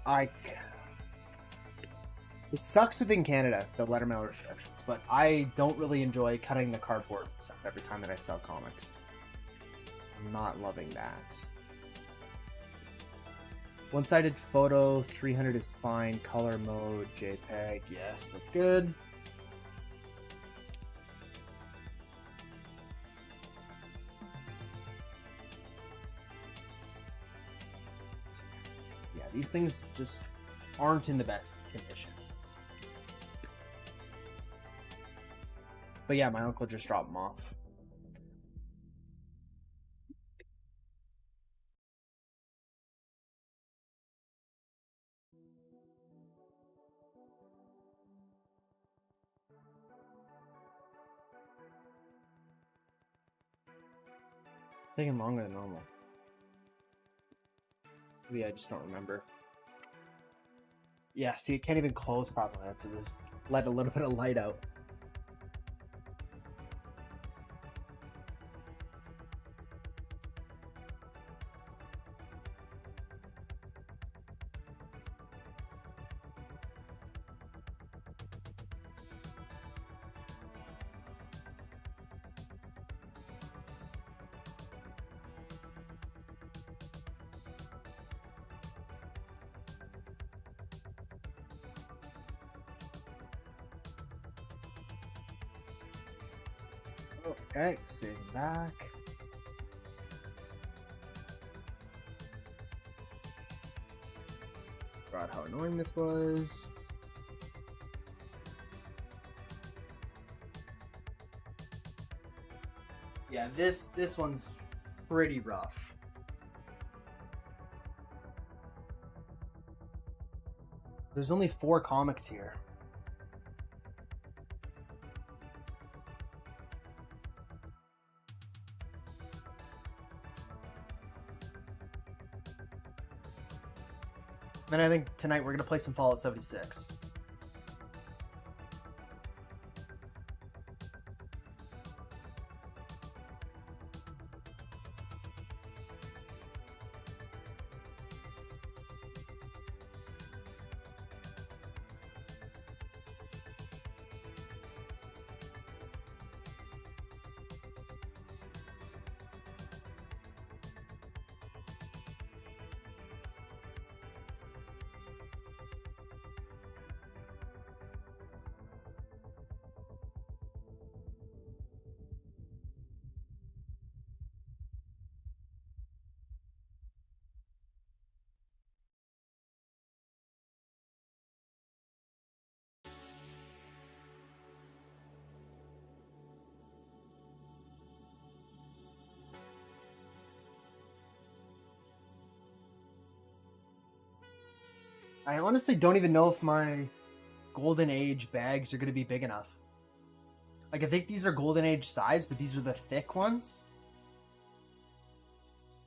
it sucks within Canada, the lettermail restrictions, but I don't really enjoy cutting the cardboard stuff every time that I sell comics. I'm not loving that. One-sided photo, 300 is fine. Color mode, JPEG, yes, that's good. Yeah, these things just aren't in the best condition. But yeah, my uncle just dropped them off. Taking longer than normal. Maybe I just don't remember. Yeah, see, it can't even close properly. That's just let a little bit of light out. Okay, sitting back. God, how annoying this was. Yeah, this one's pretty rough. There's only 4 comics here. Then I think tonight we're gonna play some Fallout 76. I honestly don't even know if my Golden Age bags are going to be big enough. Like, I think these are Golden Age size, but these are the thick ones.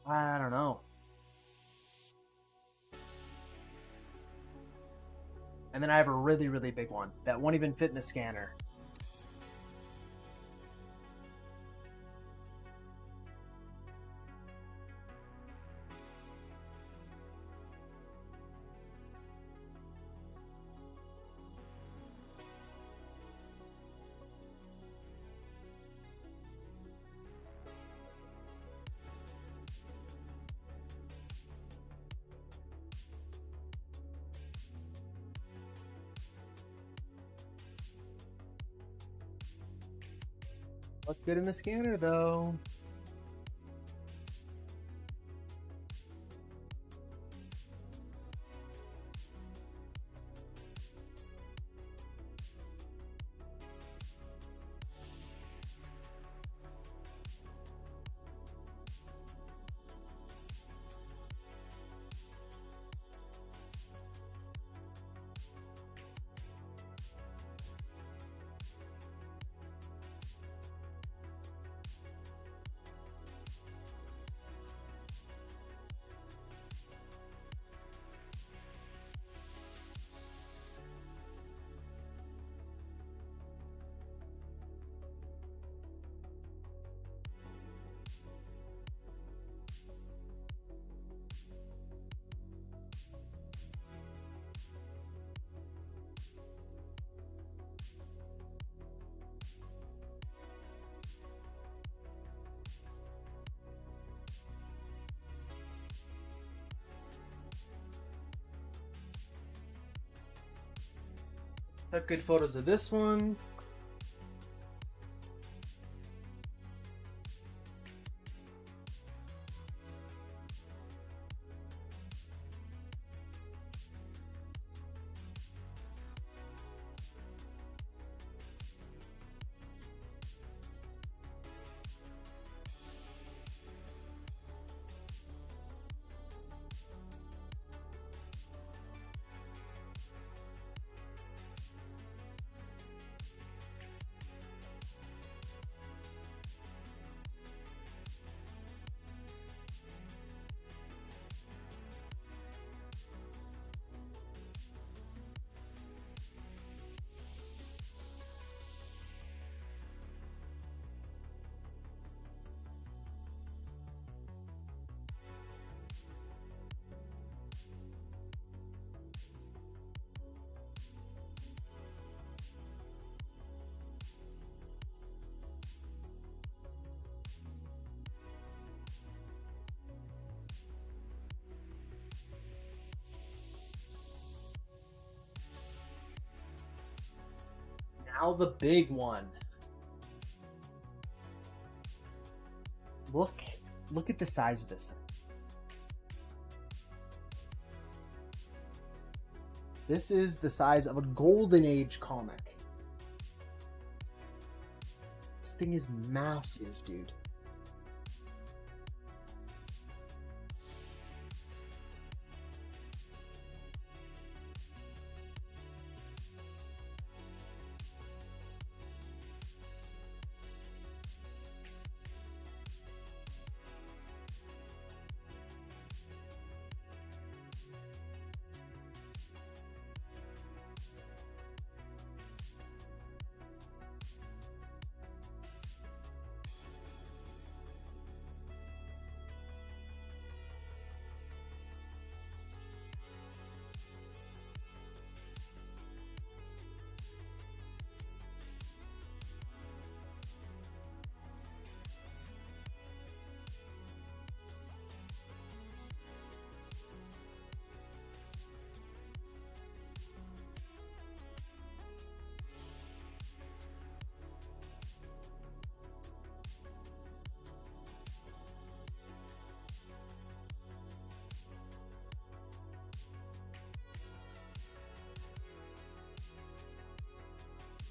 I don't know. And then I have a really, really big one that won't even fit in the scanner. Look good in the scanner, though. Have good photos of this one. Now the big one. Look at the size of this. This is the size of a Golden Age comic. This thing is massive, dude.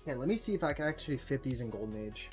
Okay, let me see if I can actually fit these in Golden Age.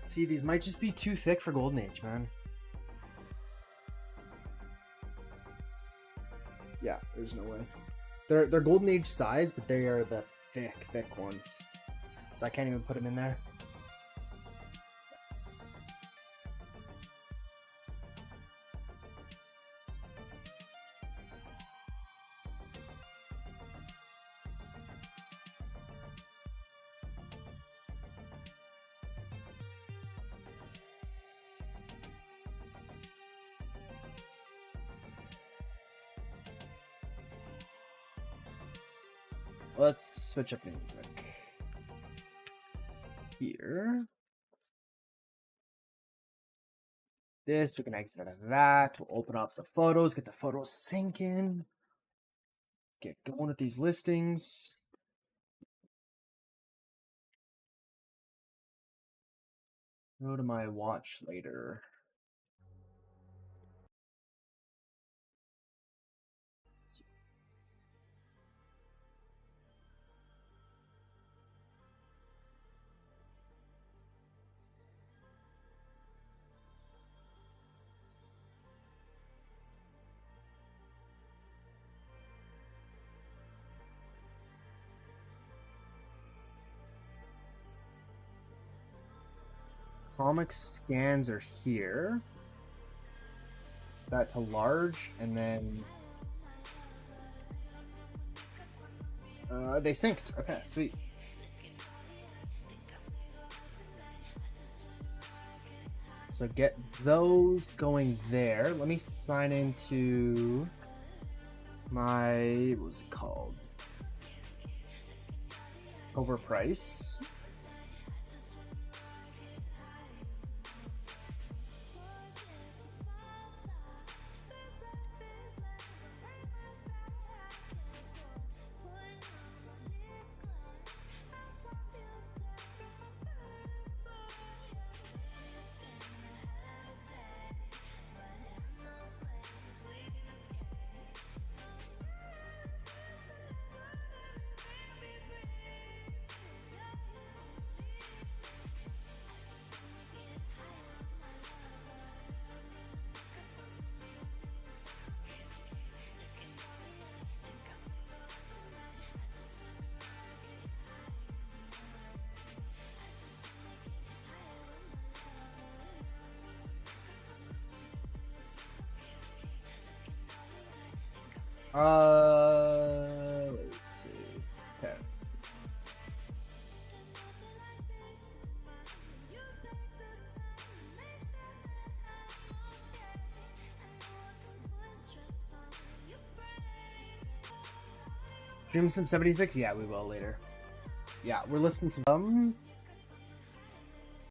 See, these might just be too thick for Golden Age, man. Yeah, there's no way. They're Golden Age size, but they are the thick ones. So I can't even put them in there. Let's switch up music. Here. This, we can exit out of that. We'll open up the photos, get the photos syncing. Get going with these listings. Go to my watch later. Comic scans are here. That to large, and then they synced. Okay, sweet. So get those going there. Let me sign into my, what was it called? Overprice. Let's see. Okay. Stream some 76? Yeah, we will later. Yeah, we're listing some.